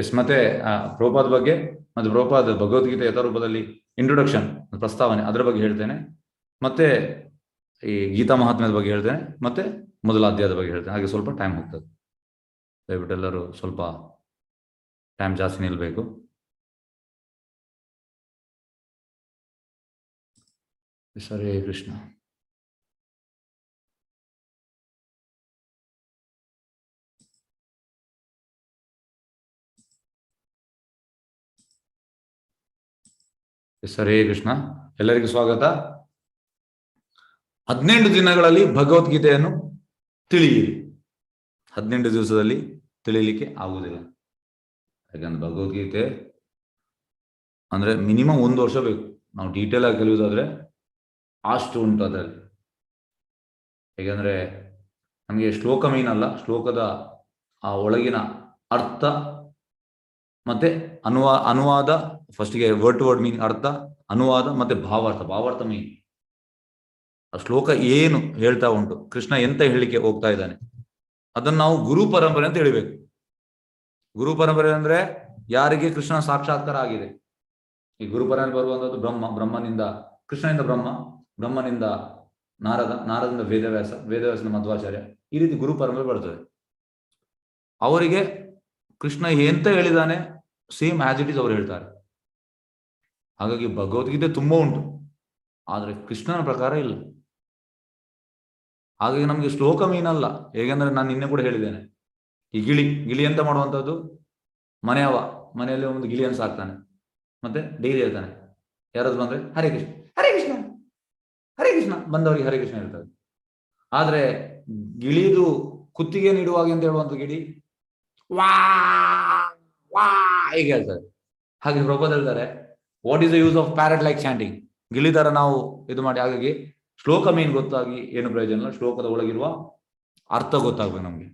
S ಮತ್ತೆ ಪ್ರಭುಪಾದ ಬಗ್ಗೆ ಮತ್ತೆ ಪ್ರಭುಪಾದ ಭಗವದ್ಗೀತೆ ಯಥಾರೂಪದಲ್ಲಿ ಇಂಟ್ರೊಡಕ್ಷನ್ ಪ್ರಸ್ತಾವನೆ ಅದರ ಬಗ್ಗೆ ಹೇಳ್ತೇನೆ, ಮತ್ತೆ ಈ ಗೀತಾ ಮಹಾತ್ಮ್ಯದ ಬಗ್ಗೆ ಹೇಳ್ತೇನೆ, ಮತ್ತೆ ಮೊದಲ ಅಧ್ಯಾಯದ ಬಗ್ಗೆ ಹೇಳ್ತೇನೆ. ಹಾಗೆ ಸ್ವಲ್ಪ ಟೈಮ್ ಹೋಗ್ತದೆ, ದಯವಿಟ್ಟು ಎಲ್ಲರೂ ಸ್ವಲ್ಪ ಟೈಮ್ ಜಾಸ್ತಿ ನಿಲ್ಬೇಕು. ಹರೇ ಕೃಷ್ಣ. ಹರೇ ಕೃಷ್ಣ. ಎಲ್ಲರಿಗೂ ಸ್ವಾಗತ. 18 ದಿನಗಳಲ್ಲಿ ಭಗವದ್ಗೀತೆಯನ್ನು ತಿಳಿಯಿರಿ. 18 ದಿವಸದಲ್ಲಿ ತಿಳಿಯಲಿಕ್ಕೆ ಆಗುವುದಿಲ್ಲ. ಯಾಕಂದ್ರೆ ಭಗವದ್ಗೀತೆ ಅಂದ್ರೆ ಮಿನಿಮಮ್ 1 ವರ್ಷ ಬೇಕು. ನಾವು ಡೀಟೇಲ್ ಆಗಿ ಕಲಿಯೋದಾದ್ರೆ ಅಷ್ಟು ಉಂಟು ಅದರಲ್ಲಿ. ಹೇಗೆಂದ್ರೆ ನಮಗೆ ಶ್ಲೋಕ ಮೀನ್ ಅಲ್ಲ, ಶ್ಲೋಕದ ಆ ಒಳಗಿನ ಅರ್ಥ ಮತ್ತೆ ಅನುವಾದ, ಫಸ್ಟ್ಗೆ ವರ್ಡ್ ಟು ವರ್ಡ್ ಮೀನಿಂಗ್ ಅರ್ಥ, ಅನುವಾದ ಮತ್ತೆ ಭಾವಾರ್ಥ ಮೀನ್. ಆ ಶ್ಲೋಕ ಏನು ಹೇಳ್ತಾ ಉಂಟು, ಕೃಷ್ಣ ಎಂತ ಹೇಳಿಕೆ ಹೋಗ್ತಾ ಇದ್ದಾನೆ, ಅದನ್ನು ನಾವು ಗುರು ಪರಂಪರೆ ಅಂತ ಹೇಳಿಬೇಕು. ಗುರು ಪರಂಪರೆ ಅಂದ್ರೆ ಯಾರಿಗೆ ಕೃಷ್ಣ ಸಾಕ್ಷಾತ್ಕಾರ ಆಗಿದೆ. ಈ ಗುರು ಪರಂಪರೆ ಬರುವಂತದ್ದು ಬ್ರಹ್ಮನಿಂದ ಕೃಷ್ಣನಿಂದ ಬ್ರಹ್ಮನಿಂದ ನಾರದಿಂದ ವೇದವ್ಯಾಸನ ಮಧ್ವಾಚಾರ್ಯ, ಈ ರೀತಿ ಗುರು ಪರಂಪರೆ ಬರ್ತದೆ. ಅವರಿಗೆ ಕೃಷ್ಣ ಎಂತ ಹೇಳಿದಾನೆ ಸೇಮ್ ಆಸ್ ಇಟ್ ಇಸ್ ಅವರು ಹೇಳ್ತಾರೆ. ಹಾಗಾಗಿ ಭಗವದ್ಗೀತೆ ತುಂಬಾ ಉಂಟು, ಆದ್ರೆ ಕೃಷ್ಣನ ಪ್ರಕಾರ ಇಲ್ಲ. ಹಾಗಾಗಿ ನಮ್ಗೆ ಶ್ಲೋಕ ಮೀನಲ್ಲ. ಹೇಗೆಂದ್ರೆ ನಾನು ನಿನ್ನೆ ಕೂಡ ಹೇಳಿದ್ದೇನೆ, ಈ ಗಿಳಿ ಅಂತ ಮಾಡುವಂಥದ್ದು, ಮನೆಯಲ್ಲಿ ಒಂದು ಗಿಳಿಯನ್ನು ಸಾಕ್ತಾನೆ, ಮತ್ತೆ ಡೈಲಿ ಹೇಳ್ತಾನೆ, ಯಾರಾದ್ರು ಬಂದ್ರೆ ಹರೇ ಕೃಷ್ಣ ಹರೇ ಕೃಷ್ಣ ಹರೇ ಕೃಷ್ಣ, ಬಂದವರಿಗೆ ಹರೇ ಕೃಷ್ಣ ಹೇಳ್ತಾರೆ. ಆದ್ರೆ ಗಿಳಿದು ಕುತ್ತಿಗೆ ನೀಡುವಾಗ ಅಂತ ಹೇಳುವಂತ ಗಿಳಿ ವಾ ವಾ ಹೀಗೆ ಹೇಳ್ತಾರೆ. ಹಾಗೆ ಪ್ರಭುಪಾದ ಹೇಳ್ತಾರೆ, what is the use of parrot like chanting. ಗಿಳಿ ತರ ನಾವು ಇದು ಮಾಡಿ. ಹಾಗಾಗಿ ಶ್ಲೋಕ ಮೀನ್ ಗೊತ್ತಾಗಿ ಏನು ಪ್ರಯೋಜನ ಇಲ್ಲ, ಶ್ಲೋಕದ ಒಳಗಿರುವ ಅರ್ಥ ಗೊತ್ತಾಗ್ಬೇಕು ನಮ್ಗೆ.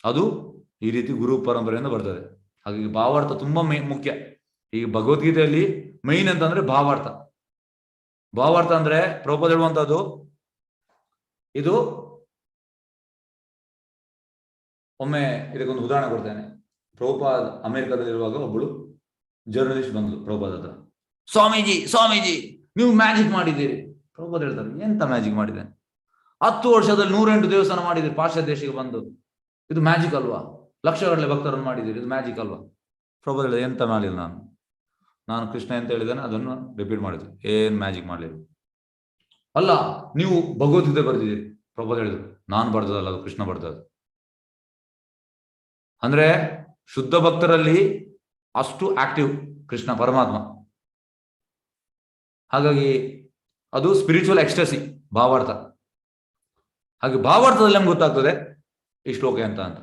ಅದು ಈ ರೀತಿ ಗುರು ಪರಂಪರೆಯಿಂದ ಬರ್ತದೆ. ಹಾಗಾಗಿ ಭಾವಾರ್ಥ ತುಂಬಾ ಮುಖ್ಯ. ಈ ಭಗವದ್ಗೀತೆಯಲ್ಲಿ ಮೈನ್ ಅಂತಂದ್ರೆ ಭಾವಾರ್ಥ ಅಂದ್ರೆ ಪ್ರಭುಪಾದ ಹೇಳುವಂತದ್ದು. ಇದು ಒಮ್ಮೆ ಇದಕ್ಕೊಂದು ಉದಾಹರಣೆ ಕೊಡ್ತೇನೆ. ಪ್ರಭುಪಾದ ಅಮೆರಿಕದಲ್ಲಿರುವಾಗ ಒಬ್ಬಳು ಜರ್ನಲಿಸ್ಟ್ ಬಂದ್ಲು ಪ್ರಭುಪಾದ ಹತ್ರ. ಸ್ವಾಮೀಜಿ ನೀವು ಮ್ಯಾಜಿಕ್ ಮಾಡಿದ್ದೀರಿ. ಪ್ರಭುಪಾದ ಹೇಳ್ತಾರೆ, ಎಂತ ಮ್ಯಾಜಿಕ್ ಮಾಡಿದ್ದೇನೆ? 10 ವರ್ಷದಲ್ಲಿ 108 ದೇವಸ್ಥಾನ ಮಾಡಿದ್ದೀರಿ ಪಾಶ್ಚಾತ್ಯ ದೇಶಕ್ಕೆ ಬಂದು, ಇದು ಮ್ಯಾಜಿಕ್ ಅಲ್ವಾ? ಲಕ್ಷಗಟ್ಟಲೆ ಭಕ್ತರನ್ನು ಮಾಡಿದ್ದೀರಿ, ಇದು ಮ್ಯಾಜಿಕ್ ಅಲ್ವಾ? ಪ್ರಭುಪಾದ ಹೇಳಿದ, ಎಂತ ಮಾಡಿಲ್ಲ, ನಾನು ಕೃಷ್ಣ ಎಂತ ಹೇಳಿದ್ದೇನೆ ಅದನ್ನು ರಿಪೀಟ್ ಮಾಡಿದ್ರು, ಏನ್ ಮ್ಯಾಜಿಕ್ ಮಾಡಲಿಲ್ಲ. ಅಲ್ಲ, ನೀವು ಭಗವದ್ಗೀತೆ ಬರೆದಿದ್ದೀರಿ. ಪ್ರಭುಪಾದ ಹೇಳಿದ್ರು, ನಾನು ಬರ್ದದಲ್ಲ, ಅದು ಕೃಷ್ಣ ಬರ್ದದ್ದು. ಅಂದ್ರೆ ಶುದ್ಧ ಭಕ್ತರಲ್ಲಿ ಅಷ್ಟು ಆಕ್ಟಿವ್ ಕೃಷ್ಣ ಪರಮಾತ್ಮ. ಹಾಗಾಗಿ ಅದು ಸ್ಪಿರಿಚುವಲ್ ಎಕ್ಸ್ಟಸಿ ಭಾವಾರ್ಥ. ಹಾಗೆ ಭಾವಾರ್ಥದಲ್ಲಿ ನಮ್ಗೆ ಗೊತ್ತಾಗ್ತದೆ ಈ ಶ್ಲೋಕ ಅಂತ.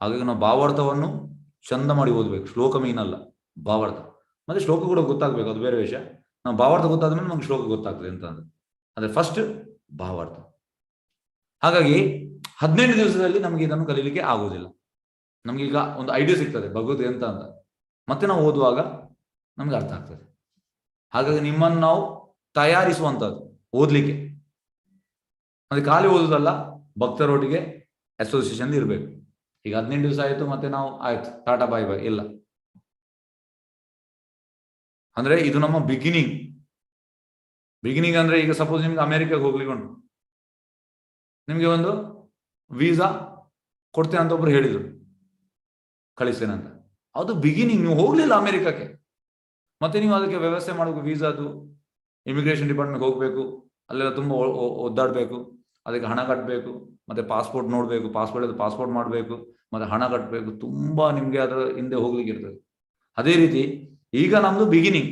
ಹಾಗಾಗಿ ನಾವು ಭಾವಾರ್ಥವನ್ನು ಚಂದ ಮಾಡಿ ಓದ್ಬೇಕು. ಶ್ಲೋಕ ಮೀನಲ್ಲ, ಭಾವಾರ್ಥ. ಮತ್ತೆ ಶ್ಲೋಕ ಕೂಡ ಗೊತ್ತಾಗ್ಬೇಕು, ಅದು ಬೇರೆ ವಿಷಯ. ನಾವು ಭಾವಾರ್ಥ ಗೊತ್ತಾದ್ಮೇಲೆ ನಮ್ಗೆ ಶ್ಲೋಕ ಗೊತ್ತಾಗ್ತದೆ ಅಂತ ಅಂದ್ರೆ ಫಸ್ಟ್ ಭಾವಾರ್ಥ. ಹಾಗಾಗಿ 18 ದಿವಸದಲ್ಲಿ ನಮ್ಗೆ ಇದನ್ನು ಕಲೀಲಿಕ್ಕೆ ಆಗುವುದಿಲ್ಲ. ನಮ್ಗೀಗ ಒಂದು ಐಡಿಯಾ ಸಿಗ್ತದೆ ಭಗವದ್ಗೀತೆ ಅಂತ. ಮತ್ತೆ ನಾವು ಓದುವಾಗ ನಮ್ಗೆ ಅರ್ಥ ಆಗ್ತದೆ. ಹಾಗಾಗಿ ನಿಮ್ಮನ್ನು ನಾವು ತಯಾರಿಸುವಂಥದ್ದು ಓದ್ಲಿಕ್ಕೆ. ಮತ್ತೆ ಖಾಲಿ ಓದುದಲ್ಲ, ಭಕ್ತರೊಟ್ಟಿಗೆ ಅಸೋಸಿಯೇಷನ್ ಇರಬೇಕು. ಈಗ 18 ದಿವಸ ಆಯ್ತು, ಮತ್ತೆ ನಾವು ಆಯ್ತು ಟಾಟಾ ಬಾಯ್ ಬಾಯ್ ಇಲ್ಲ. ಅಂದ್ರೆ ಇದು ನಮ್ಮ ಬಿಗಿನಿಂಗ್ ಅಂದ್ರೆ ಈಗ ಸಪೋಸ್ ನಿಮ್ಗೆ ಅಮೆರಿಕಾಗೆ ಹೋಗ್ಲಿಕ್ಕೆ ಉಂಟು, ನಿಮ್ಗೆ ಒಂದು ವೀಸಾ ಕೊಡ್ತೇನೆ ಅಂತ ಒಬ್ರು ಹೇಳಿದ್ರು, ಕಳಿಸ್ತೇನೆ ಅಂತ. ಅದು ಬಿಗಿನಿಂಗ್. ನೀವು ಹೋಗ್ಲಿಲ್ಲ ಅಮೆರಿಕಕ್ಕೆ, ಮತ್ತೆ ನೀವು ಅದಕ್ಕೆ ವ್ಯವಸ್ಥೆ ಮಾಡಬೇಕು. ವೀಸಾದು ಇಮಿಗ್ರೇಷನ್ ಡಿಪಾರ್ಟ್ಮೆಂಟ್ ಹೋಗ್ಬೇಕು, ಅಲ್ಲೆಲ್ಲ ತುಂಬಾ ಒದ್ದಾಡ್ಬೇಕು, ಅದಕ್ಕೆ ಹಣ ಕಟ್ಟಬೇಕು, ಮತ್ತೆ ಪಾಸ್ಪೋರ್ಟ್ ನೋಡ್ಬೇಕು, ಪಾಸ್ಪೋರ್ಟ್ ಮಾಡಬೇಕು, ಮತ್ತೆ ಹಣ ಕಟ್ಟಬೇಕು. ತುಂಬಾ ನಿಮ್ಗೆ ಅದರ ಹಿಂದೆ ಹೋಗ್ಲಿಕ್ಕೆ ಇರ್ತದೆ. ಅದೇ ರೀತಿ ಈಗ ನಮ್ದು ಬಿಗಿನಿಂಗ್.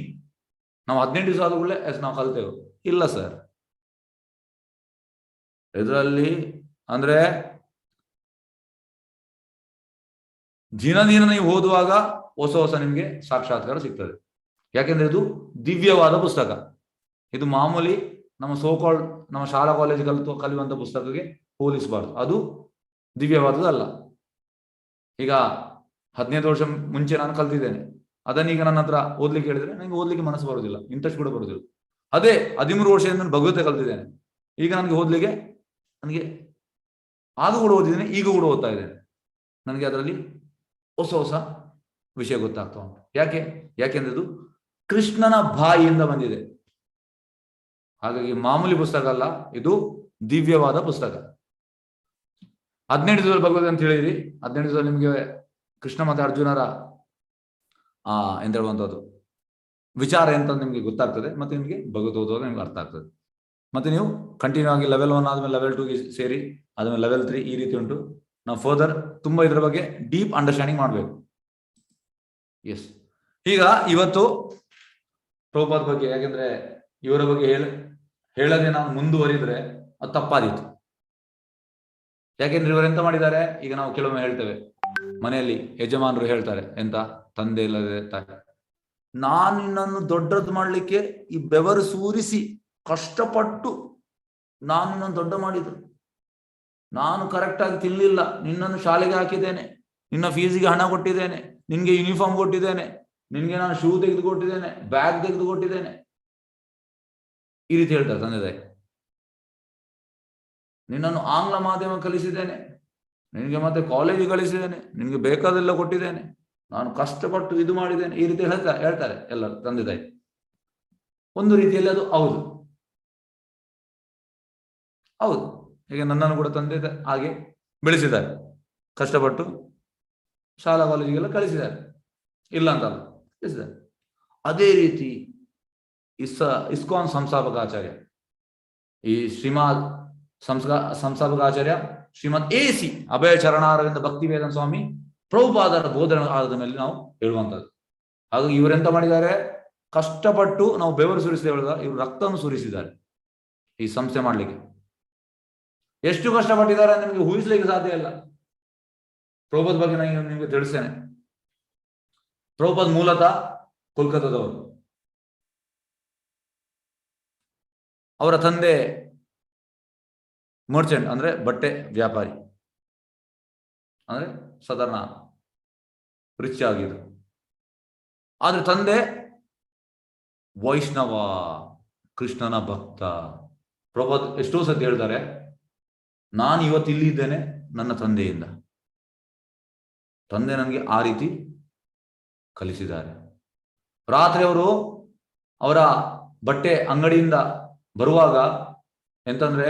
ನಾವು 18 ದಿವಸ ಆದ ಕೂಡಲೇ ನಾವು ಕಲ್ತೇವೆ ಇಲ್ಲ ಸರ್. ಇದರಲ್ಲಿ ಅಂದ್ರೆ ದಿನ ನೀವು ಓದುವಾಗ ಹೊಸ ನಿಮ್ಗೆ ಸಾಕ್ಷಾತ್ಕಾರ ಸಿಗ್ತದೆ. ಯಾಕೆಂದ್ರೆ ಇದು ದಿವ್ಯವಾದ ಪುಸ್ತಕ. ಇದು ಮಾಮೂಲಿ ನಮ್ಮ ಶಾಲಾ ಕಾಲೇಜ್ ಕಲಿಯುವಂತ ಪುಸ್ತಕಕ್ಕೆ ಹೋಲಿಸಬಾರ್ದು. ಅದು ದಿವ್ಯವಾದದಲ್ಲ. ಈಗ 15 ವರ್ಷ ಮುಂಚೆ ನಾನು ಕಲ್ತಿದ್ದೇನೆ, ಅದನ್ನೀಗ ನನ್ನ ಹತ್ರ ಓದ್ಲಿಕ್ಕೆ ಹೇಳಿದ್ರೆ ನನಗೆ ಓದ್ಲಿಕ್ಕೆ ಮನಸ್ಸು ಬರುವುದಿಲ್ಲ, ಇಂಟ್ರೆಸ್ಟ್ ಕೂಡ ಬರುವುದಿಲ್ಲ. ಅದೇ 13 ವರ್ಷದಿಂದ ನಾನು ಭಗವದ್ಗೀತೆ ಕಲ್ತಿದ್ದೇನೆ, ಈಗ ನನಗೆ ಓದ್ಲಿಕ್ಕೆ ಆಗ ಕೂಡ ಓದಿದ್ದೇನೆ, ಈಗ ಕೂಡ ಓದ್ತಾ ಇದ್ದೇನೆ. ನನಗೆ ಅದರಲ್ಲಿ ಹೊಸ ಹೊಸ ವಿಷಯ ಗೊತ್ತಾಗ್ತಾ ಉಂಟು. ಯಾಕೆಂದ್ರೆ ಇದು ಕೃಷ್ಣನ ಬಾಯಿಯಿಂದ ಬಂದಿದೆ. ಹಾಗಾಗಿ ಮಾಮೂಲಿ ಪುಸ್ತಕ ಅಲ್ಲ, ಇದು ದಿವ್ಯವಾದ ಪುಸ್ತಕ. 18 ದಿವಸದಲ್ಲಿ ಭಗವದ್ಗೀತೆ ಅಂತ ಹೇಳಿದ್ರಿ. 18 ದಿವಸದಲ್ಲಿ ನಿಮಗೆ ಕೃಷ್ಣ ಮತ್ತೆ ಅರ್ಜುನರ ಎಂತ ಹೇಳುವಂಥದ್ದು ವಿಚಾರ ಎಂತ ನಿಮ್ಗೆ ಗೊತ್ತಾಗ್ತದೆ. ಮತ್ತೆ ನಿಮಗೆ ಭಗವದ್ ಓದುವಾಗ ನಿಮ್ಗೆ ಅರ್ಥ ಆಗ್ತದೆ. ಮತ್ತೆ ನೀವು ಕಂಟಿನ್ಯೂ ಆಗಿ ಲೆವೆಲ್ 1 ಆದ್ಮೇಲೆ ಲೆವೆಲ್ 2ಗೆ ಸೇರಿ, ಆದ್ಮೇಲೆ ಲೆವೆಲ್ 3 ಈ ರೀತಿ ಉಂಟು. ನಾವು ಫರ್ದರ್ ತುಂಬಾ ಇದ್ರ ಬಗ್ಗೆ ಡೀಪ್ ಅಂಡರ್ಸ್ಟ್ಯಾಂಡಿಂಗ್ ಮಾಡಬೇಕು. ಎಸ್, ಈಗ ಇವತ್ತು ಪ್ರಭುಪಾದ ಬಗ್ಗೆ, ಯಾಕೆಂದ್ರೆ ಇವರ ಬಗ್ಗೆ ಹೇಳದೆ ನಾನು ಮುಂದುವರಿದ್ರೆ ಅದು ತಪ್ಪಾದೀತು. ಯಾಕೆಂದ್ರೆ ಇವರು ಎಂತ ಮಾಡಿದ್ದಾರೆ, ಈಗ ನಾವು ಕೆಲವೊಮ್ಮೆ ಹೇಳ್ತೇವೆ ಮನೆಯಲ್ಲಿ ಯಜಮಾನರು ಹೇಳ್ತಾರೆ, ಎಂತ ತಂದೆ ಇಲ್ಲದೆ ತಾಯಿ, ನಾನು ನಿನ್ನನ್ನು ದೊಡ್ಡದು ಮಾಡ್ಲಿಕ್ಕೆ ಈ ಬೆವರು ಸೂರಿಸಿ ಕಷ್ಟಪಟ್ಟು ನಾನು ನಿನ್ನನ್ನು ದೊಡ್ಡ ಮಾಡಿದ್ರು, ನಾನು ಕರೆಕ್ಟ್ ಆಗಿ ತಿನ್ಲಿಲ್ಲ, ನಿನ್ನನ್ನು ಶಾಲೆಗೆ ಹಾಕಿದ್ದೇನೆ, ನಿನ್ನ ಫೀಸಿಗೆ ಹಣ ಕೊಟ್ಟಿದ್ದೇನೆ, ನಿನ್ಗೆ ಯೂನಿಫಾರ್ಮ್ ಕೊಟ್ಟಿದ್ದೇನೆ, ನಿನ್ಗೆ ನಾನು ಶೂ ತೆಗೆದು ಕೊಟ್ಟಿದ್ದೇನೆ, ಬ್ಯಾಗ್ ತೆಗೆದು ಕೊಟ್ಟಿದ್ದೇನೆ, ಈ ರೀತಿ ಹೇಳ್ತಾರೆ ತಂದೆ ತಾಯಿ. ನಿನ್ನನ್ನು ಆಂಗ್ಲ ಮಾಧ್ಯಮ ಕಲಿಸಿದ್ದೇನೆ, ನಿನಗೆ ಮತ್ತೆ ಕಾಲೇಜಿಗೆ ಕಲಿಸಿದ್ದೇನೆ, ನಿನ್ಗೆ ಬೇಕಾದೆಲ್ಲ ಕೊಟ್ಟಿದ್ದೇನೆ, ನಾನು ಕಷ್ಟಪಟ್ಟು ಇದು ಮಾಡಿದ್ದೇನೆ, ಈ ರೀತಿ ಹೇಳ್ತಾರೆ ಎಲ್ಲರೂ ತಂದೆ ತಾಯಿ. ಒಂದು ರೀತಿಯಲ್ಲಿ ಅದು ಹೌದು. ಈಗ ನನ್ನನ್ನು ಕೂಡ ತಂದೆ ಹಾಗೆ ಬೆಳೆಸಿದ್ದಾರೆ, ಕಷ್ಟಪಟ್ಟು ಶಾಲಾ ಕಾಲೇಜಿಗೆಲ್ಲ ಕಳಿಸಿದ್ದಾರೆ, ಇಲ್ಲ ಅಂತಲ್ಲ, ಕಳಿಸಿದ್ದಾರೆ. ಅದೇ ರೀತಿ ಇಸ್ಕಾನ್ ಸಂಸ್ಥಾಪಕಾಚಾರ್ಯ, ಈ ಶ್ರೀಮದ್ ಸಂಸ್ಥಾಪಕಾಚಾರ್ಯ ಶ್ರೀಮದ್ AC ಅಭಯ ಚರಣಾರವಿಂದ ಭಕ್ತಿವೇದಾಂತ ಸ್ವಾಮಿ ಪ್ರಭುಪಾದರ ಬೋಧನೆ ಆದ ಮೇಲೆ ನಾವು ಹೇಳುವಂಥದ್ದು. ಹಾಗಾಗಿ ಇವರೆಂತ ಮಾಡಿದ್ದಾರೆ, ಕಷ್ಟಪಟ್ಟು ನಾವು ಬೆವರು ಸುರಿಸಿದ್ದೇವೆ, ಇವರು ರಕ್ತವನ್ನು ಸುರಿಸಿದ್ದಾರೆ ಈ ಸಂಸ್ಥೆ ಮಾಡ್ಲಿಕ್ಕೆ. ಎಷ್ಟು ಕಷ್ಟಪಟ್ಟಿದ್ದಾರೆ ನಿಮಗೆ ಊಹಿಸ್ಲಿಕ್ಕೆ ಸಾಧ್ಯ ಇಲ್ಲ. ಪ್ರಭುಪಾದ ಬಗ್ಗೆ ನಾನು ನಿಮಗೆ ತಿಳಿಸ್ತೇನೆ. ಪ್ರಭುಪಾದ್ ಮೂಲತಃ ಕೋಲ್ಕತ್ತಾದವರು. ಅವರ ತಂದೆ ಮರ್ಚೆಂಟ್, ಅಂದ್ರೆ ಬಟ್ಟೆ ವ್ಯಾಪಾರಿ, ಅಂದ್ರೆ ಸಾಧಾರಣ ರಿಚ್ ಆಗಿದ್ರು. ಆದ್ರೆ ತಂದೆ ವೈಷ್ಣವ, ಕೃಷ್ಣನ ಭಕ್ತ. ಪ್ರಭುಪಾದ್ ಎಷ್ಟೋ ಸತಿ ಹೇಳ್ತಾರೆ, ನಾನು ಇವತ್ತು ಇಲ್ಲಿ ಇದ್ದೇನೆ ನನ್ನ ತಂದೆಯಿಂದ. ತಂದೆ ನನಗೆ ಆ ರೀತಿ ಕಲಿಸಿದ್ದಾರೆ. ರಾತ್ರಿ ಅವರು ಅವರ ಬಟ್ಟೆ ಅಂಗಡಿಯಿಂದ ಬರುವಾಗ ಎಂತಂದ್ರೆ,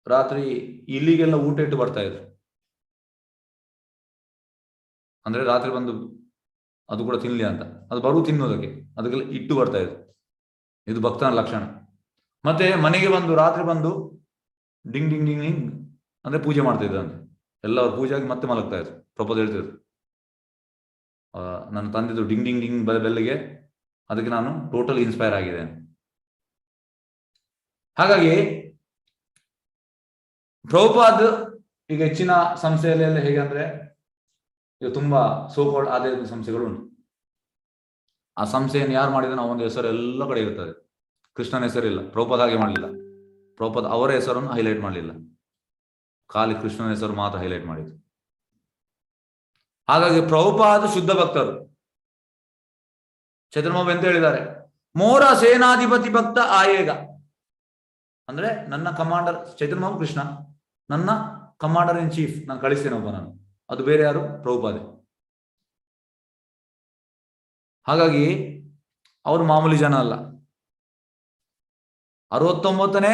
ರಾತ್ರಿ ಇಲ್ಲಿಗೆಲ್ಲ ಊಟ ಇಟ್ಟು ಬರ್ತಾ ಇದ್ರು. ಅಂದ್ರೆ ರಾತ್ರಿ ಬಂದು ಅದು ಕೂಡ ತಿನ್ಲಿ ಅಂತ, ಅದು ಬರು ತಿನ್ನೋದಕ್ಕೆ ಅದಕ್ಕೆಲ್ಲ ಇಟ್ಟು ಬರ್ತಾ ಇದ್ರು. ಇದು ಭಕ್ತನ ಲಕ್ಷಣ. ಮತ್ತೆ ಮನೆಗೆ ಬಂದು ರಾತ್ರಿ ಬಂದು ಡಿಂಗ್ ಡಿಂಗ್ ಡಿಂಗ್ ಡಿಂಗ್ ಅಂದ್ರೆ ಪೂಜೆ ಮಾಡ್ತಾ ಇದ್ದಂತೆ. ಎಲ್ಲವರು ಪೂಜೆ ಆಗಿ ಮತ್ತೆ ಮಲಗ್ತಾ ಇದ್ರು. ಪ್ರಭುಪಾದ್ ಹೇಳ್ತಿದ್ರು, ನನ್ನ ತಂದೆದು ಡಿಂಗ್ ಡಿಂಗ್ ಡಿಂಗ್ ಬೆಲ್ಲಿಗೆ, ಅದಕ್ಕೆ ನಾನು ಟೋಟಲ್ ಇನ್ಸ್ಪೈರ್ ಆಗಿದ್ದೇನೆ. ಹಾಗಾಗಿ ಪ್ರಭುಪಾದ್ ಈಗ ಹೆಚ್ಚಿನ ಸಂಸ್ಥೆಯಲ್ಲೆಲ್ಲ ಹೇಗೆ ಅಂದ್ರೆ, ಈಗ ತುಂಬಾ ಸೋಕಾಲ್ಡ್ ಆಧ್ಯಾತ್ಮಿಕ ಸಂಸ್ಥೆಗಳು ಉಂಟು. ಆ ಸಂಸ್ಥೆಯನ್ನು ಯಾರು ಮಾಡಿದ್ರೆ ಒಂದು ಹೆಸರು ಎಲ್ಲ ಕಡೆ ಇರ್ತದೆ, ಕೃಷ್ಣನ ಹೆಸರಿಲ್ಲ. ಪ್ರಭುಪಾದ್ ಹಾಗೆ ಮಾಡಲಿಲ್ಲ. ಪ್ರಭುಪಾದ್ ಅವರ ಹೆಸರನ್ನು ಹೈಲೈಟ್ ಮಾಡಲಿಲ್ಲ, ಖಾಲಿ ಕೃಷ್ಣನ ಹೆಸರು ಮಾತ್ರ ಹೈಲೈಟ್ ಮಾಡಿದ್ರು. ಹಾಗಾಗಿ ಪ್ರಭುಪಾದ್ ಶುದ್ಧ ಭಕ್ತರು. ಚೈತನ್ಯ ಎಂತ ಹೇಳಿದ್ದಾರೆ, ಮೋರ ಸೇನಾಧಿಪತಿ ಭಕ್ತ ಆಯೇಗ, ಅಂದ್ರೆ ನನ್ನ ಕಮಾಂಡರ್ ಚೈತನ್ಯ ಕೃಷ್ಣ, ನನ್ನ ಕಮಾಂಡರ್ ಇನ್ ಚೀಫ್, ನಾನು ಕಳಿಸ್ತೇನೆ ಒಬ್ಬ, ನಾನು, ಅದು ಬೇರೆ ಯಾರು, ಪ್ರಭುಪಾದೆ. ಹಾಗಾಗಿ ಅವರು ಮಾಮೂಲಿ ಜನ ಅಲ್ಲ. 69ನೇ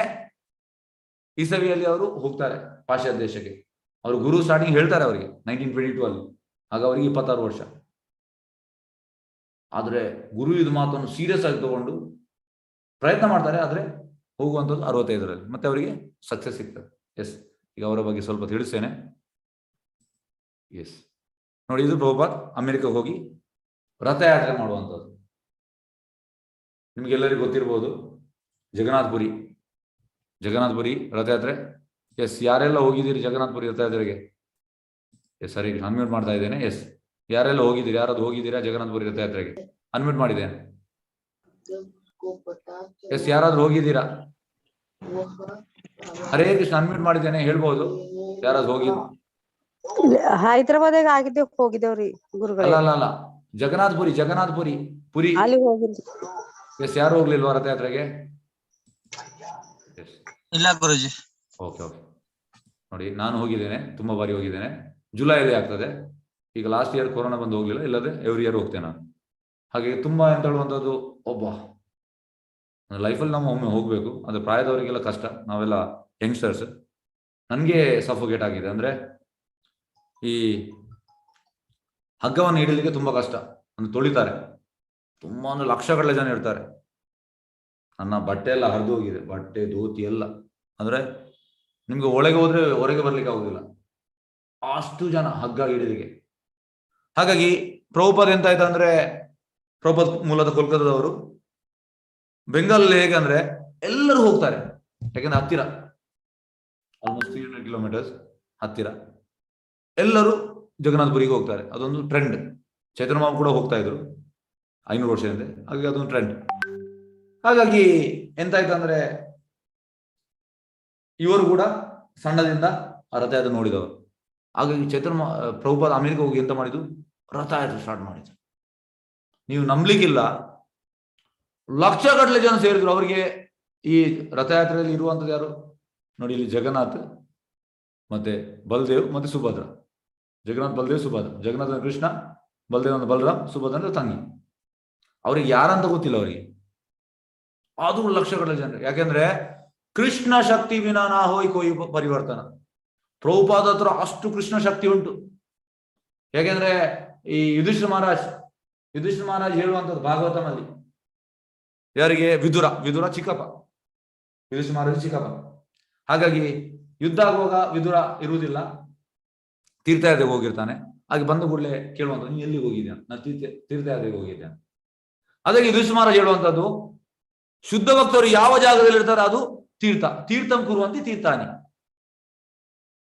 ಇಸವಿಯಲ್ಲಿ ಅವರು ಹೋಗ್ತಾರೆ ಪಾಶ್ಚಾತ್ಯ ದೇಶಕ್ಕೆ. ಅವರು ಗುರು ಸ್ಟಾರ್ಟಿಂಗ್ ಹೇಳ್ತಾರೆ ಅವರಿಗೆ 1922 ಅಲ್ಲಿ, ಆಗ ಅವರಿಗೆ 26 ವರ್ಷ. ಆದ್ರೆ ಗುರು ಇದು ಮಾತನ್ನು ಸೀರಿಯಸ್ ಆಗಿ ತಗೊಂಡು ಪ್ರಯತ್ನ ಮಾಡ್ತಾರೆ. ಆದ್ರೆ ಹೋಗುವಂಥದ್ದು 65ರಲ್ಲಿ, ಮತ್ತೆ ಅವರಿಗೆ ಸಕ್ಸಸ್ ಸಿಗ್ತದೆ. ಎಸ್, ಈಗ ಅವರ ಬಗ್ಗೆ ಸ್ವಲ್ಪ ತಿಳಿಸ್ತೇನೆ. ಎಸ್ ನೋಡಿ, ಇದು ಪ್ರಭುಪಾದ್ ಅಮೆರಿಕಕ್ಕೆ ಹೋಗಿ ರಥಯಾತ್ರೆ ಮಾಡುವಂಥದ್ದು. ನಿಮ್ಗೆಲ್ಲರಿಗೂ ಗೊತ್ತಿರ್ಬೋದು, ಜಗನ್ನಾಥಪುರಿ ರಥಯಾತ್ರೆ. ಎಸ್, ಯಾರೆಲ್ಲ ಹೋಗಿದ್ದೀರಿ ಜಗನ್ನಾಥಪುರಿ ರಥಯಾತ್ರೆಗೆ? ಎಸ್, ಸರಿ, ಅನ್ಮ್ಯೂಟ್ ಮಾಡ್ತಾ ಇದ್ದೇನೆ. ಎಸ್, ಯಾರೆಲ್ಲ ಹೋಗಿದ್ದೀರಿ? ಯಾರಾದ್ರು ಹೋಗಿದ್ದೀರಾ ಜಗನ್ನಾಥಪುರಿ ರಥಯಾತ್ರೆಗೆ? ಅನ್ಮ್ಯೂಟ್ ಮಾಡಿದ್ದೇನೆ. ಎಸ್, ಯಾರಾದ್ರೂ ಹೋಗಿದ್ದೀರಾ? ಹರೇ ಕೃಷ್ಣ, ಅನ್ಮ್ಯೂಟ್ ಮಾಡಿದ್ದೇನೆ, ಹೇಳ್ಬೋದು ಯಾರಾದ್ರೂ ಹೋಗಿದ್ದು. ಹೈದರಾಬಾದ್ ಹೋಗಿದ್ದೇವ್ರಿ ಗುರುಗಳೇ. ಅಲ್ಲ, ಜಗನ್ನಾಥಪುರಿ ಪುರಿ ಅಲ್ಲಿ ಹೋಗಿದ್ವಿ. ಎಸ್, ಯಾರು ಹೋಗ್ಲಿಲ್ವಾ ರಥಯಾತ್ರೆಗೆ? ಇಲ್ಲ ಗುರುಜಿ. ಓಕೆ ನೋಡಿ, ನಾನು ಹೋಗಿದ್ದೇನೆ, ತುಂಬಾ ಬಾರಿ ಹೋಗಿದ್ದೇನೆ. ಜುಲೈಯಲ್ಲಿ ಆಗ್ತದೆ. ಈಗ ಲಾಸ್ಟ್ ಇಯರ್ ಕೊರೋನಾ ಬಂದು ಹೋಗ್ಲಿಲ್ಲ, ಇಲ್ಲದೆ ಎವ್ರಿ ಇಯರ್ ಹೋಗ್ತೇನೆ ನಾನು. ಹಾಗೆ ತುಂಬಾ ಎಂತ ಹೇಳುವಂಥದ್ದು, ಒಬ್ಬ ಲೈಫಲ್ಲಿ ನಾವು ಒಮ್ಮೆ ಹೋಗ್ಬೇಕು. ಅದು ಪ್ರಾಯದವರಿಗೆಲ್ಲ ಕಷ್ಟ, ನಾವೆಲ್ಲ ಯಂಗ್ಸ್ಟರ್ಸ್. ನನಗೆ ಸಫೋಕೇಟ್ ಆಗಿದೆ. ಅಂದ್ರೆ ಈ ಹಗ್ಗವನ್ನು ಹಿಡಿಲಿಕ್ಕೆ ತುಂಬಾ ಕಷ್ಟ. ಒಂದು ತೊಳಿತಾರೆ, ತುಂಬಾ ಒಂದು ಲಕ್ಷಗಟ್ಟಲೆ ಜನ ಇರ್ತಾರೆ. ನನ್ನ ಬಟ್ಟೆ ಎಲ್ಲ ಹರಿದು ಹೋಗಿದೆ, ಬಟ್ಟೆ ಧೋತಿ ಎಲ್ಲ. ಅಂದ್ರೆ ನಿಮ್ಗೆ ಒಳಗೆ ಹೋದ್ರೆ ಹೊರಗೆ ಬರ್ಲಿಕ್ಕೆ ಆಗುದಿಲ್ಲ, ಅಷ್ಟು ಜನ ಹಗ್ಗ ಹಿಡಿಲಿಕ್ಕೆ. ಹಾಗಾಗಿ ಪ್ರಭುಪಾದ್ ಎಂತ ಆಯ್ತು ಅಂದ್ರೆ, ಪ್ರಭುಪಾದ್ ಮೂಲದ ಕೋಲ್ಕತ್ತಾದವರು. ಬೆಂಗಾಲಲ್ಲಿ ಹೇಗೆ ಅಂದ್ರೆ ಎಲ್ಲರೂ ಹೋಗ್ತಾರೆ, ಯಾಕಂದ್ರೆ ಹತ್ತಿರ, ಆಲ್ಮೋಸ್ಟ್ 300 ಕಿಲೋಮೀಟರ್ಸ್ ಹತ್ತಿರ. ಎಲ್ಲರೂ ಜಗನ್ನಾಥಪುರಿಗೆ ಹೋಗ್ತಾರೆ, ಅದೊಂದು ಟ್ರೆಂಡ್. ಚೈತನ್ಯ ಮಾವು ಕೂಡ ಹೋಗ್ತಾ ಇದ್ರು 500 ವರ್ಷ ಹಿಂದೆ, ಹಾಗಾಗಿ ಅದೊಂದು ಟ್ರೆಂಡ್. ಹಾಗಾಗಿ ಎಂತಾಯ್ತು ಅಂದ್ರೆ, ಇವರು ಕೂಡ ಸಣ್ಣದಿಂದ ರಥಯಾತ್ರೆ ನೋಡಿದವರು. ಹಾಗಾಗಿ ಚೈತನ್ಯ ಪ್ರಭುಪಾದ ಅಮೆರಿಕ ಹೋಗಿ ಎಂತ ಮಾಡಿದ್ದು, ರಥಯಾತ್ರೆ ಸ್ಟಾರ್ಟ್ ಮಾಡಿದ್ರು. ನೀವು ನಂಬಲಿಕ್ಕಿಲ್ಲ, ಲಕ್ಷಗಟ್ಟಲೆ ಜನ ಸೇರಿದ್ರು. ಅವರಿಗೆ ಈ ರಥಯಾತ್ರೆಯಲ್ಲಿ ಇರುವಂತದ್ದು ಯಾರು ನೋಡಿ, ಇಲ್ಲಿ ಜಗನ್ನಾಥ್ ಮತ್ತೆ ಬಲದೇವ್ ಮತ್ತೆ ಸುಭದ್ರ. ಜಗನ್ನಾಥ್ ಬಲದೇವ್ ಸುಭದ್ರ, ಜಗನ್ನಾಥ ಕೃಷ್ಣ, ಬಲದೇವ್ ಅಂದ್ರೆ ಬಲರಾಮ್, ಸುಭದ್ರ ಅಂದ್ರೆ ತಂಗಿ. ಅವ್ರಿಗೆ ಯಾರಂತ ಗೊತ್ತಿಲ್ಲ ಅವರಿಗೆ, ಅದು ಲಕ್ಷಗಟ್ಟಲೆ ಜನ. ಯಾಕೆಂದ್ರೆ ಕೃಷ್ಣ ಶಕ್ತಿ ವಿನಾ ನಾ ಹೋಯ್ ಕೊಯ್ ಪರಿವರ್ತನ. ಪ್ರಭುಪಾದ ಹತ್ರ ಅಷ್ಟು ಕೃಷ್ಣ ಶಕ್ತಿ ಉಂಟು. ಯಾಕೆಂದ್ರೆ ಈ ಯುಧಿಷ್ಠಿರ ಮಹಾರಾಜ್ ಹೇಳುವಂಥದ್ದು ಭಾಗವತನಲ್ಲಿ, ಯಾರಿಗೆ? ವಿದುರ ಚಿಕ್ಕಪ್ಪ, ಯುಧಿಷ್ಠಿರ ಮಹಾರಾಜ್ ಚಿಕ್ಕಪ್ಪ. ಹಾಗಾಗಿ ಯುದ್ಧ ಆಗುವಾಗ ವಿದುರ ಇರುವುದಿಲ್ಲ, ತೀರ್ಥಯಾತ್ರೆಗೆ ಹೋಗಿರ್ತಾನೆ. ಹಾಗೆ ಬಂದ ಕೂಡಲೇ ಕೇಳುವಂಥದ್ದು, ನೀನು ಎಲ್ಲಿಗೆ ಹೋಗಿದ್ಯಾ? ನಾನು ತೀರ್ಥಯಾತ್ರೆಗೆ ಹೋಗಿದ್ದೇನೆ. ಅದಕ್ಕೆ ಯುಧಿಷ್ಠಿರ ಮಹಾರಾಜ್ ಹೇಳುವಂಥದ್ದು, ಶುದ್ಧ ಭಕ್ತರು ಯಾವ ಜಾಗದಲ್ಲಿ ಇರ್ತಾರೆ ಅದು ತೀರ್ಥಂ ಕುರುವಂತೆ ತೀರ್ಥಾನಿ.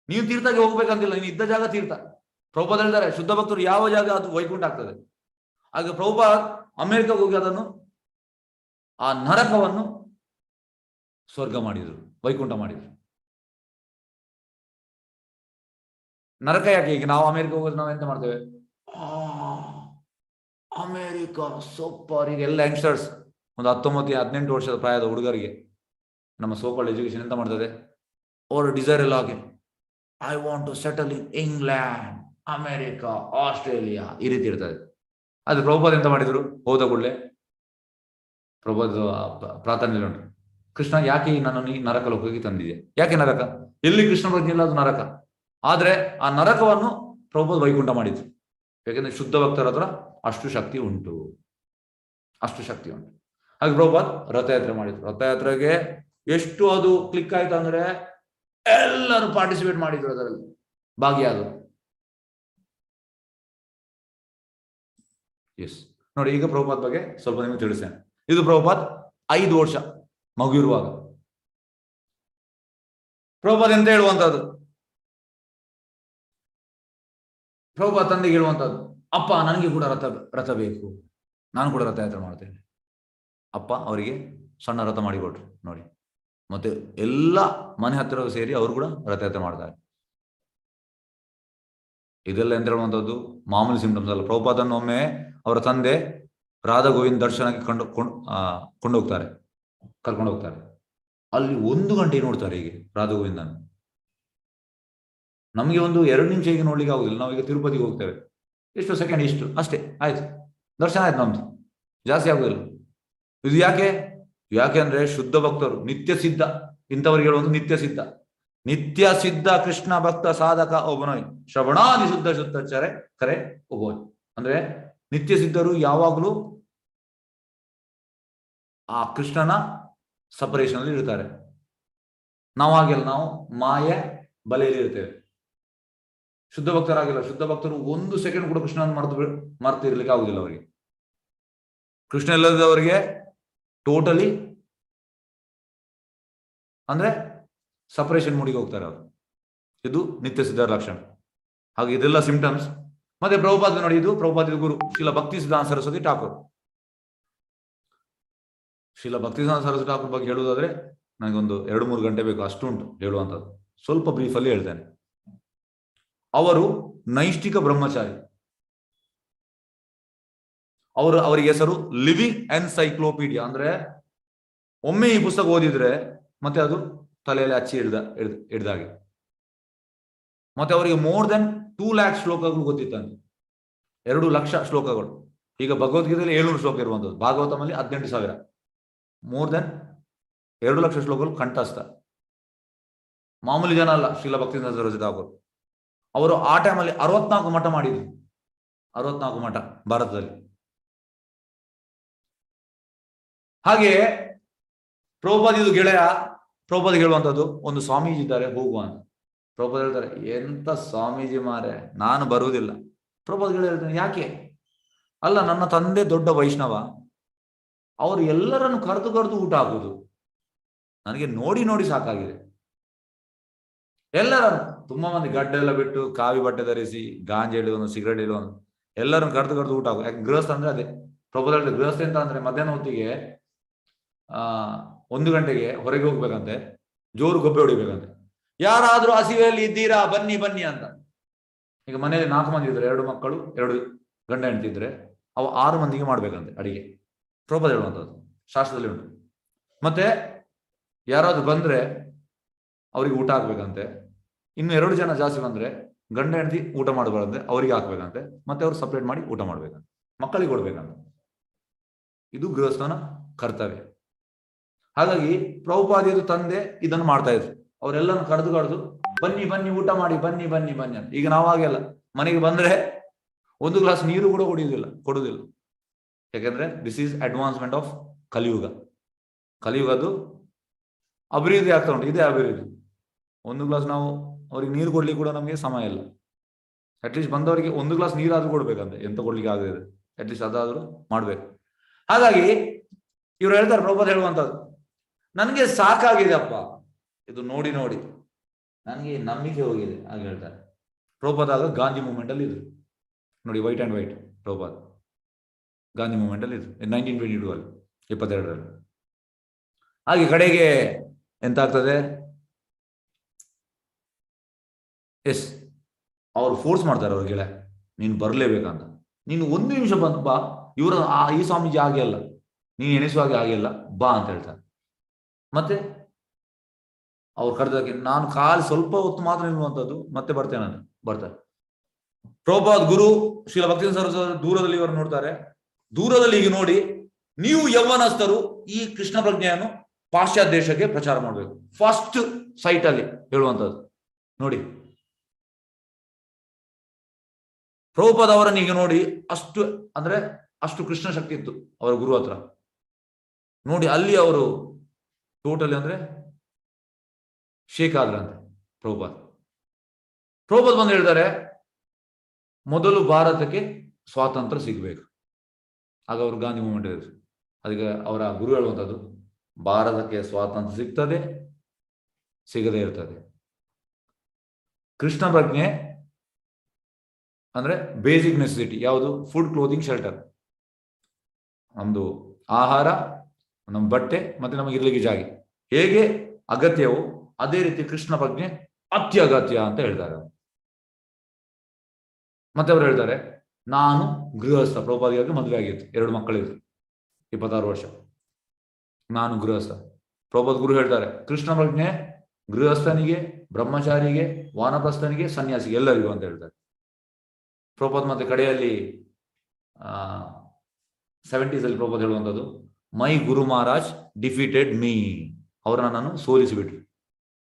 ನೀವು ತೀರ್ಥಕ್ಕೆ ಹೋಗ್ಬೇಕಂತಿಲ್ಲ, ನೀನು ಇದ್ದ ಜಾಗ ತೀರ್ಥ. ಪ್ರಭುಪಾದ ಹೇಳ್ತಾರೆ, ಶುದ್ಧ ಭಕ್ತರು ಯಾವ ಜಾಗ ಅದು ವೈಕುಂಠ ಆಗ್ತದೆ. ಹಾಗೆ ಪ್ರಭುಪಾದ್ ಅಮೆರಿಕಕ್ಕೆ ಹೋಗಿ ಅದನ್ನು, ಆ ನರಕವನ್ನು ಸ್ವರ್ಗ ಮಾಡಿದ್ರು, ವೈಕುಂಠ ಮಾಡಿದ್ರು. ನರಕ ಯಾಕೆ? ಈಗ ನಾವು ಅಮೆರಿಕ ಹೋಗೋದು, ನಾವು ಎಂತ ಮಾಡ್ತೇವೆ, ಅಮೆರಿಕ ಸೂಪರ್. ಈಗ ಎಲ್ಲ ಯಂಗ್ಸ್ಟರ್ಸ್, ಒಂದು 19-18 ವರ್ಷದ ಪ್ರಾಯದ ಹುಡುಗರಿಗೆ ನಮ್ಮ ಸೋಕಾಲ್ಡ್ ಎಜುಕೇಶನ್ ಎಂತ ಮಾಡ್ತದೆ, ಅವರ ಡಿಸೈರ್ ಎಲ್ಲ ಹಾಗೆ, I want to settle in England, America, Australia, ಈ ರೀತಿ ಇರ್ತದೆ. ಅದು ಪ್ರಭುಪಾದ್ ಎಂತ ಮಾಡಿದ್ರು, ಹೋದ ಕೂಡಲೇ ಪ್ರಭುಪಾದ್ ಪ್ರಾರ್ಥನೆ ಉಂಟು, ಕೃಷ್ಣ ಯಾಕೆ ನನ್ನನ್ನು ಈ ನರಕ ಲೋಕಕ್ಕೆ ತಂದಿದೆ? ಯಾಕೆ ನರಕ? ಎಲ್ಲಿ ಕೃಷ್ಣ ಪ್ರಜ್ಞೆ ಇಲ್ಲ ಅದು ನರಕ. ಆದ್ರೆ ಆ ನರಕವನ್ನು ಪ್ರಭುಪಾದ್ ವೈಕುಂಠ ಮಾಡಿದ್ರು. ಯಾಕೆಂದ್ರೆ ಶುದ್ಧ ಭಕ್ತರ ಹತ್ರ ಅಷ್ಟು ಶಕ್ತಿ ಉಂಟು. ಹಾಗೆ ಪ್ರಭುಪಾದ್ ರಥಯಾತ್ರೆ ಮಾಡಿದ್ರು. ರಥಯಾತ್ರೆಗೆ ಎಷ್ಟು ಅದು ಕ್ಲಿಕ್ ಆಯ್ತು ಅಂದ್ರೆ, ಎಲ್ಲರೂ ಪಾರ್ಟಿಸಿಪೇಟ್ ಮಾಡಿದ್ರು, ಅದರಲ್ಲಿ ಭಾಗಿಯಾದರು. ಎಸ್ ನೋಡಿ, ಈಗ ಪ್ರಭುಪಾದ್ ಬಗ್ಗೆ ಸ್ವಲ್ಪ ನಿಮಗೆ ತಿಳಿಸ್ತೇನೆ. ಇದು ಪ್ರಭುಪಾದ್ 5 ವರ್ಷ ಮಗು ಇರುವಾಗ. ಪ್ರಭುಪಾದ್ ಎಂತ ಹೇಳುವಂತದ್ದು, ಪ್ರಭುಪಾದ್ ತಂದೆಗೆ ಹೇಳುವಂತದ್ದು, ಅಪ್ಪ ನನಗೆ ಕೂಡ ರಥ ಬೇಕು, ನಾನು ಕೂಡ ರಥಯಾತ್ರೆ ಮಾಡ್ತೇನೆ. ಅಪ್ಪ ಅವರಿಗೆ ಸಣ್ಣ ರಥ ಮಾಡಿಕೊಟ್ರು ನೋಡಿ. ಮತ್ತೆ ಎಲ್ಲ ಮನೆ ಹತ್ತಿರ ಸೇರಿ ಅವರು ಕೂಡ ರಥಯಾತ್ರೆ ಮಾಡ್ತಾರೆ. ಇದೆಲ್ಲ ಎಂತ ಹೇಳುವಂಥದ್ದು ಮಾಮೂಲಿ ಸಿಂಪ್ಟಮ್ಸ್ ಅಲ್ಲ. ಪ್ರಭುಪಾದನ್ನು ಒಮ್ಮೆ ಅವರ ತಂದೆ ರಾಧಾ ಗೋವಿಂದ್ ದರ್ಶನಕ್ಕೆ ಕರ್ಕೊಂಡು ಹೋಗ್ತಾರೆ. ಅಲ್ಲಿ 1 ಗಂಟೆ ನೋಡ್ತಾರೆ ಹೀಗೆ ರಾಧಾ ಗೋವಿಂದನ್ನು. ನಮಗೆ ಒಂದು 2 ನಿಮಿಷ ಹೀಗೆ ನೋಡ್ಲಿಕ್ಕೆ ಆಗುದಿಲ್ಲ. ನಾವೀಗ ತಿರುಪತಿಗೆ ಹೋಗ್ತೇವೆ, ಎಷ್ಟು ಸೆಕೆಂಡ್, ಇಷ್ಟು ಅಷ್ಟೇ ಆಯ್ತು, ದರ್ಶನ ಆಯ್ತು ನಮ್ದು, ಜಾಸ್ತಿ ಆಗುದಿಲ್ಲ. ಇದು ಯಾಕೆ ಅಂದ್ರೆ ಶುದ್ಧ ಭಕ್ತರು, ನಿತ್ಯ ಸಿದ್ಧ, ಇಂಥವ್ರಿಗೆ ಹೇಳುವಂತ ನಿತ್ಯ ಸಿದ್ಧ ಕೃಷ್ಣ ಭಕ್ತ ಸಾಧಕ ಒಬ್ಬನೋಯ್, ಶ್ರವಣಾದಿ ಶುದ್ಧ ಕರೆ ಒಬ್ಬೋಯ್. ಅಂದ್ರೆ ನಿತ್ಯ ಸಿದ್ಧರು ಯಾವಾಗಲೂ ಆ ಕೃಷ್ಣನ ಸಪರೇಷನ್ ಅಲ್ಲಿ ಇರ್ತಾರೆ. ನಾವು ಹಾಗೆಲ್ಲ, ನಾವು ಮಾಯೆ ಬಲೆಯಲ್ಲಿ ಇರ್ತೇವೆ. ಶುದ್ಧ ಭಕ್ತರಾಗಿಲ್ಲ. ಶುದ್ಧ ಭಕ್ತರು 1 ಸೆಕೆಂಡ್ ಕೂಡ ಕೃಷ್ಣನ ಮರ್ತಿರ್ಲಿಕ್ಕೆ ಆಗುದಿಲ್ಲ ಅವರಿಗೆ. ಕೃಷ್ಣ ಇಲ್ಲದವರಿಗೆ ಟೋಟಲಿ ಅಂದ್ರೆ ಸಪರೇಷನ್ ಮೂಡಿಗೆ ಹೋಗ್ತಾರೆ ಅವರು. ಇದು ನಿತ್ಯ ಸಿದ್ಧರ ಲಕ್ಷಣ. ಹಾಗೆ ಇದೆಲ್ಲ ಸಿಂಪ್ಟಮ್ಸ್. ಮತ್ತೆ ಪ್ರಭುಪಾದ ನೋಡಿ, ಇದು ಪ್ರಭುಪಾದ ಗುರು ಶ್ರೀಲ ಭಕ್ತಿಸಿದ್ಧಾಂತ ಸರಸ್ವತಿ ಠಾಕೂರ್. ಶ್ರೀಲ ಭಕ್ತಿಸಿದ್ಧಾಂತ ಸರಸ್ವತಿ ಠಾಕೂರ್ ಬಗ್ಗೆ ಹೇಳುವುದಾದ್ರೆ ನನಗೊಂದು 2-3 ಗಂಟೆ ಬೇಕು, ಅಷ್ಟು ಉಂಟು ಹೇಳುವಂಥದ್ದು. ಸ್ವಲ್ಪ ಬ್ರೀಫಲ್ಲಿ ಹೇಳ್ತೇನೆ. ಅವರು ನೈಷ್ಠಿಕ ಬ್ರಹ್ಮಚಾರಿ. ಅವರಿಗೆ ಹೆಸರು ಲಿವಿಂಗ್ ಎನ್ಸೈಕ್ಲೋಪೀಡಿಯಾ. ಅಂದ್ರೆ ಒಮ್ಮೆ ಈ ಪುಸ್ತಕ ಓದಿದ್ರೆ ಮತ್ತೆ ಅದು ತಲೆಯಲ್ಲಿ ಅಚ್ಚಿ ಹಿಡ್ದಾಗೆ. ಮತ್ತೆ ಅವರಿಗೆ more than 2 lakh ಶ್ಲೋಕಗಳು ಗೊತ್ತಿತ್ತಂತೆ. 2,00,000 ಶ್ಲೋಕಗಳು. ಈಗ ಭಗವದ್ಗೀತೆಯಲ್ಲಿ 700 ಶ್ಲೋಕ ಇರುವಂಥದ್ದು, ಭಾಗವತಮಲ್ಲಿ 18,000, ಮೋರ್ ದೆನ್ 2,00,000 ಶ್ಲೋಕಗಳು ಕಂಠಸ್ಥ. ಮಾಮೂಲಿ ಜನ ಅಲ್ಲ ಶ್ರೀಲ ಭಕ್ತಿವೇದಾಂತ ಸರಸ್ವತಿ ಠಾಕೂರ್. ಅವರು ಆ ಟೈಮಲ್ಲಿ 64 ಮಠ ಮಾಡಿದ್ರು, 64 ಮಠ ಭಾರತದಲ್ಲಿ. ಹಾಗೆಯೇ ಪ್ರಭುಪಾದ ಇದು ಗೆಳೆಯ, ಪ್ರಭುಪಾದ ಹೇಳುವಂಥದ್ದು, ಒಂದು ಸ್ವಾಮೀಜಿ ಇದ್ದಾರೆ ಹೋಗುವ ಅಂತ. ಪ್ರಭುಪಾದ ಹೇಳ್ತಾರೆ, ಎಂತ ಸ್ವಾಮೀಜಿ ಮಾರೆ, ನಾನು ಬರುವುದಿಲ್ಲ. ಪ್ರಭುಪಾದ ಗೆಳೆಯ ಹೇಳ್ತಾನೆ, ಯಾಕೆ? ಅಲ್ಲ, ನನ್ನ ತಂದೆ ದೊಡ್ಡ ವೈಷ್ಣವ, ಅವರು ಎಲ್ಲರನ್ನು ಕರೆದು ಊಟ ಹಾಕುದು, ನನಗೆ ನೋಡಿ ನೋಡಿ ಸಾಕಾಗಿದೆ. ಎಲ್ಲರನ್ನು, ತುಂಬಾ ಮಂದಿ ಗಡ್ಡ ಎಲ್ಲ ಬಿಟ್ಟು ಕಾವಿ ಬಟ್ಟೆ ಧರಿಸಿ ಗಾಂಜಾ ಹಿಡಿಯೋನು, ಸಿಗರೇಟ್ ಹಿಡಿಯೋನು, ಎಲ್ಲರನ್ನು ಕರೆದು ಊಟ ಹಾಕುದು. ಯಾಕೆ ಗೃಹಸ್ಥ ಅಂದ್ರೆ ಅದೇ. ಪ್ರಭುಪಾದ ಹೇಳ್ತಾರೆ, ಗೃಹಸ್ಥ ಅಂತ ಅಂದ್ರೆ ಮಧ್ಯಾಹ್ನ ಹೊತ್ತಿಗೆ 1 ಗಂಟೆಗೆ ಹೊರಗೆ ಹೋಗ್ಬೇಕಂತೆ, ಜೋರು ಗೊಬ್ಬೆ ಹೊಡಿಬೇಕಂತೆ. ಯಾರಾದ್ರೂ ಹಸಿವೆಯಲ್ಲಿ ಇದ್ದೀರಾ, ಬನ್ನಿ ಬನ್ನಿ ಅಂತ. ಈಗ ಮನೆಯಲ್ಲಿ 4 ಮಂದಿ ಇದ್ರೆ, 2 ಮಕ್ಕಳು 2 ಗಂಡ ಹೆಂಡತಿ ಇದ್ರೆ, ಅವು 6 ಮಂದಿಗೆ ಮಾಡ್ಬೇಕಂತೆ ಅಡಿಗೆ. ಪ್ರಭುಪಾದ ಹೇಳುವಂಥದ್ದು ಶಾಸ್ತ್ರದಲ್ಲಿ ಉಂಟು. ಮತ್ತೆ ಯಾರಾದ್ರೂ ಬಂದ್ರೆ ಅವ್ರಿಗೆ ಊಟ ಹಾಕ್ಬೇಕಂತೆ. ಇನ್ನು 2 ಜನ ಜಾಸ್ತಿ ಬಂದ್ರೆ ಗಂಡ ಹೆಂಡತಿ ಊಟ ಮಾಡಬಾರ್ದಂತೆ, ಅವರಿಗೆ ಹಾಕ್ಬೇಕಂತೆ. ಮತ್ತೆ ಅವ್ರು ಸಪ್ರೇಟ್ ಮಾಡಿ ಊಟ ಮಾಡ್ಬೇಕಂತೆ, ಮಕ್ಕಳಿಗೆ ಕೊಡ್ಬೇಕಂತ. ಇದು ಗೃಹಸ್ಥನ ಕರ್ತವ್ಯ. ಹಾಗಾಗಿ ಪ್ರಭುಪಾದಿಯದು ತಂದೆ ಇದನ್ನು ಮಾಡ್ತಾ ಇದ್ರು. ಅವರೆಲ್ಲರನ್ನು ಕರೆದು ಬನ್ನಿ ಬನ್ನಿ ಊಟ ಮಾಡಿ, ಬನ್ನಿ ಬನ್ನಿ ಬನ್ನಿ ಅಂತ. ಈಗ ನಾವು ಹಾಗೆಲ್ಲ, ಮನೆಗೆ ಬಂದ್ರೆ 1 ಗ್ಲಾಸ್ ನೀರು ಕೂಡ ಕೊಡುವುದಿಲ್ಲ. ಯಾಕೆಂದ್ರೆ ದಿಸ್ ಈಸ್ ಅಡ್ವಾನ್ಸ್ಮೆಂಟ್ ಆಫ್ ಕಲಿಯುಗ. ಕಲಿಯುಗದ್ದು ಅಭಿವೃದ್ಧಿ ಆಗ್ತಾ ಉಂಟು, ಇದೇ ಅಭಿವೃದ್ಧಿ. 1 ಗ್ಲಾಸ್ ನಾವು ಅವ್ರಿಗೆ ನೀರು ಕೊಡ್ಲಿಕ್ಕೆ ಕೂಡ ನಮಗೆ ಸಮಯ ಇಲ್ಲ. ಅಟ್ಲೀಸ್ಟ್ ಬಂದವರಿಗೆ 1 ಗ್ಲಾಸ್ ನೀರಾದ್ರೂ ಕೊಡ್ಬೇಕಂತೆ, ಎಂತ ಕೊಡ್ಲಿಕ್ಕೆ ಆಗದಿದೆ, ಅಟ್ಲೀಸ್ಟ್ ಅದಾದ್ರೂ ಮಾಡ್ಬೇಕು. ಹಾಗಾಗಿ ಇವ್ರು ಹೇಳ್ತಾರೆ, ಪ್ರಭುಪಾದ ಹೇಳುವಂಥದ್ದು, ನನಗೆ ಸಾಕಾಗಿದೆ ಅಪ್ಪ, ಇದು ನೋಡಿ ನೋಡಿ ನನಗೆ ನಂಬಿಕೆ ಹೋಗಿದೆ ಹಾಗೆ ಹೇಳ್ತಾರೆ. ಪ್ರಭುಪಾದ ಆಗ ಗಾಂಧಿ ಮೂವ್ಮೆಂಟ್ ಅಲ್ಲಿ ಇದ್ರು ನೋಡಿ, white and white. Prabhupada Gandhi movement ಅಲ್ಲಿ ಇದ್ರು 1922 ಅಲ್ಲಿ, 22ರಲ್ಲಿ. ಹಾಗೆ ಕಡೆಗೆ ಎಂತ ಆಗ್ತದೆ, ಎಸ್ ಅವ್ರು ಫೋರ್ಸ್ ಮಾಡ್ತಾರೆ ಅವ್ರ ಗೆಳೆಯ, ನೀನು ಬರ್ಲೇಬೇಕಂತ. ನೀನು 1 ನಿಮಿಷ ಬಂದು ಬಾ, ಇವರ ಈ ಸ್ವಾಮೀಜಿ ಹಾಗೆ ಅಲ್ಲ, ನೀನು ಎಣಿಸುವಾಗೆ ಹಾಗೆ ಅಲ್ಲ, ಬಾ ಅಂತ ಹೇಳ್ತಾರೆ. ಮತ್ತೆ ಅವ್ರು ಕರೆದಕ್ಕೆ ನಾನು ಕಾಲು ಸ್ವಲ್ಪ ಹೊತ್ತು ಮಾತ್ರ ನಿಲ್ಲುವಂಥದ್ದು, ಮತ್ತೆ ಬರ್ತೇನೆ ನಾನು. ಬರ್ತಾರೆ ಪ್ರಭುಪಾದ ಗುರು ಶ್ರೀಲ ಭಕ್ತಿವೇದಾಂತ ಸರಸ್ವತಿ ದೂರದಲ್ಲಿ ಇವರು ನೋಡ್ತಾರೆ. ದೂರದಲ್ಲಿ ಈಗ ನೋಡಿ, ನೀವು ಯೌವನಸ್ಥರು ಈ ಕೃಷ್ಣ ಪ್ರಜ್ಞೆಯನ್ನು ಪಾಶ್ಚಾತ್ಯ ದೇಶಕ್ಕೆ ಪ್ರಚಾರ ಮಾಡಬೇಕು. ಫಸ್ಟ್ ಸೈಟ್ ಅಲ್ಲಿ ಹೇಳುವಂಥದ್ದು ನೋಡಿ. ಪ್ರಭುಪಾದ ಅವರನ್ನು ಈಗ ನೋಡಿ, ಅಷ್ಟು ಕೃಷ್ಣ ಶಕ್ತಿ ಇತ್ತು ಅವರ ಗುರು ಹತ್ರ. ನೋಡಿ ಅಲ್ಲಿ ಅವರು ಟೋಟಲಿ ಅಂದ್ರೆ ಶೇಕ್ ಆದ್ರಂತೆ ಪ್ರಭುಪಾದ ಬಂದು ಹೇಳ್ತಾರೆ, ಮೊದಲು ಭಾರತಕ್ಕೆ ಸ್ವಾತಂತ್ರ್ಯ ಸಿಗಬೇಕು. ಆಗ ಅವರು ಗಾಂಧಿ ಮೂವ್ಮೆಂಟ್ ಹೇಳಿದ್ರು. ಅದಕ್ಕೆ ಅವರ ಗುರು ಹೇಳುವಂಥದ್ದು, ಭಾರತಕ್ಕೆ ಸ್ವಾತಂತ್ರ್ಯ ಸಿಗ್ತದೆ, ಸಿಗದೇ ಇರ್ತದೆ. ಕೃಷ್ಣ ಪ್ರಜ್ಞೆ ಅಂದ್ರೆ ಬೇಸಿಕ್ ನೆಸೆಸಿಟಿ ಯಾವುದು? Food, clothing, shelter. ನಮ್ದು ಆಹಾರ, ನಮ್ಮ ಬಟ್ಟೆ, ಮತ್ತೆ ನಮಗೆ ಇರ್ಲಿಕ್ಕೆ ಜಾಗ ಹೇಗೆ ಅಗತ್ಯವೋ ಅದೇ ರೀತಿ ಕೃಷ್ಣ ಪ್ರಜ್ಞೆ ಅತ್ಯಗತ್ಯ ಅಂತ ಹೇಳ್ತಾರೆ. ಮತ್ತೆ ಅವರು ಹೇಳ್ತಾರೆ, ನಾನು ಗೃಹಸ್ಥ. ಪ್ರಭುಪಾದಿಯಾಗಿ ಮದುವೆ ಆಗಿತ್ತು, 2 ಮಕ್ಕಳಿದ್ರು, 26 ವರ್ಷ. ನಾನು ಗೃಹಸ್ಥ. ಪ್ರಭುಪಾದ ಗುರು ಹೇಳ್ತಾರೆ, ಕೃಷ್ಣ ಪ್ರಜ್ಞೆ ಗೃಹಸ್ಥನಿಗೆ, ಬ್ರಹ್ಮಚಾರಿಗೆ, ವಾನಪ್ರಸ್ಥನಿಗೆ, ಸನ್ಯಾಸಿಗೆ, ಎಲ್ಲರಿಗೂ ಅಂತ ಹೇಳ್ತಾರೆ ಪ್ರಭುಪಾದ. ಮತ್ತೆ ಕಡೆಯಲ್ಲಿ 70s ಅಲ್ಲಿ ಪ್ರಭುಪಾದ ಹೇಳುವಂಥದ್ದು, ಮೈ ಗುರು ಮಹಾರಾಜ್ ಡಿಫೀಟೆಡ್ ಮೀ. ಅವರನ್ನ ನಾನು ಸೋಲಿಸಿಬಿಟ್ರು,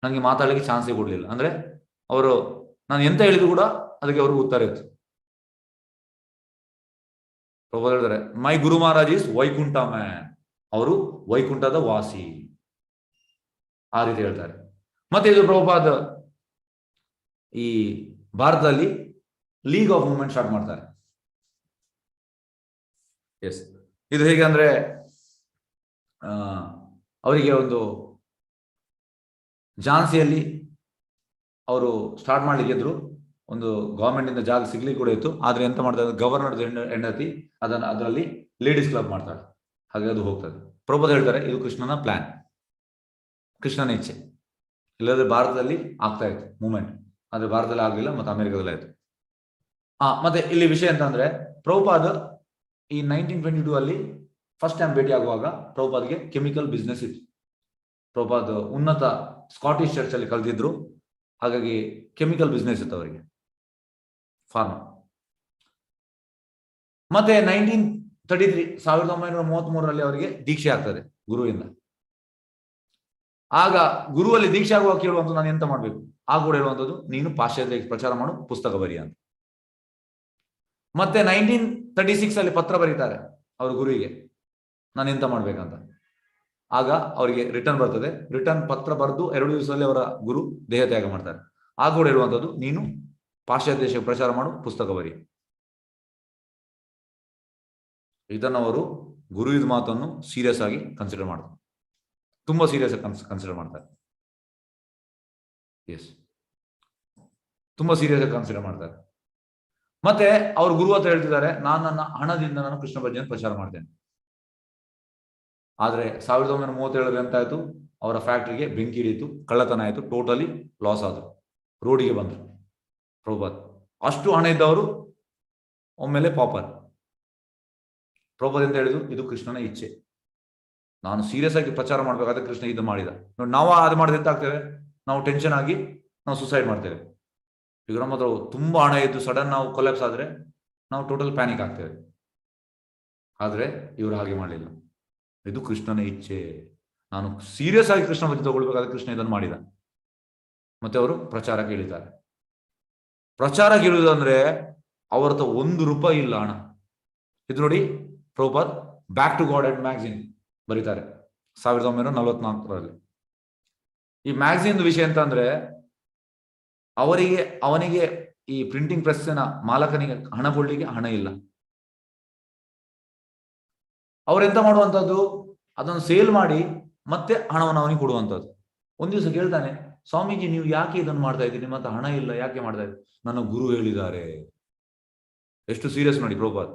ನನಗೆ ಮಾತಾಡಲಿಕ್ಕೆ ಚಾನ್ಸೇ ಕೊಡ್ಲಿಲ್ಲ. ಅಂದ್ರೆ ಅವರು ನಾನು ಎಂತ ಹೇಳಿದ್ರು ಕೂಡ ಅದಕ್ಕೆ ಅವ್ರಿಗೆ ಉತ್ತರ ಇತ್ತು. ಪ್ರಭುಪಾದ ಹೇಳ್ತಾರೆ, ಮೈ ಗುರು ಮಹಾರಾಜ್ ಇಸ್ ವೈಕುಂಠ ಮ್ಯಾನ್. ಅವರು ವೈಕುಂಠದ ವಾಸಿ, ಆ ರೀತಿ ಹೇಳ್ತಾರೆ. ಮತ್ತೆ ಇದು ಪ್ರಭುಪಾದ ಈ ಭಾರತದಲ್ಲಿ ಲೀಗ್ ಆಫ್ ಮೂವ್ಮೆಂಟ್ ಸ್ಟಾರ್ಟ್ ಮಾಡ್ತಾರೆ. ಎಸ್, ಇದು ಹೇಗೆ ಅಂದ್ರೆ ಅವರಿಗೆ ಒಂದು ಝಾನ್ಸಿಯಲ್ಲಿ ಅವರು ಸ್ಟಾರ್ಟ್ ಮಾಡ್ಲಿಕ್ಕೆ ಇದ್ರು, ಒಂದು ಗವರ್ಮೆಂಟ್ ಇಂದ ಜಾಗ ಸಿಗ್ಲಿಕ್ಕೆ ಕೂಡ ಇತ್ತು. ಆದ್ರೆ ಎಂತ ಮಾಡ್ತಾರೆ, ಗವರ್ನರ್ ಹೆಂಡತಿ ಅದರಲ್ಲಿ ಲೇಡೀಸ್ ಕ್ಲಬ್ ಮಾಡ್ತಾಳೆ, ಹಾಗೆ ಅದು ಹೋಗ್ತದೆ. ಪ್ರಭುಪಾದ ಹೇಳ್ತಾರೆ, ಇದು ಕೃಷ್ಣನ ಪ್ಲಾನ್, ಕೃಷ್ಣನ ಇಚ್ಛೆ. ಇಲ್ಲದ್ರೆ ಭಾರತದಲ್ಲಿ ಆಗ್ತಾ ಇತ್ತು ಮೂವ್ಮೆಂಟ್, ಆದ್ರೆ ಭಾರತದಲ್ಲಿ ಆಗ್ಲಿಲ್ಲ, ಮತ್ತೆ ಅಮೆರಿಕದಲ್ಲಿ ಆಯ್ತು. ಮತ್ತೆ ಇಲ್ಲಿ ವಿಷಯ ಅಂತಂದ್ರೆ, ಪ್ರಭುಪಾದ ಈ 1922 ಅಲ್ಲಿ ಫಸ್ಟ್ ಟೈಮ್ ಭೇಟಿ ಆಗುವಾಗ ಪ್ರಭುಪಾದ್ಗೆ ಕೆಮಿಕಲ್ ಬಿಸ್ನೆಸ್ ಇತ್ತು. ಪ್ರಭುಪಾದ್ ಉನ್ನತ ಸ್ಕಾಟಿಷ್ ಚರ್ಚ್ ಅಲ್ಲಿ ಕಲ್ತಿದ್ರು, ಹಾಗಾಗಿ ಕೆಮಿಕಲ್ ಬಿಸ್ನೆಸ್ ಇತ್ತು ಅವರಿಗೆ, ಫಾರ್ಮ್. ಮತ್ತೆ 1933 ಅವರಿಗೆ ದೀಕ್ಷೆ ಆಗ್ತದೆ ಗುರುವಿಂದ. ಆಗ ಗುರುವಲ್ಲಿ ದೀಕ್ಷೆ ಆಗುವಾಗ ಕೇಳುವಂತ ನಾನು ಎಂತ ಮಾಡ್ಬೇಕು? ಆಗ ಕೂಡ ಹೇಳುವಂಥದ್ದು, ನೀನು ಪಾಶ್ಚಾತ್ಯಕ್ಕೆ ಪ್ರಚಾರ ಮಾಡು, ಪುಸ್ತಕ ಬರಿ ಅಂತ. ಮತ್ತೆ 1936 ಅಲ್ಲಿ ಪತ್ರ ಬರೀತಾರೆ ಅವರು ಗುರುವಿಗೆ, ನಾನು ಎಂತ ಮಾಡ್ಬೇಕಂತ. ಆಗ ಅವರಿಗೆ ರಿಟರ್ನ್ ಬರ್ತದೆ. ರಿಟರ್ನ್ ಪತ್ರ ಬರೆದು 2 ದಿವಸದಲ್ಲಿ ಅವರ ಗುರು ದೇಹ ತ್ಯಾಗ ಮಾಡ್ತಾರೆ. ಆಗ ಕೂಡ ಹೇಳುವಂಥದ್ದು, ನೀನು ಪಾಶ್ಚಾತ್ಯ ದೇಶಕ್ಕೆ ಪ್ರಚಾರ ಮಾಡು, ಪುಸ್ತಕ ಬರಿ. ಇದನ್ನು ಅವರು ಗುರುವಿನ ಮಾತನ್ನು ಸೀರಿಯಸ್ ಆಗಿ ಕನ್ಸಿಡರ್ ಮಾಡ್ತಾರೆ, ತುಂಬಾ ಸೀರಿಯಸ್ ಆಗಿ ಕನ್ಸಿಡರ್ ಮಾಡ್ತಾರೆ. ಎಸ್, ತುಂಬಾ ಸೀರಿಯಸ್ ಆಗಿ ಕನ್ಸಿಡರ್ ಮಾಡ್ತಾರೆ. ಮತ್ತೆ ಅವ್ರ ಗುರು ಅಂತ ಹೇಳ್ತಿದ್ದಾರೆ, ನಾನು ನನ್ನ ಹಣದಿಂದ ನಾನು ಕೃಷ್ಣ ಭಜನೆ ಪ್ರಚಾರ ಮಾಡ್ತೇನೆ. ಆದ್ರೆ 1937 ಎಂತಾಯ್ತು, ಅವರ ಫ್ಯಾಕ್ಟ್ರಿಗೆ ಬೆಂಕಿ ಹಿಡಿಯಿತು, ಕಳ್ಳತನ ಆಯ್ತು, ಟೋಟಲಿ ಲಾಸ್ ಆದ್ರು, ರೋಡಿಗೆ ಬಂದ್ರು ಪ್ರಭುಪಾದ್. ಅಷ್ಟು ಹಣ ಇದ್ದವರು ಒಮ್ಮೆಲೆ ಪಾಪರ್. ಪ್ರಭುಪಾದ್ ಅಂತ ಹೇಳಿದ್ರು, ಇದು ಕೃಷ್ಣನ ಇಚ್ಛೆ, ನಾನು ಸೀರಿಯಸ್ ಆಗಿ ಪ್ರಚಾರ ಮಾಡ್ಬೇಕಾದ್ರೆ ಕೃಷ್ಣ ಇದು ಮಾಡಿದ. ನೋಡಿ, ನಾವು ಅದು ಮಾಡಿದ್ರೆ ಎಂತ ಆಗ್ತೇವೆ, ನಾವು ಟೆನ್ಷನ್ ಆಗಿ ನಾವು ಸುಸೈಡ್ ಮಾಡ್ತೇವೆ. ಈಗ ನಮ್ಮ ಹತ್ರ ತುಂಬಾ ಹಣ ಇದ್ದು ಸಡನ್ ನಾವು ಕೊಲ್ಯಾಪ್ಸ್ ಆದ್ರೆ ನಾವು ಟೋಟಲ್ ಪ್ಯಾನಿಕ್ ಆಗ್ತೇವೆ. ಆದ್ರೆ ಇವರು ಹಾಗೆ ಮಾಡಲಿಲ್ಲ, ಇದು ಕೃಷ್ಣನ ಇಚ್ಛೆ, ನಾನು ಸೀರಿಯಸ್ ಆಗಿ ಕೃಷ್ಣ ಭಜನೆ ತಗೊಳ್ಬೇಕಾದ್ರೆ ಕೃಷ್ಣ ಇದನ್ನು ಮಾಡಿದ. ಮತ್ತೆ ಅವರು ಪ್ರಚಾರಕ್ಕೆ ಇಳಿತಾರೆ. ಪ್ರಚಾರಕ್ಕೆ ಇಳುವುದಂದ್ರೆ ಅವರ ಹತ್ರ ₹1 ಇಲ್ಲ ಹಣ. ಇದು ನೋಡಿ, Prabhupada back to Godhead magazine ಬರೀತಾರೆ 1944. ಈ ಮ್ಯಾಗಝಿನ್ ವಿಷಯ ಅಂತ ಅಂದ್ರೆ, ಅವನಿಗೆ ಈ ಪ್ರಿಂಟಿಂಗ್ ಪ್ರೆಸ್ಸಿನ ಮಾಲಕನಿಗೆ ಹಣ ಕೊಡ್ಲಿಕ್ಕೆ ಹಣ ಇಲ್ಲ. ಅವರೆಂತ ಮಾಡುವಂತದ್ದು, ಅದನ್ನು ಸೇಲ್ ಮಾಡಿ ಮತ್ತೆ ಹಣವನ್ನು ಅವನಿಗೆ ಕೊಡುವಂಥದ್ದು. ಒಂದ್ ದಿವಸ ಕೇಳ್ತಾನೆ, ಸ್ವಾಮೀಜಿ ನೀವು ಯಾಕೆ ಇದನ್ನು ಮಾಡ್ತಾ ಇದ್ದೀರಿ, ನಿಮ್ಮ ಹತ್ರ ಹಣ ಇಲ್ಲ, ಯಾಕೆ ಮಾಡ್ತಾ ಇದ್ದೀರಿ? ನನ್ನ ಗುರು ಹೇಳಿದ್ದಾರೆ. ಎಷ್ಟು ಸೀರಿಯಸ್ ನೋಡಿ ಪ್ರಭುಪಾದ್.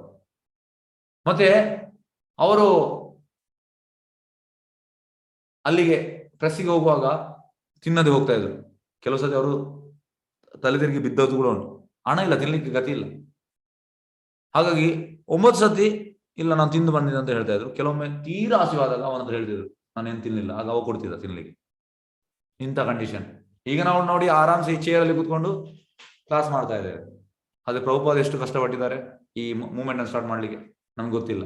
ಮತ್ತೆ ಅವರು ಅಲ್ಲಿಗೆ ಪ್ರೆಸ್ಸಿಗೆ ಹೋಗುವಾಗ ತಿನ್ನದೆ ಹೋಗ್ತಾ ಇದ್ರು. ಕೆಲವು ಸತಿ ಅವರು ತಲೆ ತಿರುಗಿ ಬಿದ್ದದ್ದು ಕೂಡ ಉಂಟು, ಹಣ ಇಲ್ಲ, ತಿನ್ಲಿಕ್ಕೆ ಗತಿ ಇಲ್ಲ. ಹಾಗಾಗಿ 9 ಸತಿ ಇಲ್ಲ ನಾನು ತಿಂದು ಬಂದಿದ್ದೆ ಅಂತ ಹೇಳ್ತಾ ಇದ್ರು. ಕೆಲವೊಮ್ಮೆ ತೀರಾ ಹಸಿವಾದಾಗ ಅವನ ಹತ್ರ ಹೇಳ್ತಿದ್ರು, ನಾನು ಏನ್ ತಿನ್ಲಿಲ್ಲ, ಆಗ ಅವ ಕೊಡ್ತಿದ್ದ ತಿನ್ಲಿಕ್ಕೆ. ಇಂಥ ಕಂಡೀಷನ್. ಈಗ ನಾವು ನೋಡಿ ಆರಾಮ್ಸೆ ಈ ಚೇರ್ ಅಲ್ಲಿ ಕೂತ್ಕೊಂಡು ಕ್ಲಾಸ್ ಮಾಡ್ತಾ ಇದ್ದೇವೆ. ಆದ್ರೆ ಪ್ರಭುಪಾದ್ ಎಷ್ಟು ಕಷ್ಟಪಟ್ಟಿದ್ದಾರೆ ಈ ಮೂವ್ಮೆಂಟ್ ಅನ್ನು ಸ್ಟಾರ್ಟ್ ಮಾಡ್ಲಿಕ್ಕೆ, ನಮ್ಗೆ ಗೊತ್ತಿಲ್ಲ.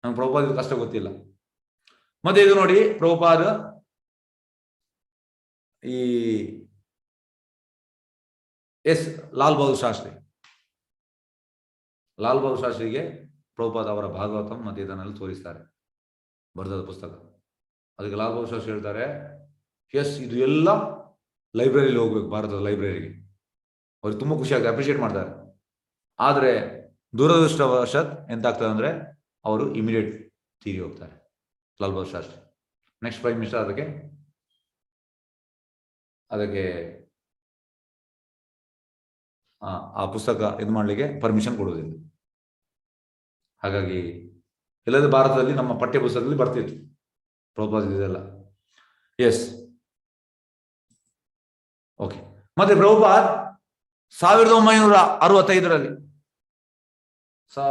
ನಮ್ಗೆ ಪ್ರಭುಪಾದ್ ಕಷ್ಟ ಗೊತ್ತಿಲ್ಲ. ಮತ್ತೆ ಇದು ನೋಡಿ, ಪ್ರಭುಪಾದ್ ಈ ಲಾಲ್ ಬಹದ್ದೂರ್ ಶಾಸ್ತ್ರಿಗೆ ಪ್ರಭುಪಾದ್ ಅವರ ಭಾಗವತಂ ಮತ್ತೆ ಇದನ್ನೆಲ್ಲ ತೋರಿಸ್ತಾರೆ, ಬರೆದ ಪುಸ್ತಕ. ಅದಕ್ಕೆ ಲಾಲ್ ಬಹದ್ದೂರ್ ಶಾಸ್ತ್ರಿ ಹೇಳ್ತಾರೆ, ಇದು ಎಲ್ಲ ಲೈಬ್ರರಿಲಿ ಹೋಗ್ಬೇಕು, ಭಾರತದ ಲೈಬ್ರರಿಗೆ. ಅವ್ರಿಗೆ ತುಂಬಾ ಖುಷಿಯಾಗಿ ಅಪ್ರಿಷಿಯೇಟ್ ಮಾಡ್ತಾರೆ. ಆದ್ರೆ ದುರದೃಷ್ಟವಶಾತ್ ಎಂತಾಗ್ತದೆ ಅಂದ್ರೆ, ಅವರು ಇಮಿಡಿಯೇಟ್ ತೀರಿ ಹೋಗ್ತಾರೆ Lal Bahadur Shastri. Next prime minister ಅದಕ್ಕೆ ಆ ಪುಸ್ತಕ ಇದು ಮಾಡ್ಲಿಕ್ಕೆ ಪರ್ಮಿಷನ್ ಕೊಡುವುದಿಲ್ಲ. ಹಾಗಾಗಿ ಇಲ್ಲದ ಭಾರತದಲ್ಲಿ ನಮ್ಮ ಪಠ್ಯ ಪುಸ್ತಕದಲ್ಲಿ ಬರ್ತಿತ್ತು ಪ್ರಭುಪಾದ್ ಇದೆಲ್ಲ. Yes, okay. ಮತ್ತೆ ಪ್ರಭುಪಾದ್ 1965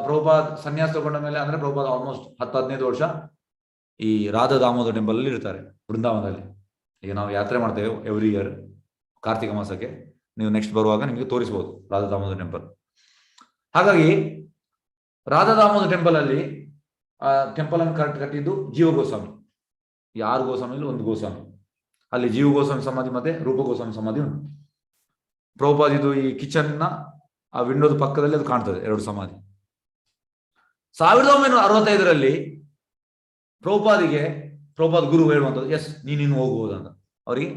ಪ್ರಭುಪಾದ್ ಸನ್ಯಾಸ ತಗೊಂಡ ಮೇಲೆ, ಅಂದ್ರೆ ಪ್ರಭುಪಾದ್ ಆಲ್ಮೋಸ್ಟ್ 10-15 ವರ್ಷ ಈ ರಾಧಾ ದಾಮೋದರ್ ಟೆಂಪಲ್ ಅಲ್ಲಿ ಇರ್ತಾರೆ, ವೃಂದಾವನದಲ್ಲಿ. ಈಗ ನಾವು ಯಾತ್ರೆ ಮಾಡ್ತೇವೆ ಎವ್ರಿ ಇಯರ್ ಕಾರ್ತಿಕ ಮಾಸಕ್ಕೆ. ನೀವು ನೆಕ್ಸ್ಟ್ ಬರುವಾಗ ನಿಮಗೆ ತೋರಿಸಬಹುದು ರಾಧಾ ದಾಮೋದರ್ ಟೆಂಪಲ್. ಹಾಗಾಗಿ ರಾಧಾ ದಾಮೋದರ್ ಟೆಂಪಲ್ ಅಲ್ಲಿ ಟೆಂಪಲ್ ಅನ್ನು ಕಟ್ಟಿದ್ದು ಜೀವ ಗೋಸ್ವಾಮಿ. 6 ಗೋಸ್ವಾಮಿ ಒಂದು ಗೋಸ್ವಾಮಿ. ಅಲ್ಲಿ ಜೀವ ಗೋಸ್ವಾಮಿ ಸಮಾಧಿ ಮತ್ತೆ ರೂಪ ಗೋಸ್ವಾಮಿ ಸಮಾಧಿ ಉಂಟು. ಪ್ರಭುಪಾದ್ ಇದು ಈ ಕಿಚನ್ ನ ಆ ವಿಂಡೋದ ಪಕ್ಕದಲ್ಲಿ ಅದು ಕಾಣ್ತದೆ, 2 ಸಮಾಧಿ. 1965 ಪ್ರಭುಪಾದ್ ಗುರು ಹೇಳುವಂಥದ್ದು, ನೀನು ಹೋಗ್ಬೋದಂತ ಅವರಿಗೆ.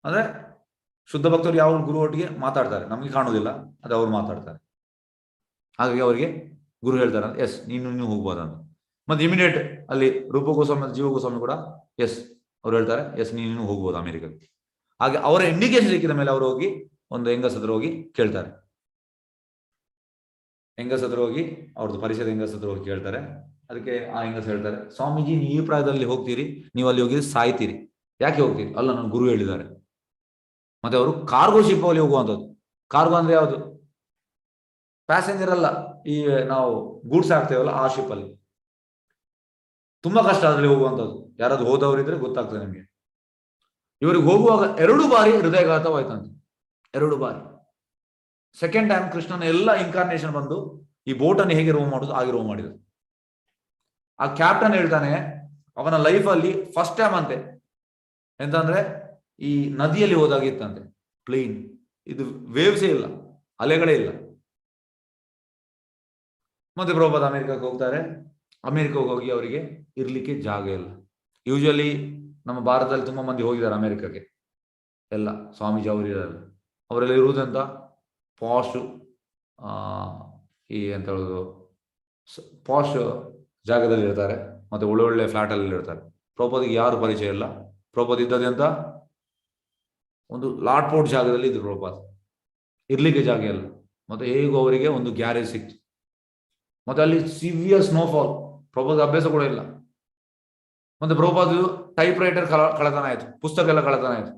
ಅಂದ್ರೆ ಶುದ್ಧ ಭಕ್ತರು ಯಾವ ಗುರು ಒಟ್ಟಿಗೆ ಮಾತಾಡ್ತಾರೆ, ನಮ್ಗೆ ಕಾಣುವುದಿಲ್ಲ, ಅದು ಅವ್ರು ಮಾತಾಡ್ತಾರೆ. ಹಾಗಾಗಿ ಅವರಿಗೆ ಗುರು ಹೇಳ್ತಾರೆ, ನೀನು ಹೋಗ್ಬೋದಂತ. ಮತ್ತೆ ಇಮಿಡಿಯೇಟ್ ಅಲ್ಲಿ ರೂಪ ಗೋಸ್ವಾಮಿ ಜೀವ ಗೋಸ್ವಾಮಿ ಕೂಡ ಅವ್ರು ಹೇಳ್ತಾರೆ, ನೀನು ಹೋಗ್ಬೋದು ಅಮೆರಿಕಕ್ಕೆ. ಹಾಗೆ ಅವರ ಇಂಡಿಕೇಶನ್ ಸಿಕ್ಕಿದ ಮೇಲೆ ಅವರು ಹೋಗಿ ಒಂದು ಹೆಂಗಸತ್ರ ಹೋಗಿ ಕೇಳ್ತಾರೆ. ಹೆಂಗಸತ್ರ ಹೋಗಿ ಅವ್ರದ್ದು ಪರಿಸರ ಹೆಂಗಸತ್ರ ಹೋಗಿ ಕೇಳ್ತಾರೆ. ಅದಕ್ಕೆ ಆ ಹೆಂಗಸ ಹೇಳ್ತಾರೆ, ಸ್ವಾಮೀಜಿ ನೀವು ಈ ಪ್ರಾಯದಲ್ಲಿ ಹೋಗ್ತೀರಿ, ನೀವು ಅಲ್ಲಿ ಹೋಗಿ ಸಾಯ್ತೀರಿ, ಯಾಕೆ ಹೋಗ್ತೀರಿ? ಅಲ್ಲ, ನನ್ನ ಗುರು ಹೇಳಿದ್ದಾರೆ. ಮತ್ತೆ ಅವರು ಕಾರ್ಗೋ ಶಿಪ್ ಅಲ್ಲಿ ಹೋಗುವಂಥದ್ದು. ಕಾರ್ಗೋ ಅಂದ್ರೆ ಯಾವುದು? ಪ್ಯಾಸೆಂಜರ್ ಅಲ್ಲ, ಈ ನಾವು ಗೂಡ್ಸ್ ಹಾಕ್ತೇವಲ್ಲ ಆ ಶಿಪ್ ಅಲ್ಲಿ. ತುಂಬಾ ಕಷ್ಟ ಅದರಲ್ಲಿ ಹೋಗುವಂಥದ್ದು. ಯಾರಾದ್ರೂ ಹೋದವರಿದ್ರೆ ಗೊತ್ತಾಗ್ತದೆ ನಿಮಗೆ. ಇವರಿಗೆ ಹೋಗುವಾಗ 2 ಬಾರಿ ಹೃದಯಘಾತವಾಯ್ತಂತೆ, 2 ಬಾರಿ. ಸೆಕೆಂಡ್ ಟೈಮ್ ಕೃಷ್ಣನ ಎಲ್ಲ ಇನ್ಕಾರ್ನೇಷನ್ ಬಂದು ಈ ಬೋಟ್ ಅನ್ನು ಹೇಗೆ ರೋವ್ ಮಾಡುದು ಹಾಗೆ ರೋವ್ ಮಾಡಿದ್ರು. ಆ ಕ್ಯಾಪ್ಟನ್ ಹೇಳ್ತಾನೆ ಅವನ ಲೈಫ್ ಅಲ್ಲಿ ಫಸ್ಟ್ ಟೈಮ್ ಅಂತೆ ಎಂತಂದ್ರೆ ಈ ನದಿಯಲ್ಲಿ ಹೋದಾಗಿತ್ತಂತೆ, ಪ್ಲೇನ್, ಇದು ವೇವ್ಸೇ ಇಲ್ಲ, ಅಲೆಗಳೇ ಇಲ್ಲ. ಮತ್ತೆ ಪ್ರಭುಪಾದ ಅಮೆರಿಕಕ್ಕೆ ಹೋಗ್ತಾರೆ. ಅಮೆರಿಕಕ್ಕೆ ಹೋಗಿ ಅವರಿಗೆ ಇರ್ಲಿಕ್ಕೆ ಜಾಗ ಇಲ್ಲ. ಯೂಶಲಿ ನಮ್ಮ ಭಾರತದಲ್ಲಿ ತುಂಬಾ ಮಂದಿ ಹೋಗಿದ್ದಾರೆ ಅಮೆರಿಕಕ್ಕೆ, ಎಲ್ಲ ಸ್ವಾಮೀಜಿ ಅವರಿದ್ದಾರೆ. ಅವರೆಲ್ಲ ಇರುವುದಂತ ಪಾಶ್ ಈ ಎಂತ ಹೇಳುದು ಪಾಶ್ ಜಾಗದಲ್ಲಿ ಇರ್ತಾರೆ, ಮತ್ತೆ ಒಳ್ಳೊಳ್ಳೆ ಫ್ಲಾಟ್ ಅಲ್ಲಿ ಇರ್ತಾರೆ. ಪ್ರಭುಪಾದಿಗೆ ಯಾರು ಪರಿಚಯ ಇಲ್ಲ. ಪ್ರಭುಪಾದ ಇದ್ದದೆ ಅಂತ ಒಂದು ಲಾಟ್ಪೋರ್ಟ್ ಜಾಗದಲ್ಲಿ ಇದ್ರು ಪ್ರಭುಪಾದ, ಇರ್ಲಿಕ್ಕೆ ಜಾಗ ಇಲ್ಲ. ಮತ್ತೆ ಹೇಗೂ ಅವರಿಗೆ ಒಂದು ಗ್ಯಾರೇಜ್ ಸಿಕ್ತು. ಮತ್ತೆ ಅಲ್ಲಿ ಸಿವಿಯರ್ ಸ್ನೋಫಾಲ್, ಪ್ರಭುಪಾದ ಅಭ್ಯಾಸ ಕೂಡ ಇಲ್ಲ. ಮತ್ತೆ ಪ್ರಭುಪಾದ ಟೈಪ್ ರೈಟರ್ ಕಳತನ ಆಯ್ತು, ಪುಸ್ತಕ ಎಲ್ಲ ಕಳತನ ಆಯ್ತು.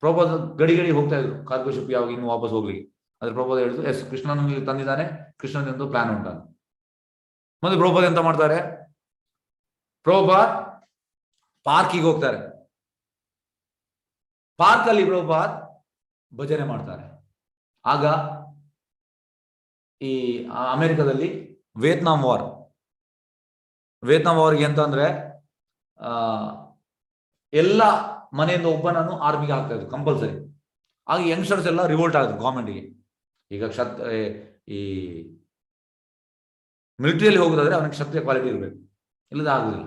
ಪ್ರಭುಪಾದ ಗಡಿ ಹೋಗ್ತಾ ಇದ್ರು ಕಾರ್ಗೋಶಿಪ್ ಯಾವಾಗ ಇನ್ನು ವಾಪಸ್ ಹೋಗ್ಲಿಕ್ಕೆ. ಆದ್ರೆ ಪ್ರಭುಪಾದ ಹೇಳಿದ್ರು, ಎಸ್ ಕೃಷ್ಣನ ತಂದಿದ್ದಾನೆ, ಕೃಷ್ಣನೊಂದು ಪ್ಲಾನ್ ಉಂಟಾನೆ. ಮತ್ತೆ ಪ್ರಭುಪಾದ ಎಂತ ಮಾಡ್ತಾರೆ, ಪ್ರಭುಪಾದ್ ಪಾರ್ಕಿಗೆ ಹೋಗ್ತಾರೆ. ಪಾರ್ಕ್ ಅಲ್ಲಿ ಪ್ರಭುಪಾದ್ ಭಜನೆ ಮಾಡ್ತಾರೆ. ಆಗ ಈ ಅಮೆರಿಕದಲ್ಲಿ ವಿಯೆಟ್ನಾಂ ವಾರ್ಗೆ ಎಂತ ಅಂದ್ರೆ ಎಲ್ಲ ಮನೆಯಿಂದ ಒಬ್ಬನನ್ನು ಆರ್ಮಿಗೆ ಹಾಕ್ತಾ ಇದ್ರು ಕಂಪಲ್ಸರಿ. ಆಗ ಯಂಗ್ಸ್ಟರ್ಸ್ ಎಲ್ಲ ರಿವೋಲ್ಟ್ ಆಗಿದ್ರು ಗೌರ್ಮೆಂಟ್ಗೆ. ಈಗ ಈ ಮಿಲಿಟರಿಯಲ್ಲಿ ಹೋಗೋದಾದ್ರೆ ಅವನಿಗೆ ಕ್ಷತ್ರಿಯ ಕ್ವಾಲಿಟಿ ಇರಬೇಕು, ಇಲ್ಲದ ಆಗುದಿಲ್ಲ.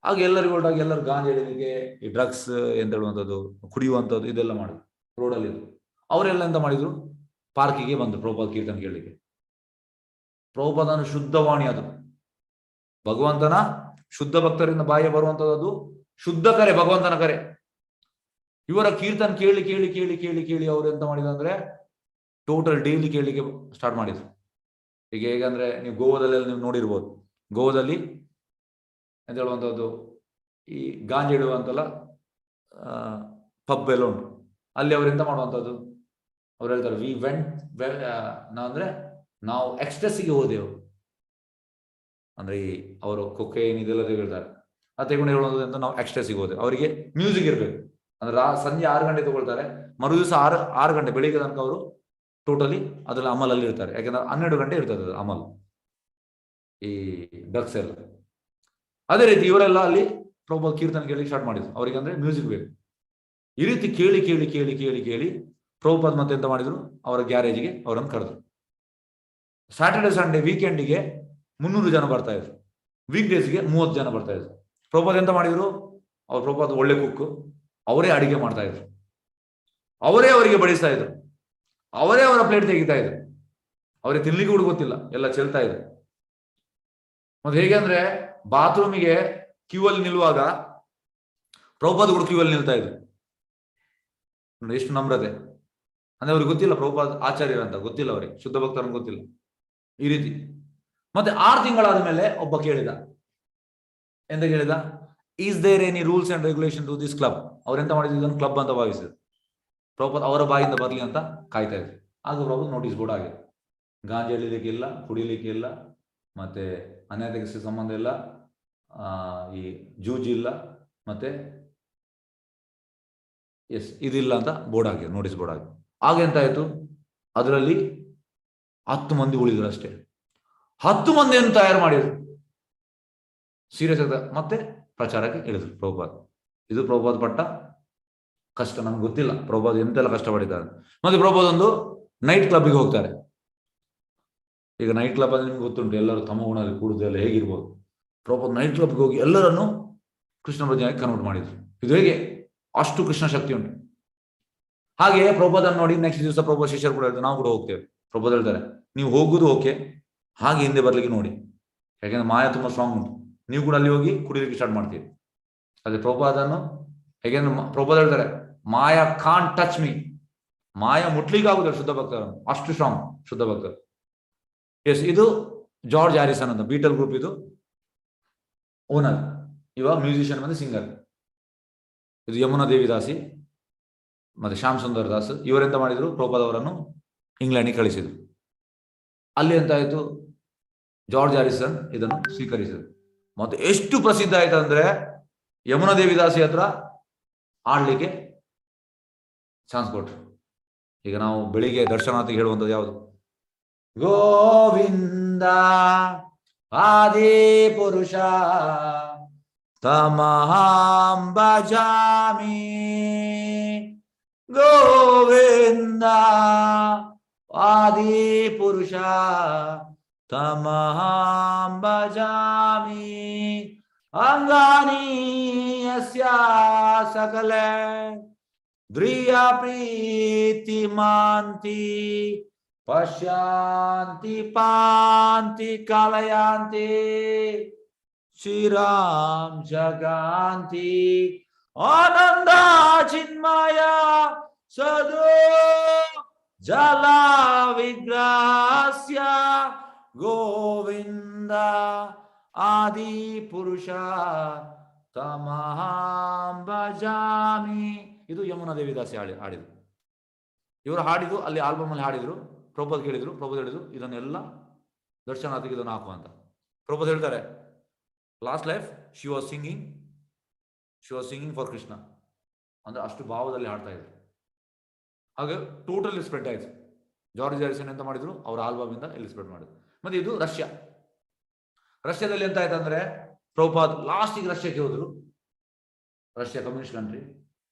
ಆಗ ಎಲ್ಲ ರಿವೋಲ್ಟ್ ಆಗಿ ಎಲ್ಲರೂ ಗಾಂಜಾ ಹಿಡಿಲಿಕ್ಕೆ, ಈ ಡ್ರಗ್ಸ್ ಎಂತ ಹೇಳುವಂಥದ್ದು, ಕುಡಿಯುವಂಥದ್ದು ಇದೆಲ್ಲ ಮಾಡಿದ್ರು ರೋಡಲ್ಲಿ. ಅವರೆಲ್ಲ ಎಂತ ಮಾಡಿದ್ರು, ಪಾರ್ಕಿಗೆ ಬಂದ್ರು ಪ್ರಭುಪಾದ ಕೀರ್ತನ ಕೇಳಲಿಕ್ಕೆ. ಪ್ರಭುಪಾದನ ಶುದ್ಧವಾಣಿ ಅದು, ಭಗವಂತನ ಶುದ್ಧ ಭಕ್ತರಿಂದ ಬಾಯಿಗೆ ಬರುವಂತದ್ದು ಶುದ್ಧ ಕರೆ, ಭಗವಂತನ ಕರೆ. ಇವರ ಕೀರ್ತನ ಕೇಳಿ ಕೇಳಿ ಕೇಳಿ ಕೇಳಿ ಕೇಳಿ ಅವರು ಎಂತ ಮಾಡಿದ್ರು ಅಂದ್ರೆ ಟೋಟಲ್ ಡೈಲಿ ಕೇಳಲಿಕ್ಕೆ ಸ್ಟಾರ್ಟ್ ಮಾಡಿದ್ರು. ಈಗ ಹೇಗಂದ್ರೆ ನೀವು ಗೋವಾದಲ್ಲೆಲ್ಲ ನೀವು ನೋಡಿರ್ಬೋದು, ಗೋವಾದಲ್ಲಿ ಎಂತ ಹೇಳುವಂಥದ್ದು ಈ ಗಾಂಜಾ ಇಡುವಂತೆಲ್ಲ ಪಬ್ ಎಲ್ಲ ಉಂಟು. ಅಲ್ಲಿ ಅವ್ರು ಎಂತ ಮಾಡುವಂಥದ್ದು, ಅವ್ರು ಹೇಳ್ತಾರೆ ವಿ ವೆಂಟ್ ಅಂದ್ರೆ ನಾವು ಎಕ್ಸ್ಟ್ರೆಸ್ಸಿಗೆ ಹೋದೆವು ಅಂದ್ರೆ ಈ ಅವರು ಕೊಕೇನ್ ಇದೆಲ್ಲ ತೆಗೊಳ್ತಾರೆ. ಅದು ತೆಗೊಂಡು ಹೇಳುವಂಥದ್ದು ಅಂತ ನಾವು ಎಕ್ಸ್ಟ್ರೆಸ್ಸಿಗೆ ಹೋದೆವು. ಅವರಿಗೆ ಮ್ಯೂಸಿಕ್ ಇರಬೇಕು. ಅಂದ್ರೆ ಸಂಜೆ 6 ಗಂಟೆ ತಗೊಳ್ತಾರೆ, ಮರು ದಿವಸ 6 ಗಂಟೆ ಬೆಳಿಗ್ಗೆ ತನಕ ಅವರು ಟೋಟಲಿ ಅದ್ರಲ್ಲಿ ಅಮಲಲ್ಲಿ ಇರ್ತಾರೆ. ಯಾಕಂದ್ರೆ 12 ಗಂಟೆ ಇರ್ತದೆ ಅದು ಅಮಲ್, ಈ ಡ್ರಗ್ಸ್ ಎಲ್ಲ. ಅದೇ ರೀತಿ ಇವರೆಲ್ಲ ಅಲ್ಲಿ ಪ್ರಭುಪಾದ ಕೀರ್ತನ ಕೇಳಿ ಸ್ಟಾರ್ಟ್ ಮಾಡಿದ್ರು. ಅವರಿಗೆ ಅಂದ್ರೆ ಮ್ಯೂಸಿಕ್ ಬೇಕು. ಈ ರೀತಿ ಕೇಳಿ ಕೇಳಿ ಕೇಳಿ ಕೇಳಿ ಕೇಳಿ ಪ್ರಭುಪಾದ ಮತ್ತೆ ಎಂತ ಮಾಡಿದ್ರು, ಅವರ ಗ್ಯಾರೇಜ್ಗೆ ಅವರನ್ನು ಕರೆದ್ರು. ಸ್ಯಾಟರ್ಡೆ ಸಂಡೇ ವೀಕೆಂಡಿಗೆ 300 ಜನ ಬರ್ತಾ ಇದ್ರು, ವೀಕ್ ಡೇಸ್ಗೆ 30 ಜನ ಬರ್ತಾ ಇದ್ರು. ಪ್ರಭುಪಾದ ಎಂತ ಮಾಡಿದ್ರು, ಅವ್ರ ಪ್ರಭುಪಾದ ಒಳ್ಳೆ ಕುಕ್, ಅವರೇ ಅಡಿಗೆ ಮಾಡ್ತಾ ಇದ್ರು, ಅವರೇ ಅವರಿಗೆ ಬಡಿಸ್ತಾ ಇದ್ರು, ಅವರೇ ಅವರ ಪ್ಲೇಟ್ ತೆಗಿತಾ ಇದ್ರು. ಅವರಿಗೆ ತಿನ್ಲಿಕ್ಕೆ ಕೂಡ ಗೊತ್ತಿಲ್ಲ, ಎಲ್ಲ ಚೆಲ್ತಾ ಇದ್ರು. ಮತ್ತೆ ಹೇಗೆ ಅಂದ್ರೆ ಬಾತ್ರೂಮಿಗೆ ಕ್ಯೂ ಅಲ್ಲಿ ನಿಲ್ಲುವಾಗ ಪ್ರಭುಪಾದ ಕೂಡ ಕ್ಯೂ ಅಲ್ಲಿ ನಿಲ್ತಾ ಇದ್ರು. ನೋಡಿ ಎಷ್ಟು ನಮ್ರತೆ. ಅಂದ್ರೆ ಅವ್ರಿಗೆ ಗೊತ್ತಿಲ್ಲ ಪ್ರಭುಪಾದ ಆಚಾರ್ಯರ ಅಂತ, ಗೊತ್ತಿಲ್ಲ ಅವರಿಗೆ, ಶುದ್ಧ ಭಕ್ತರನ್ನು ಗೊತ್ತಿಲ್ಲ. ಈ ರೀತಿ. ಮತ್ತೆ 6 ತಿಂಗಳಾದ ಮೇಲೆ ಒಬ್ಬ ಕೇಳಿದ, ಎಂತ ಕೇಳಿದ, is there any rules and regulation to this club? ಅವ್ರೆಂತ ಮಾಡಿದ್ರು, ಇದನ್ನು ಕ್ಲಬ್ ಅಂತ ಭಾವಿಸಿದ್ರು. ಪ್ರಭುಪಾದ ಅವರ ಬಾಯಿಂದ ಬರ್ಲಿ ಅಂತ ಕಾಯ್ತಾ ಇದ್ರು. ಆಗ ಪ್ರಭುಪಾದ ನೋಟಿಸ್ ಬೋರ್ಡ್ ಆಗಿದೆ, ಗಾಂಜಾ ಎಳಿಲಿಕ್ಕಿಲ್ಲ, ಕುಡಿಲಿಕ್ಕಿಲ್ಲ, ಮತ್ತೆ ಅನೈತಿಕ ಸಂಬಂಧ ಇಲ್ಲ, ಈ ಜೂಜಿಲ್ಲ, ಮತ್ತೆ ಇದಿಲ್ಲ ಅಂತ ಬೋರ್ಡ್ ಆಗಿದೆ, ನೋಟಿಸ್ ಬೋರ್ಡ್ ಆಗಿದೆ. ಆಗ ಎಂತ ಆಯ್ತು, ಅದರಲ್ಲಿ 10 ಮಂದಿ ಉಳಿದ್ರು ಅಷ್ಟೇ. 10 ಮಂದಿಯನ್ನು ತಯಾರು ಮಾಡಿದ್ರು, ಸೀರಿಯಸ್ ಆದ ಮತ್ತೆ ಪ್ರಚಾರಕ್ಕೆ ಇಳಿದ್ರು ಪ್ರಭುಪಾದ. ಇದು ಪ್ರಭುಪಾದ ಪಟ್ಟ ಕಷ್ಟ. ನಮ್ಗೆ ಗೊತ್ತಿಲ್ಲ ಪ್ರಭುಪಾದ ಎಂತೆಲ್ಲ ಕಷ್ಟಪಟ್ಟಿದ್ದಾರೆ. ಮತ್ತೆ ಪ್ರಭುಪಾದ ಒಂದು ನೈಟ್ ಕ್ಲಬ್ಗೆ ಹೋಗ್ತಾರೆ. ಈಗ ನೈಟ್ ಕ್ಲಬ್ ಅಲ್ಲಿ ನಿಮ್ಗೆ ಗೊತ್ತುಂಟು, ಎಲ್ಲರೂ ತಮ್ಮ ಗುಣದಲ್ಲಿ ಕೂಡುದೆಲ್ಲ ಹೇಗಿರ್ಬೋದು. ಪ್ರಭುಪಾದ ನೈಟ್ ಕ್ಲಬ್ಗೆ ಹೋಗಿ ಎಲ್ಲರನ್ನು ಕೃಷ್ಣ ಭಜನೆಗೆ ಕನ್ವರ್ಟ್ ಮಾಡಿದ್ರು. ಇದು ಹೇಗೆ, ಅಷ್ಟು ಕೃಷ್ಣ ಶಕ್ತಿ ಉಂಟು. ಹಾಗೆ ಪ್ರಭುಪಾದನ್ನು ನೋಡಿ ನೆಕ್ಸ್ಟ್ ದಿವಸ ಪ್ರಭುಪಾದ ಶಿಷ್ಯರು ಕೂಡ ಹೇಳ್ತಾರೆ, ನಾವು ಕೂಡ ಹೋಗ್ತೇವೆ. ಪ್ರಭುಪಾದ ಹೇಳ್ತಾರೆ, ನೀವು ಹೋಗುದು ಓಕೆ, ಹಾಗೆ ಹಿಂದೆ ಬರ್ಲಿಕ್ಕೆ ನೋಡಿ, ಯಾಕೆಂದ್ರೆ ಮಾಯಾ ತುಂಬಾ ಸ್ಟ್ರಾಂಗ್ ಉಂಟು. ನೀವು ಕೂಡ ಅಲ್ಲಿ ಹೋಗಿ ಕುಡಿಲಿಕ್ಕೆ ಸ್ಟಾರ್ಟ್ ಮಾಡ್ತೀವಿ. ಅದೇ ಪ್ರಭುಪಾದನ್ನು ಹೇಗೆಂದ್ರೆ ಪ್ರಭುಪಾದ ಹೇಳ್ತಾರೆ, ಮಾಯಾ ಕಾಂಟ್ ಟಚ್ ಮೀ, ಮಾಯಾ ಮುಟ್ಲಿಕ್ಕೆ ಆಗುದಿಲ್ಲ ಶುದ್ಧ ಭಕ್ತರನ್ನು, ಅಷ್ಟು ಸ್ಟ್ರಾಂಗ್ ಶುದ್ಧ ಭಕ್ತರು. ಎಸ್, ಇದು ಜಾರ್ಜ್ ಹ್ಯಾರಿಸನ್ ಅಂತ, ಬೀಟಲ್ ಗ್ರೂಪ್ ಇದು ಓನರ್, ಇವಾಗ ಮ್ಯೂಸಿಷಿಯನ್ ಮತ್ತೆ ಸಿಂಗರ್. ಇದು ಯಮುನಾ ದೇವಿದಾಸಿ ಮತ್ತೆ ಶ್ಯಾಮ್ ಸುಂದರ್ ದಾಸ್. ಇವರೆಂತ ಮಾಡಿದ್ರು, ಪ್ರಭುಪಾದ ಅವರನ್ನು ಇಂಗ್ಲೆಂಡಿಗೆ ಕಳಿಸಿದ್ರು. ಅಲ್ಲಿ ಎಂತ ಆಯ್ತು, ಜಾರ್ಜ್ ಹ್ಯಾರಿಸನ್ ಇದನ್ನು ಸ್ವೀಕರಿಸಿದ್ರು. ಮತ್ತೆ ಎಷ್ಟು ಪ್ರಸಿದ್ಧ ಆಯ್ತು ಅಂದ್ರೆ, ಯಮುನಾ ದೇವಿದಾಸಿ ಹತ್ರ ಆಡ್ಲಿಕ್ಕೆ ಚಾನ್ಸ್ ಕೊಟ್ರು. ಈಗ ನಾವು ಬೆಳಿಗ್ಗೆ ದರ್ಶನಾರ್ಥಿಗೆ ಹೇಳುವಂಥದ್ದು ಯಾವುದು? ಗೋವಿಂದ ಆದಿ ಪುರುಷ ತಮಹಂ ಭಜಾಮಿ, ಗೋವಿಂದ ಆದಿ ಪುರುಷ ತಮಹಂ ಭಜಾಮಿ, ಅಂಗಾನಿ ಯಸ್ಯ ಸಕಲೆ ಧ್ರಿಯ ಪ್ರೀತಿ ಮಾಂತಿ ಪಶ್ಯಾಂತಿ ಪಾಂತಿ ಕಲಯಾಂತಿ ಶ್ರೀರಾಮ್ ಜಗಾಂತಿ ಆನಂದ ಚಿನ್ಮಯ ಸದೋ ಜಲ ವಿಗ್ರಹಸ್ಯ ಗೋವಿಂದ ಆದಿ ಪುರುಷ ತಮಹಂ ಭಜಾಮಿ. ಇದು ಯಮುನಾ ದೇವಿದಾಸಿ ಹಾಡಿದ್ರು. ಇವರು ಹಾಡಿದ್ದು ಅಲ್ಲಿ ಆಲ್ಬಮ್ ಅಲ್ಲಿ ಹಾಡಿದ್ರು. ಪ್ರಭುಪಾದ್ ಕೇಳಿದ್ರು, ಪ್ರಭುಪಾದ್ ಹೇಳಿದ್ರು ಇದನ್ನೆಲ್ಲ ದರ್ಶನಾರ್ಥಿಗೆ ಇದನ್ನು ಹಾಕು ಅಂತ. ಪ್ರಭುಪಾದ್ ಹೇಳ್ತಾರೆ, last life she was singing for Krishna ಅಂದ್ರೆ ಅಷ್ಟು ಭಾವದಲ್ಲಿ ಹಾಡ್ತಾ ಇದ್ರು. ಹಾಗೆ ಟೋಟಲಿ ಸ್ಪ್ರೆಡ್ ಆಯ್ತು. ಜಾರ್ಜ್ ಹ್ಯಾರಿಸನ್ ಎಂತ ಮಾಡಿದ್ರು, ಅವರ ಆಲ್ಬಮ್ ಇಂದ ಇಲ್ಲಿ ಸ್ಪ್ರೆಡ್ ಮಾಡಿದ್ರು. ಮತ್ತೆ ಇದು ರಷ್ಯಾದಲ್ಲಿ ಎಂತ ಆಯ್ತು ಅಂದ್ರೆ, ಪ್ರಭುಪಾದ್ ಲಾಸ್ಟಿಗೆ ರಷ್ಯಾಕ್ಕೆ ಹೋದ್ರು. ರಷ್ಯಾ ಕಮ್ಯುನಿಸ್ಟ್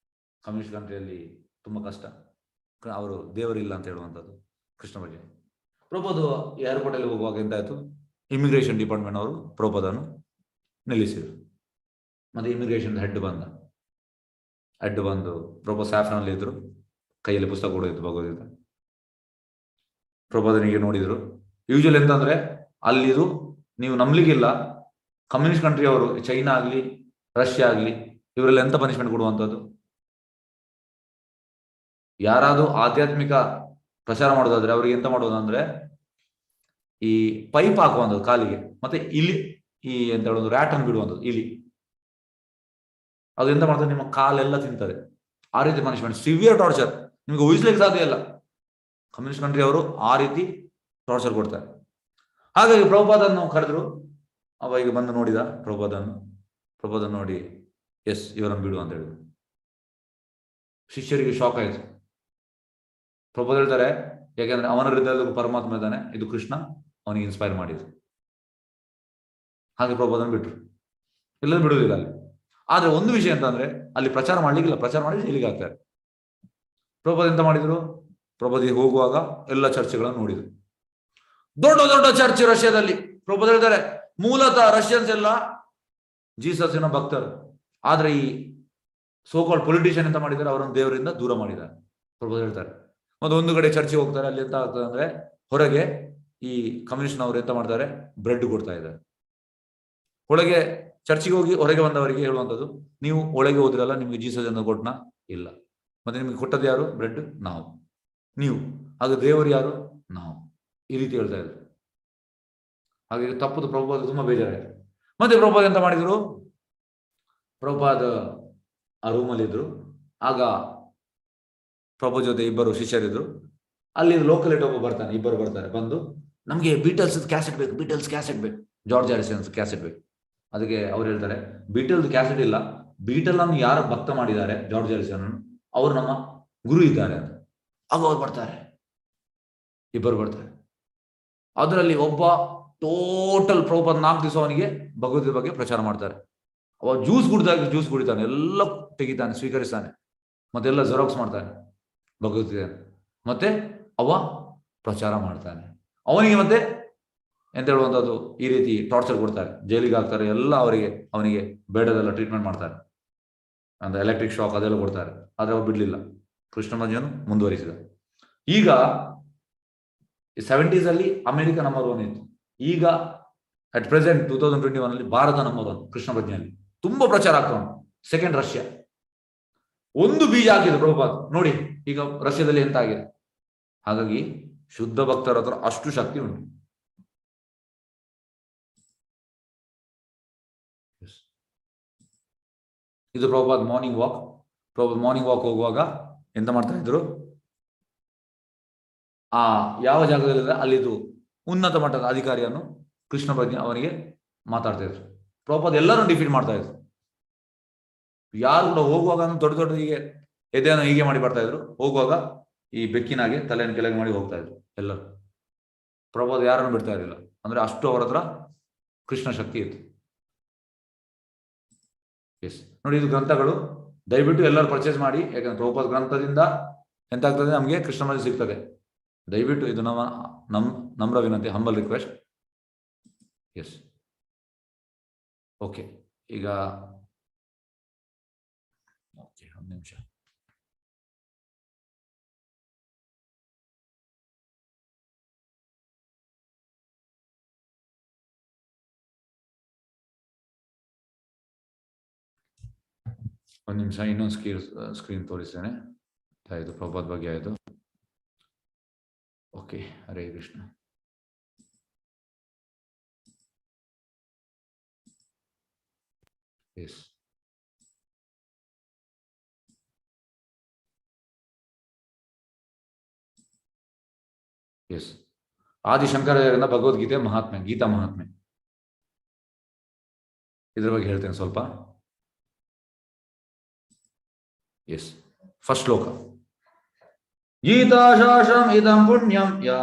ಕಂಟ್ರಿಯಲ್ಲಿ ತುಂಬಾ ಕಷ್ಟ, ಅವರು ದೇವರಿಲ್ಲ ಅಂತ ಹೇಳುವಂಥದ್ದು ಕೃಷ್ಣ ಬಗ್ಗೆ. ಪ್ರಭುಪಾದ್ ಏರ್ಪೋರ್ಟ್ ಅಲ್ಲಿ ಹೋಗುವಾಗ ಎಂತಾಯ್ತು, ಇಮಿಗ್ರೇಷನ್ ಡಿಪಾರ್ಟ್ಮೆಂಟ್ ಅವರು ಪ್ರಭುಪಾದನ್ನು ನಿಲ್ಲಿಸಿದ್ರು. ಮತ್ತೆ ಇಮಿಗ್ರೇಷನ್ ಹೆಡ್ ಬಂದು ಪ್ರಭುಪಾದ್ ಸ್ಯಾಫ್ರನಲ್ಲಿ ಇದ್ರು, ಕೈಯಲ್ಲಿ ಪುಸ್ತಕ ಕೂಡ ಇತ್ತು ಭಗವದ್ಗೀತೆ. ಪ್ರಭುಪಾದನಿಗೆ ನೋಡಿದ್ರು. ಯೂಶುವಲ್ ಎಂತಂದ್ರೆ ಅಲ್ಲಿದು ನೀವು ನಂಬಲಿಕ್ಕಿಲ್ಲ, ಕಮ್ಯುನಿಸ್ಟ್ ಕಂಟ್ರಿ ಅವರು, ಚೈನಾ ಆಗ್ಲಿ ರಷ್ಯಾ ಆಗ್ಲಿ, ಇವರೆಲ್ಲ ಎಂತ ಪನಿಷ್ಮೆಂಟ್ ಕೊಡುವಂಥದ್ದು. ಯಾರಾದ್ರೂ ಆಧ್ಯಾತ್ಮಿಕ ಪ್ರಚಾರ ಮಾಡೋದಾದ್ರೆ ಅವ್ರಿಗೆ ಎಂತ ಮಾಡೋದಂದ್ರೆ ಈ ಪೈಪ್ ಹಾಕುವಂಥದ್ದು ಕಾಲಿಗೆ, ಮತ್ತೆ ಇಲಿ ಈ ಎಂತ ಹೇಳೋದು ರ್ಯಾಟ್ ಅನ್ನು ಬಿಡುವಂಥದ್ದು, ಇಲಿ. ಅದು ಎಂತ ಮಾಡ್ತದೆ, ನಿಮ್ಮ ಕಾಲೆಲ್ಲ ತಿಂತದೆ. ಆ ರೀತಿ ಪನಿಷ್ಮೆಂಟ್, ಸಿವಿಯರ್ ಟಾರ್ಚರ್, ನಿಮ್ಗೆ ಊಹಿಸ್ಲಿಕ್ಕೆ ಸಾಧ್ಯ ಇಲ್ಲ. ಕಮ್ಯುನಿಸ್ಟ್ ಕಂಟ್ರಿ ಅವರು ಆ ರೀತಿ ಟಾರ್ಚರ್ ಕೊಡ್ತಾರೆ. ಹಾಗಾಗಿ ಪ್ರಭುಪಾದನ್ನು ಕರೆದ್ರು. ಅವ ಈಗ ಬಂದು ನೋಡಿದ ಪ್ರಭುಪಾದನ್ನು ನೋಡಿ ಎಸ್ ಇವರನ್ನು ಬಿಡು ಅಂತ ಹೇಳಿದ್ರು. ಶಿಷ್ಯರಿಗೆ ಶಾಕ್ ಆಯ್ತು. ಪ್ರಭುಪಾದ ಹೇಳ್ತಾರೆ, ಯಾಕೆಂದ್ರೆ ಅವನ ಹೃದಯದಲ್ಲಿ ಪರಮಾತ್ಮ ಇದ್ದಾನೆ, ಇದು ಕೃಷ್ಣ ಅವನಿಗೆ ಇನ್ಸ್ಪೈರ್ ಮಾಡಿದ್ರು. ಹಾಗೆ ಪ್ರಭುಪಾದನ್ನು ಬಿಟ್ರು. ಎಲ್ಲರೂ ಬಿಡುವುದಿಲ್ಲ ಅಲ್ಲಿ. ಆದ್ರೆ ಒಂದು ವಿಷಯ ಅಂತ ಅಂದ್ರೆ ಅಲ್ಲಿ ಪ್ರಚಾರ ಮಾಡ್ಲಿಕ್ಕಿಲ್ಲ, ಪ್ರಚಾರ ಮಾಡಿ ಜೈಲಿಗೆ ಹಾಕ್ತಾರೆ. ಪ್ರಭುಪಾದ ಎಂತ ಮಾಡಿದ್ರು, ಪ್ರಭುಪಾದಿಗೆ ಹೋಗುವಾಗ ಎಲ್ಲ ಚರ್ಚ್ಗಳನ್ನು ನೋಡಿದ್ರು. ದೊಡ್ಡ ದೊಡ್ಡ ಚರ್ಚ್ ರಷ್ಯಾದಲ್ಲಿ. ಪ್ರಭುಪಾದ ಹೇಳ್ತಾರೆ, ಮೂಲತಃ ರಷ್ಯನ್ಸ್ ಎಲ್ಲ ಜೀಸಸ್ಸಿನ ಭಕ್ತರು, ಆದ್ರೆ ಈ ಸೋಕಾಲ್ಡ್ ಪೊಲಿಟಿಷಿಯನ್ ಎಂತ ಮಾಡಿದ್ದಾರೆ, ಅವರನ್ನು ದೇವರಿಂದ ದೂರ ಮಾಡಿದ್ದಾರೆ. ಪ್ರಭುಪಾದ ಹೇಳ್ತಾರೆ. ಮತ್ತೆ ಒಂದು ಕಡೆ ಚರ್ಚಿಗೆ ಹೋಗ್ತಾರೆ, ಅಲ್ಲಿ ಎಂತ ಆಗ್ತದೆ ಅಂದ್ರೆ ಹೊರಗೆ ಈ ಕಮ್ಯುನಿಸ್ಟ್ನವರು ಎಂತ ಮಾಡ್ತಾರೆ, ಬ್ರೆಡ್ ಕೊಡ್ತಾ ಇದ್ದಾರೆ. ಒಳಗೆ ಚರ್ಚಿಗೆ ಹೋಗಿ ಹೊರಗೆ ಬಂದವರಿಗೆ ಹೇಳುವಂಥದ್ದು, ನೀವು ಒಳಗೆ ಹೋದ್ರಲ್ಲ, ನಿಮ್ಗೆ ಜೀಸಸ್ ಅಂತ ಕೊಟ್ಟನ ಇಲ್ಲ, ಮತ್ತೆ ನಿಮ್ಗೆ ಕೊಟ್ಟದ್ದು ಯಾರು ಬ್ರೆಡ್? ನಾವು. ನೀವು ಹಾಗೆ ದೇವರು ಯಾರು? ನಾವು. ಈ ರೀತಿ ಹೇಳ್ತಾ ಇದ್ರು. ಹಾಗೆ ತಪ್ಪದು. ಪ್ರಭುಪಾದ ತುಂಬಾ ಬೇಜಾರಾಯ್ತು. ಮತ್ತೆ ಪ್ರಭುಪಾದ ಎಂತ ಮಾಡಿದ್ರು, ಪ್ರಭುಪಾದ ಆ ರೂಮಲ್ಲಿ ಇದ್ರು. ಆಗ ಪ್ರಭು ಜೊತೆ ಇಬ್ಬರು ಶಿಷ್ಯರಿದ್ರು. ಅಲ್ಲಿ ಲೋಕಲ್ ಒಬ್ಬ ಬರ್ತಾನೆ, ಇಬ್ಬರು ಬರ್ತಾರೆ. ಬಂದು ನಮ್ಗೆ ಬೀಟಲ್ಸ್ ಕ್ಯಾಸೆಟ್ ಬೇಕು, ಜಾರ್ಜ್ ಹ್ಯಾರಿಸನ್ ಕ್ಯಾಸೆಟ್ ಬೇಕು. ಅದಕ್ಕೆ ಅವ್ರು ಹೇಳ್ತಾರೆ, ಬೀಟಲ್ಸ್ ಕ್ಯಾಸೆಟ್ ಇಲ್ಲ, ಬೀಟಲ್ ಅನ್ನು ಯಾರು ಭಕ್ತ ಮಾಡಿದ್ದಾರೆ ಜಾರ್ಜ್ ಹ್ಯಾರಿಸನ್, ಅವರು ನಮ್ಮ ಗುರು ಇದ್ದಾರೆ ಅಂತ. ಆಗ ಅವ್ರು ಬರ್ತಾರೆ, ಇಬ್ಬರು ಬರ್ತಾರೆ. ಅದರಲ್ಲಿ ಒಬ್ಬ ಟೋಟಲ್ ಪ್ರಭುಪಾದ 4 ದಿವಸ ಅವನಿಗೆ ಭಗವದ್ಗೀತೆ ಬಗ್ಗೆ ಪ್ರಚಾರ ಮಾಡ್ತಾರೆ. ಅವ ಜ್ಯೂಸ್ ಕುಡಿತಾನೆ, ಎಲ್ಲ ತೆಗಿತಾನೆ, ಸ್ವೀಕರಿಸ್ತಾನೆ, ಮತ್ತೆಲ್ಲ ಜೆರಾಕ್ಸ್ ಮಾಡ್ತಾನೆ ಭಗವದ್ಗೀತೆ, ಮತ್ತೆ ಅವ ಪ್ರಚಾರ ಮಾಡ್ತಾನೆ. ಅವನಿಗೆ ಮತ್ತೆ ಎಂತ ಹೇಳುವಂಥದ್ದು, ಈ ರೀತಿ ಟಾರ್ಚರ್ ಕೊಡ್ತಾರೆ, ಜೈಲಿಗೆ ಹಾಕ್ತಾರೆ, ಎಲ್ಲ ಅವನಿಗೆ ಬೇಡದೆಲ್ಲ ಟ್ರೀಟ್ಮೆಂಟ್ ಮಾಡ್ತಾರೆ, ಅಂದ್ರೆ ಎಲೆಕ್ಟ್ರಿಕ್ ಶಾಕ್ ಅದೆಲ್ಲ ಕೊಡ್ತಾರೆ. ಆದ್ರೆ ಅವ್ರು ಬಿಡ್ಲಿಲ್ಲ, ಕೃಷ್ಣ ಭಜನೆಯನ್ನು ಮುಂದುವರಿಸಿದ. ಈಗ 70s ಅಲ್ಲಿ ಅಮೆರಿಕ ನಂಬರ್ 1 ಇತ್ತು. ಈಗ ಅಟ್ ಪ್ರೆಸೆಂಟ್ 2021 ಅಲ್ಲಿ ಭಾರತ ನಂಬರ್ 1 ಕೃಷ್ಣ ಭಜನೆಯಲ್ಲಿ. ತುಂಬಾ ಪ್ರಚಾರ ಆಗ್ತಾ ಉಂಟು. Second Russia. ಒಂದು ಬೀಜ ಹಾಕಿದ್ರು ಪ್ರಭುಪಾದ್, ನೋಡಿ ಈಗ ರಷ್ಯಾದಲ್ಲಿ ಎಂತ ಆಗಿದೆ. ಹಾಗಾಗಿ ಶುದ್ಧ ಭಕ್ತರ ಹತ್ರ ಅಷ್ಟು ಶಕ್ತಿ ಉಂಟು. ಇದು ಪ್ರಭುಪಾದ್ ಮಾರ್ನಿಂಗ್ ವಾಕ್ ಹೋಗುವಾಗ ಎಂತ ಮಾಡ್ತಾ ಇದ್ರು, ಆ ಯಾವ ಜಾಗದಲ್ಲಿ ಅಲ್ಲಿದ್ದು ಉನ್ನತ ಮಟ್ಟದ ಅಧಿಕಾರಿಯನ್ನು ಕೃಷ್ಣ ಬಗ್ಗೆ ಅವನಿಗೆ ಮಾತಾಡ್ತಾ ಇದ್ರು. ಪ್ರಭುಪಾದ್ ಎಲ್ಲರೂ ಡಿಫೀಟ್ ಮಾಡ್ತಾ ಇದ್ರು. ಯಾರು ಕೂಡ ಹೋಗುವಾಗ ದೊಡ್ಡ ಹೀಗೆ ಎದೆಯನ್ನು ಹೀಗೆ ಮಾಡಿ ಬರ್ತಾ ಇದ್ರು. ಹೋಗುವಾಗ ಈ ಬೆಕ್ಕಿನಾಗೆ ತಲೆಯನ್ನು ಕೆಳಗೆ ಮಾಡಿ ಹೋಗ್ತಾ ಇದ್ರು ಎಲ್ಲರೂ. ಪ್ರಭುಪಾದ ಯಾರನ್ನು ಬಿಡ್ತಾ ಇರಲಿಲ್ಲ, ಅಂದ್ರೆ ಅಷ್ಟು ಅವರ ಹತ್ರ ಕೃಷ್ಣ ಶಕ್ತಿ ಇತ್ತು. ಎಸ್ ನೋಡಿ, ಇದು ಗ್ರಂಥಗಳು, ದಯವಿಟ್ಟು ಎಲ್ಲರೂ ಪರ್ಚೇಸ್ ಮಾಡಿ. ಯಾಕಂದ್ರೆ ಪ್ರಭುಪಾದ ಗ್ರಂಥದಿಂದ ಎಂತಾಗ್ತದೆ, ನಮಗೆ ಕೃಷ್ಣಮೂರ್ತಿ ಸಿಗ್ತದೆ. ದಯವಿಟ್ಟು ಇದು ನಮ್ರ ವಿನಂತಿ, ಹಂಬಲ್ ರಿಕ್ವೆಸ್ಟ್. ಎಸ್ ಓಕೆ, ಈಗ ಓಕೆ, ಒಂದು ನಿಮಿಷ. ಒಂದು ನಿಮಿಷ, ಇನ್ನೊಂದು ಸ್ಕ್ರೀನ್ ತೋರಿಸ್ತೇನೆ. ಆಯಿತು, ಪ್ರಭಾತ್ ಬಗ್ಗೆ ಆಯಿತು. Okay, Hare Krishna. S S ಆದಿಶಂಕರಾಚಾರ್ಯರಿಂದ Bhagavad Gita ಮಹಾತ್ಮೆ, ಗೀತಾ ಮಹಾತ್ಮೆ, ಇದ್ರ ಬಗ್ಗೆ ಹೇಳ್ತೇನೆ ಸ್ವಲ್ಪ. ಎಸ್, ಫಸ್ಟ್ ಶ್ಲೋಕ. ಗೀತಾಶಾಸ್ತ್ರಂ ಇದಂ ಪುಣ್ಯಂ ಯಾ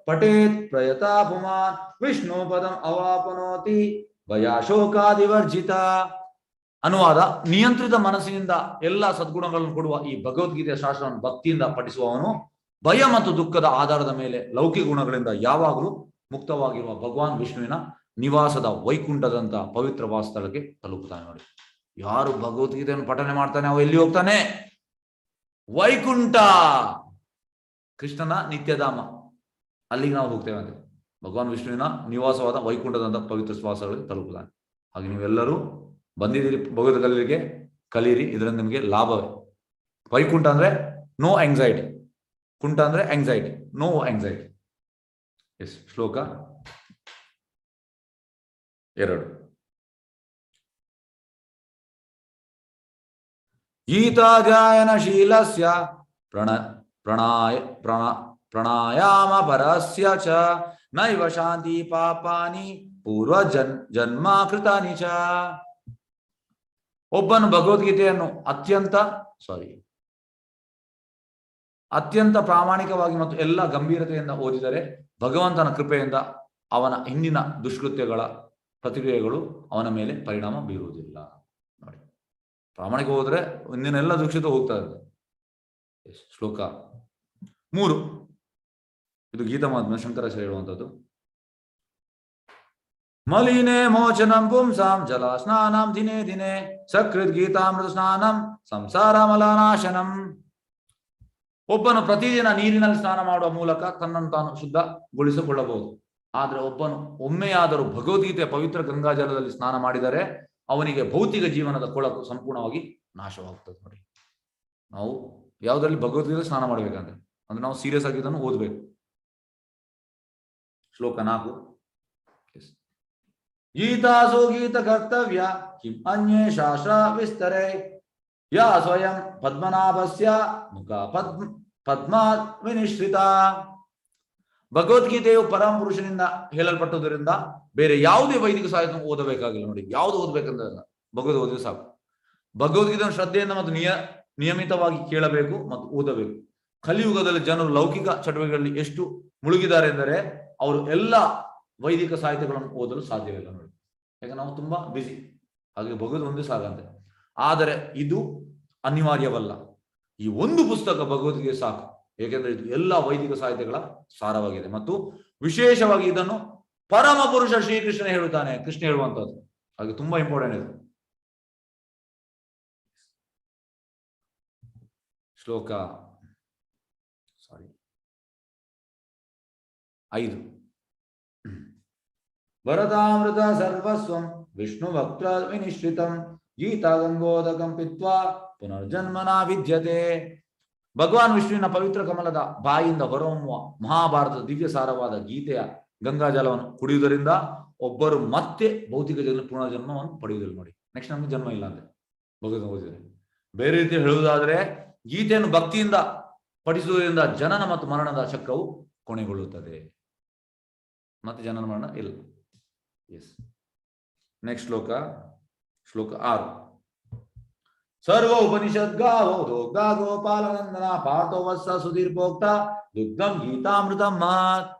ಪಠೇತ್ ಪ್ರಯತಾ ಪುಮಾನ್ ವಿಷ್ಣು ಪದಂ ಅವಾಪನೋತಿ ಭಯಾಶೋಕಾದಿವರ್ಜಿತ. ಅನುವಾದ: ನಿಯಂತ್ರಿತ ಮನಸ್ಸಿನಿಂದ ಎಲ್ಲ ಸದ್ಗುಣಗಳನ್ನು ಕೊಡುವ ಈ ಭಗವದ್ಗೀತೆಯ ಶಾಸ್ತ್ರವನ್ನು ಭಕ್ತಿಯಿಂದ ಪಠಿಸುವವನು ಭಯ ಮತ್ತು ದುಃಖದ ಆಧಾರದ ಮೇಲೆ ಲೌಕಿಕ ಗುಣಗಳಿಂದ ಯಾವಾಗಲೂ ಮುಕ್ತವಾಗಿರುವ ಭಗವಾನ್ ವಿಷ್ಣುವಿನ ನಿವಾಸದ ವೈಕುಂಠದಂತ ಪವಿತ್ರ ವಾಸ್ತಳಕ್ಕೆ ತಲುಪುತ್ತಾನೆ. ನೋಡಿ, ಯಾರು ಭಗವದ್ಗೀತೆಯನ್ನು ಪಠನೆ ಮಾಡ್ತಾನೆ ಅವ ಎಲ್ಲಿ ಹೋಗ್ತಾನೆ? ವೈಕುಂಠ, ಕೃಷ್ಣನ ನಿತ್ಯಧಾಮ, ಅಲ್ಲಿಗೆ ನಾವು ಹೋಗ್ತೇವೆ ಅಂತ. ಭಗವಾನ್ ವಿಷ್ಣುವಿನ ನಿವಾಸವಾದ ವೈಕುಂಠದಂತ ಪವಿತ್ರ ವಾಸಗಳಿಗೆ ತಲುಪುತ್ತಾನೆ. ಹಾಗೆ ನೀವೆಲ್ಲರೂ ಬಂದಿದ್ದೀರಿ ಭಗವದ್ ಕಲಿಯಲಿಕ್ಕೆ, ಕಲೀರಿ, ಇದರಿಂದ ನಿಮಗೆ ಲಾಭವೇ. ವೈಕುಂಠ ಅಂದ್ರೆ ನೋ ಆಂಗ್ಸೈಟಿ, ಕುಂಠ ಅಂದ್ರೆ ಆಂಗ್ಸೈಟಿ, ನೋ ಆಂಗ್ಸೈಟಿ. ಎಸ್, ಶ್ಲೋಕ 2. ಗೀತಾಧ್ಯಾಯನ ಶೀಲಸ್ಯ ಪ್ರಾಣಾಯಾಮ ಪರಸ್ಯ ಚ ನೈವ ಶಾಂತಿ ಪಾಪಾನಿ ಪೂರ್ವ ಜನ್ಮ ಕೃತಾನಿ ಚ. ಒಬ್ಬನು ಭಗವದ್ಗೀತೆಯನ್ನು ಅತ್ಯಂತ ಪ್ರಾಮಾಣಿಕವಾಗಿ ಮತ್ತು ಎಲ್ಲ ಗಂಭೀರತೆಯಿಂದ ಓದಿದರೆ ಭಗವಂತನ ಕೃಪೆಯಿಂದ ಅವನ ಹಿಂದಿನ ದುಷ್ಕೃತ್ಯಗಳ ಪ್ರತಿಕ್ರಿಯೆಗಳು ಅವನ ಮೇಲೆ ಪರಿಣಾಮ ಬೀರುವುದಿಲ್ಲ. ನೋಡಿ, ಪ್ರಾಮಾಣಿಕ ಹೋದ್ರೆ ಹಿಂದಿನ ಎಲ್ಲ ದುಷ್ಕೃತ್ಯ ಹೋಗ್ತಾ ಇದೆ. ಶ್ಲೋಕ 3. ಇದು ಗೀತಾ ಮಹಾತ್ಮೆ, ಶಂಕರಾಚಾರ್ಯ ಹೇಳುವಂಥದ್ದು. ಮಲಿನೇ ಮೋಚನಂ ಪುಂಸಾಂ ಜಲ ಸ್ನಾನಂ ದಿನೇ ದಿನೇ ಸಕೃತ್ ಗೀತಾಮೃತ ಸ್ನಾನಂ ಸಂಸಾರ ಮಲನಾಶನಂ. ಒಬ್ಬನು ಪ್ರತಿದಿನ ನೀರಿನಲ್ಲಿ ಸ್ನಾನ ಮಾಡುವ ಮೂಲಕ ತನ್ನನ್ನು ತಾನು ಶುದ್ಧಗೊಳಿಸಿಕೊಳ್ಳಬಹುದು. ಆದ್ರೆ ಒಬ್ಬನು ಒಮ್ಮೆಯಾದರೂ ಭಗವದ್ಗೀತೆಯ ಪವಿತ್ರ ಗಂಗಾಜಲದಲ್ಲಿ ಸ್ನಾನ ಮಾಡಿದರೆ ಅವನಿಗೆ ಭೌತಿಕ ಜೀವನದ ಕೊಳಕು ಸಂಪೂರ್ಣವಾಗಿ ನಾಶವಾಗ್ತದೆ. ನೋಡಿ, ನಾವು ಯಾವುದರಲ್ಲಿ ಭಗವದ್ಗೀತೆ ಸ್ನಾನ ಮಾಡ್ಬೇಕಂದ್ರೆ ಅಂದ್ರೆ ನಾವು ಸೀರಿಯಸ್ ಆಗಿ ಇದನ್ನು ಓದ್ಬೇಕು. ಶ್ಲೋಕ 4. ಗೀತಾಸು ಗೀತ ಕರ್ತವ್ಯ ಕಿಂ ಅನ್ಯೇ ಶಾಸ್ತ್ರ ವಿಸ್ತರೇ ಯಾ ಸ್ವಯಂ ಪದ್ಮನಾಭಸ್ಯ ಮುಖ ಪದ್ಮಾ ವಿನಿಶ್ರಿತ. ಭಗವದ್ಗೀತೆಯು ಪರಮ ಪುರುಷನಿಂದ ಹೇಳಲ್ಪಟ್ಟುದರಿಂದ ಬೇರೆ ಯಾವುದೇ ವೈದಿಕ ಸಾಹಿತ್ಯ ಓದಬೇಕಾಗಿಲ್ಲ. ನೋಡಿ, ಯಾವುದು ಓದಬೇಕಂದ್ರೆ ಭಗವದ್ ಓದಿದ್ರೆ ಸಾಕು. ಭಗವದ್ಗೀತೆಯನ್ನು ಶ್ರದ್ಧೆಯಿಂದ ಮತ್ತು ನಿಯಮಿತವಾಗಿ ಕೇಳಬೇಕು ಮತ್ತು ಓದಬೇಕು. ಕಲಿಯುಗದಲ್ಲಿ ಜನರು ಲೌಕಿಕ ಚಟುವಟಿಕೆಗಳಲ್ಲಿ ಎಷ್ಟು ಮುಳುಗಿದ್ದಾರೆ ಎಂದರೆ ಅವರು ಎಲ್ಲ ವೈದಿಕ ಸಾಹಿತ್ಯಗಳನ್ನು ಓದಲು ಸಾಧ್ಯವಿಲ್ಲ. ನೋಡಿ, ಯಾಕಂದ್ರೆ ನಾವು ತುಂಬಾ ಬಿಸಿ, ಹಾಗೆ ಭಗವದ್ ಒಂದೇ ಸಾಗಂತೆ. ಆದರೆ ಇದು ಅನಿವಾರ್ಯವಲ್ಲ. ಈ ಒಂದು ಪುಸ್ತಕ ಭಗವದ್ಗೀತೆ ಸಾಕು, ಏಕೆಂದ್ರೆ ಇದು ಎಲ್ಲ ವೈದಿಕ ಸಾಹಿತ್ಯಗಳ ಸಾರವಾಗಿದೆ ಮತ್ತು ವಿಶೇಷವಾಗಿ ಇದನ್ನು ಪರಮ ಪುರುಷ ಶ್ರೀಕೃಷ್ಣ ಹೇಳುತ್ತಾನೆ, ಕೃಷ್ಣ ಹೇಳುವಂತದ್ದು. ಹಾಗೆ ತುಂಬಾ ಇಂಪಾರ್ಟೆಂಟ್ ಇದು. ಶ್ಲೋಕ 5. ಭರತಾಮೃತ ಸರ್ವಸ್ವಂ ವಿಷ್ಣು ವಕ್ರ ವಿನಿಶ್ರಿತಂ ಗೀತಾ ಗಂಗೋದಕಂ ಪಿತ್ವಾ ಪುನರ್ಜನ್ಮನ ವಿದ್ಯತೆ. ಭಗವಾನ್ ವಿಷ್ಣುವಿನ ಪವಿತ್ರ ಕಮಲದ ಬಾಯಿಂದ ಹೊರಹೊಮ್ಮುವ ಮಹಾಭಾರತದ ದಿವ್ಯ ಸಾರವಾದ ಗೀತೆಯ ಗಂಗಾಜಲವನ್ನು ಕುಡಿಯುವುದರಿಂದ ಒಬ್ಬರು ಮತ್ತೆ ಭೌತಿಕ ಪುನರ್ಜನ್ಮವನ್ನು ಪಡೆಯುವುದಿಲ್ಲ. ನೋಡಿ, ನೆಕ್ಸ್ಟ್ ನಮ್ಗೆ ಜನ್ಮ ಇಲ್ಲ ಅಂತ ಭಗವದ್ ಓದಿದರೆ. ಬೇರೆ ರೀತಿ ಹೇಳುವುದಾದ್ರೆ ಗೀತೆಯನ್ನು ಭಕ್ತಿಯಿಂದ ಪಠಿಸುವುದರಿಂದ ಜನನ ಮತ್ತು ಮರಣದ ಚಕ್ರವು ಕೊನೆಗೊಳ್ಳುತ್ತದೆ, ಮತ್ತೆ ಜನನ ಮರಣ ಇಲ್ಲ. ಎಸ್, ನೆಕ್ಸ್ಟ್ ಶ್ಲೋಕ 6. ಸರ್ವ ಉಪನಿಷದ್ ಗೋದೋಗ್ಧ ಗೋಪಾಲನಂದನ ಪಾರ್ಥೋ ವತ್ಸ ಸುಧೀರ್ಭೋಕ್ತ ದುಗ್ಧಂ ಗೀತಾಮೃತಂ ಮಹತ್.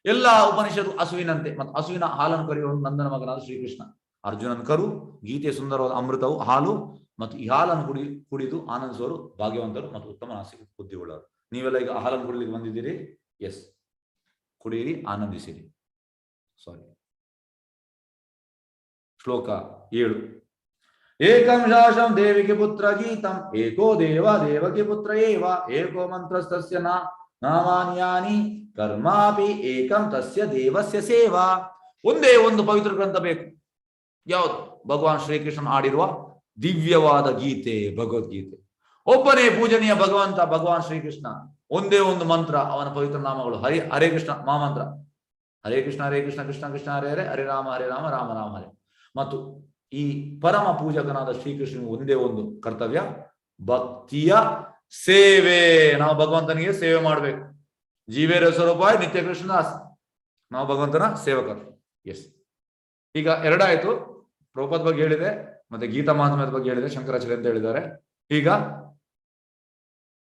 ಎಲ್ಲ ಉಪನಿಷತ್ತು ಹಸುವಿನಂತೆ ಮತ್ತು ಹಸುವಿನ ಹಾಲನ್ನು ಕರೆಯುವ ನಂದನ ಮಗನಾದ ಶ್ರೀಕೃಷ್ಣ. ಅರ್ಜುನನ್ ಕರು, ಗೀತೆಯ ಸುಂದರವಾದ ಅಮೃತವು ಹಾಲು, ಮತ್ತು ಈ ಹಾಲನ್ನು ಕುಡಿದು ಆನಂದಿಸುವರು ಭಾಗ್ಯವಂತರು ಮತ್ತು ಉತ್ತಮ ನಾಸಿಕ ಬುದ್ಧಿಯುಳ್ಳವರು. ನೀವೆಲ್ಲ ಈಗ ಹಾಲನ್ನು ಕುಡಿಲಿಕ್ಕೆ ಬಂದಿದ್ದೀರಿ. ಎಸ್, ಕುಡಿಯಿರಿ, ಆನಂದಿಸಿರಿ. ಸಾರಿ, ಶ್ಲೋಕ 7. ಏಕಂ ಶಾಸಂ ದೇವಿಗೆ ಪುತ್ರ ಗೀತಂ ಏಕೋ ದೇವ ದೇವಕಿ ಪುತ್ರ ಏವ ಏಕೋ ಮಂತ್ರಸ್ತಸ್ಯ ನಾಮಾನ್ಯಾನಿ ಕರ್ಮಾಪಿ ಏಕಂ ತಸ್ಯ ದೇವಸ್ಯ ಸೇವಾ. ಒಂದೇ ಒಂದು ಪವಿತ್ರ ಗ್ರಂಥ ಬೇಕು. ಯಾವುದು? ಭಗವಾನ್ ಶ್ರೀಕೃಷ್ಣನ್ ಆಡಿರುವ ದಿವ್ಯವಾದ ಗೀತೆ, ಭಗವದ್ಗೀತೆ. ಒಬ್ಬನೇ ಪೂಜನೀಯ ಭಗವಂತ ಭಗವಾನ್ ಶ್ರೀಕೃಷ್ಣ. ಒಂದೇ ಒಂದು ಮಂತ್ರ, ಅವನ ಪವಿತ್ರ ನಾಮಗಳು ಹರೇ ಕೃಷ್ಣ ಮಹಾಮಂತ್ರ. ಹರೇ ಕೃಷ್ಣ ಕೃಷ್ಣ ಕೃಷ್ಣ ಹರೇ ಹರೇ, ಹರೇ ರಾಮ ರಾಮ ರಾಮ ಹರೇ. ಮತ್ತು ಈ ಪರಮ ಪೂಜಕನಾದ ಶ್ರೀಕೃಷ್ಣನಿಗೆ ಒಂದೇ ಒಂದು ಕರ್ತವ್ಯ, ಭಕ್ತಿಯ ಸೇವೆ. ನಾವು ಭಗವಂತನಿಗೆ ಸೇವೆ ಮಾಡಬೇಕು. ಜೀವೇರ ಸ್ವರೂಪಾಯ ನಿತ್ಯ ಕೃಷ್ಣದಾಸ್, ನಾವು ಭಗವಂತನ ಸೇವಕರು. ಎಸ್, ಈಗ ಎರಡಾಯ್ತು. ಪ್ರಭುಪಾದ ಬಗ್ಗೆ ಹೇಳಿದೆ, ಮತ್ತೆ ಗೀತಾ ಮಹಾತ್ಮ್ಯದ ಬಗ್ಗೆ ಹೇಳಿದೆ, ಶಂಕರಾಚಾರ್ಯ ಅಂತ ಹೇಳಿದ್ದಾರೆ. ಈಗ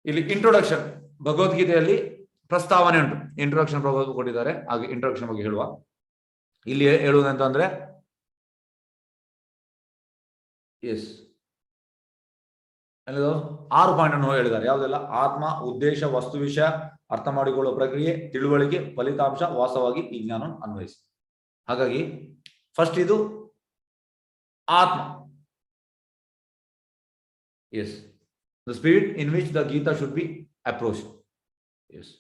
ಇಲ್ಲಿ ಇಂಟ್ರೊಡಕ್ಷನ್, ಭಗವದ್ಗೀತೆಯಲ್ಲಿ ಪ್ರಸ್ತಾವನೆ ಉಂಟು. ಇಂಟ್ರೊಡಕ್ಷನ್ ಪ್ರಭುಪಾದ ಕೊಟ್ಟಿದ್ದಾರೆ. ಹಾಗೆ ಇಂಟ್ರೊಡಕ್ಷನ್ ಬಗ್ಗೆ ಹೇಳುವ. ಇಲ್ಲಿ ಹೇಳುವುದಂತಂದ್ರೆ, ಎಸ್, 6 ಪಾಯಿಂಟ್ ಅನ್ನು ಹೇಳಿದ್ದಾರೆ. ಯಾವುದೆಲ್ಲ? ಆತ್ಮ, ಉದ್ದೇಶ, ವಸ್ತು, ವಿಷಯ, ಅರ್ಥ ಮಾಡಿಕೊಳ್ಳುವ ಪ್ರಕ್ರಿಯೆ, ತಿಳುವಳಿಕೆ, ಫಲಿತಾಂಶ, ವಾಸವಾಗಿ ಈ ಜ್ಞಾನ ಅನ್ವಯಿಸಿ. ಹಾಗಾಗಿ ಫಸ್ಟ್ ಇದು ಆತ್ಮ. Yes, the spirit in which the Gita should be approach. Yes,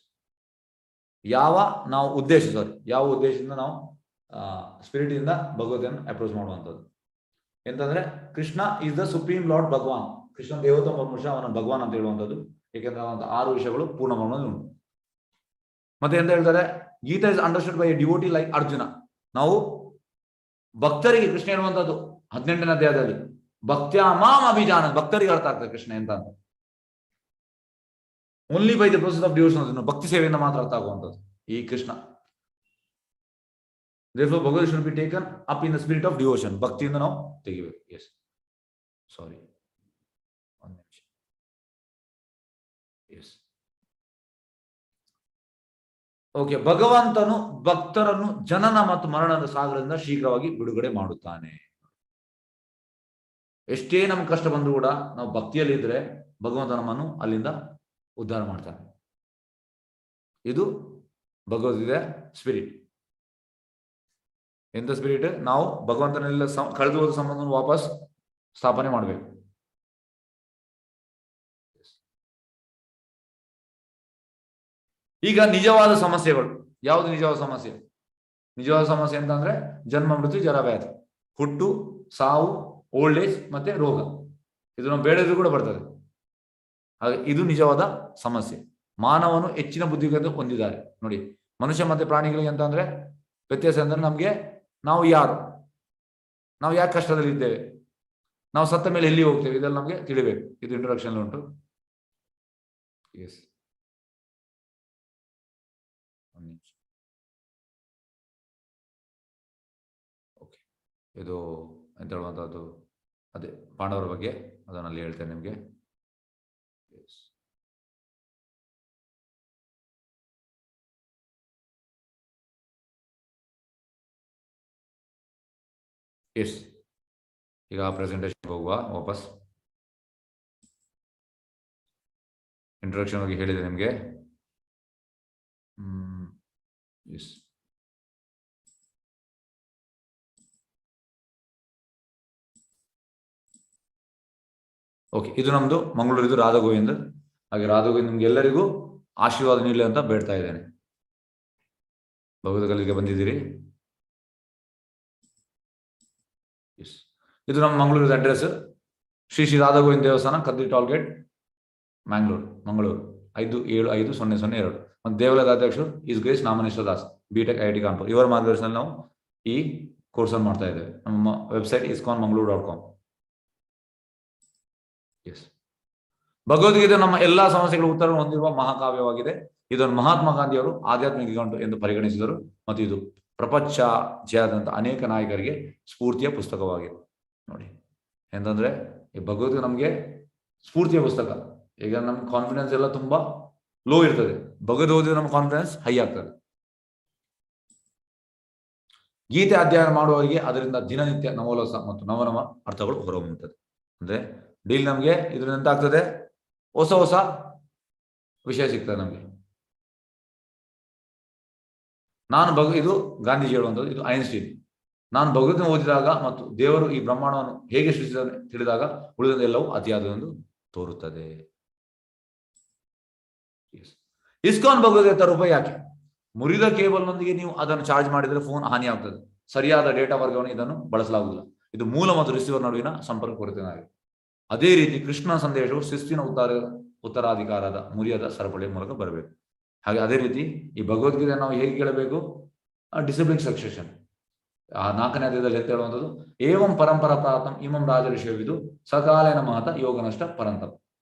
ಯಾವ ಉದ್ದೇಶದಿಂದ ನಾವು ಸ್ಪಿರಿಟ್ ಇಂದ ಭಗವತಿಯನ್ನು ಅಪ್ರೋಚ್ ಮಾಡುವಂಥದ್ದು ಎಂತಂದ್ರೆ, Krishna is the supreme lord Bhagavan. Krishna ದೇವೋತ್ತಮ ಪರಮೇಶ್ವರ, ಅವನ ಭಗವಾನ್ ಅಂತ ಹೇಳುವಂಥದ್ದು. ಏಕೆಂದ್ರೆ 6 ವಿಷಯಗಳು ಪೂರ್ಣ ಮಾಡುವುದು ಉಂಟು. ಮತ್ತೆ ಎಂತ ಹೇಳ್ತಾರೆ? Gita is understood by a devotee like Arjuna. ನಾವು ಭಕ್ತರಿಗೆ ಕೃಷ್ಣ ಹೇಳುವಂಥದ್ದು 18ನೇ ಅಧ್ಯಾಯದಲ್ಲಿ, ಭಕ್ತ್ಯಾ ಮಾಂ ಅಭಿಜಾನ, ಭಕ್ತರಿಗೆ ಅರ್ಥ ಆಗ್ತದೆ ಕೃಷ್ಣ ಎಂತ ಅಂತ. Only by the process of devotion, ಭಕ್ತಿ ಸೇವೆಯಿಂದ ಮಾತ್ರ ಅರ್ಥ ಆಗುವಂಥದ್ದು ಈ Krishna. Therefore, Bhagavad should be taken up in the spirit of devotion. ಭಕ್ತಿಯಿಂದ ನಾವು ತೆಗಿಬೇಕು. ಎಸ್, ಸಾರಿ, ಒಂದು ನಿಮಿಷ. Yes, okay. ಭಗವಂತನು ಭಕ್ತರನ್ನು ಜನನ ಮತ್ತು ಮರಣದ ಸಾಗರದಿಂದ ಶೀಘ್ರವಾಗಿ ಬಿಡುಗಡೆ ಮಾಡುತ್ತಾನೆ. ಎಷ್ಟೇ ನಮ್ಗೆ ಕಷ್ಟ ಬಂದರೂ ಕೂಡ ನಾವು ಭಕ್ತಿಯಲ್ಲಿ ಇದ್ರೆ ಭಗವಂತ ನಮ್ಮನ್ನು ಅಲ್ಲಿಂದ ಉದ್ಧಾರ ಮಾಡ್ತಾನೆ. ಇದು ಭಗವದ್ಗೀತೆ ಸ್ಪಿರಿಟ್. ಎಂತ ಸ್ಪಿರಿಟ್? ನಾವು ಭಗವಂತನೆಲ್ಲ ಕಳೆದು ಹೋದ ಸಂಬಂಧವನ್ನು ವಾಪಸ್ ಸ್ಥಾಪನೆ ಮಾಡಬೇಕು. ಈಗ ನಿಜವಾದ ಸಮಸ್ಯೆಗಳು ಯಾವುದು? ನಿಜವಾದ ಸಮಸ್ಯೆ ಅಂತಂದ್ರೆ ಜನ್ಮ, ಮೃತ್ಯು, ಜರ, ವ್ಯಾಧಿ, ಹುಟ್ಟು, ಸಾವು, ಓಲ್ಡ್ ಏಜ್ ಮತ್ತೆ ರೋಗ. ಇದು ನಾವು ಬೇಡದ್ರು ಕೂಡ ಬರ್ತದೆ. ಹಾಗೆ ಇದು ನಿಜವಾದ ಸಮಸ್ಯೆ. ಮಾನವನು ಹೆಚ್ಚಿನ ಬುದ್ಧಿವಂತ ಹೊಂದಿದ್ದಾರೆ. ನೋಡಿ, ಮನುಷ್ಯ ಮತ್ತೆ ಪ್ರಾಣಿಗಳಿಗೆ ಅಂತ ಅಂದ್ರೆ ವ್ಯತ್ಯಾಸ ಅಂದ್ರೆ, ನಮ್ಗೆ ನಾವು ಯಾರು, ನಾವು ಯಾಕೆ ಕಷ್ಟದಲ್ಲಿ ಇದ್ದೇವೆ, ನಾವು ಸತ್ತ ಮೇಲೆ ಎಲ್ಲಿ ಹೋಗ್ತೇವೆ, ಇದೆಲ್ಲ ನಮ್ಗೆ ತಿಳಿಬೇಕು. ಇದು ಇಂಟ್ರೊಡಕ್ಷನ್ ಉಂಟು. Yes, okay. ಇದು ಎಂತ ಹೇಳುವಂತದ್ದು, ಅದೇ ಪಾಂಡವರ ಬಗ್ಗೆ, ಅದನ್ನಲ್ಲಿ ಹೇಳ್ತೇನೆ ನಿಮ್ಗೆ. ಎಸ್, ಈಗ ಪ್ರೆಸೆಂಟೇಷನ್ ಹೋಗುವ ವಾಪಸ್. ಇಂಟ್ರೊಡಕ್ಷನ್ ಬಗ್ಗೆ ಹೇಳಿದೆ ನಿಮಗೆ. Yes, okay. ಇದು ನಮ್ದು ಮಂಗಳೂರಿದು ರಾಧಾ ಗೋವಿಂದ್. ಹಾಗೆ ರಾಧಾ ಗೋವಿಂದ್ ನಿಮ್ಗೆ ಎಲ್ಲರಿಗೂ ಆಶೀರ್ವಾದ ನೀಡಲಿ ಅಂತ ಬೇಡ್ತಾ ಇದ್ದೇನೆ. ಭಗವದ್ಗೀತೆಗೆ ಬಂದಿದ್ದೀರಿ. ಇದು ನಮ್ಮ ಮಂಗಳೂರಿನ ಅಡ್ರೆಸ್, ಶ್ರೀ ಶ್ರೀ ರಾಧಾ ಗೋವಿಂದ ದೇವಸ್ಥಾನ, ಕದ್ರಿ ಟೋಲ್ಗೇಟ್, ಮಂಗಳೂರು 575002. ಮತ್ತು ದೇವಾಲಯದ ಅಧ್ಯಕ್ಷರು his grace Namaneshwara Das, B Tech IIT Kanpur. ಇವರ ಮಾರ್ಗದರ್ಶನದಲ್ಲಿ ನಾವು ಈ ಕೋರ್ಸ್ ಅನ್ನು ಮಾಡ್ತಾ ಇದ್ದೇವೆ. ನಮ್ಮ ವೆಬ್ಸೈಟ್ iskonmangaluru.com. ಎಸ್, ಭಗವದ್ಗೀತೆ ನಮ್ಮ ಎಲ್ಲಾ ಸಮಸ್ಯೆಗಳ ಉತ್ತರ ಹೊಂದಿರುವ ಮಹಾಕಾವ್ಯವಾಗಿದೆ. ಇದನ್ನು ಮಹಾತ್ಮ ಗಾಂಧಿಯವರು ಆಧ್ಯಾತ್ಮಿಕ ಗಂಟು ಎಂದು ಪರಿಗಣಿಸಿದರು ಮತ್ತು ಇದು ಪ್ರಪಂಚದಾದ್ಯಂತ ಅನೇಕ ನಾಯಕರಿಗೆ ಸ್ಫೂರ್ತಿಯ ಪುಸ್ತಕವಾಗಿದೆ. ನೋಡಿ, ಎಂತಂದ್ರೆ ಈ ಭಗವದ್ಗೀತೆ ನಮಗೆ ಸ್ಫೂರ್ತಿಯ ಪುಸ್ತಕ. ಈಗ ನಮ್ಮ ಕಾನ್ಫಿಡೆನ್ಸ್ ಎಲ್ಲ ತುಂಬಾ ಲೋ ಇರ್ತದೆ, ಭಗವದ್ ಓದಿದ್ರೆ ನಮ್ಮ ಕಾನ್ಫಿಡೆನ್ಸ್ ಹೈ ಆಗ್ತದೆ. ಗೀತೆ ಅಧ್ಯಯನ ಮಾಡುವವರಿಗೆ ಅದರಿಂದ ದಿನನಿತ್ಯ ನವೋಲ್ಲಾಸ ಮತ್ತು ನವನವ ಅರ್ಥಗಳು ಹೊರಹೊಮ್ಮುತ್ತದೆ. ಅಂದ್ರೆ ಡೈಲಿ ನಮಗೆ ಇದರಿಂದ ಎಂತ ಆಗ್ತದೆ, ಹೊಸ ಹೊಸ ವಿಷಯ ಸಿಗ್ತದೆ ನಮಗೆ. ಇದು ಗಾಂಧೀಜಿ ಹೇಳುವಂಥದ್ದು, ಇದು ಐನ್ಸ್ಟೀನ್. ನಾನು ಭಗವದ್ಗೀತೆ ಓದಿದಾಗ ಮತ್ತು ದೇವರು ಈ ಬ್ರಹ್ಮಾಂಡವನ್ನು ಹೇಗೆ ಸೃಷ್ಟಿಸಿದ ತಿಳಿದಾಗ ಉಳಿದದೆಲ್ಲವೂ ಅತಿಯಾದವೆಂದು ತೋರುತ್ತದೆ. ಇಸ್ಕಾನ್ ಭಗವದ್ಗೀತೆ ರೂಪ ಯಾಕೆ? ಮುರಿದ ಕೇಬಲ್ನೊಂದಿಗೆ ನೀವು ಅದನ್ನು ಚಾರ್ಜ್ ಮಾಡಿದರೆ ಫೋನ್ ಹಾನಿ ಆಗ್ತದೆ. ಸರಿಯಾದ ಡೇಟಾ ವರ್ಗಾವಣೆ ಇದನ್ನು ಬಳಸಲಾಗುವುದಿಲ್ಲ. ಇದು ಮೂಲ ಮತ್ತು ರಿಸೀವರ್ ನಡುವಿನ ಸಂಪರ್ಕ ಕೊರತೆಯಾಗಿದೆ. ಅದೇ ರೀತಿ ಕೃಷ್ಣ ಸಂದೇಶವು ಶಿಸ್ತಿನ ಉತ್ತರಾಧಿಕಾರದ ಮುರಿಯದ ಸರಪಳಿಯ ಮೂಲಕ ಬರಬೇಕು. ಹಾಗೆ ಅದೇ ರೀತಿ ಈ ಭಗವದ್ಗೀತೆ ನಾವು ಹೇಗೆ ಕೇಳಬೇಕು? Discipline succession. ಆ 4ನೇ ಅಧ್ಯಾಯದಲ್ಲಿ ಅಂತ ಹೇಳುವಂಥದ್ದು, ಏವಂ ಪರಂಪರಾ ಪ್ರಾತಂ ಇಮಂ ರಾಜಋಷಿಯವಿದು ಸಕಾಲೇನ ಮಹತ ಯೋಗ ನಷ್ಟ ಪರಂತಂ.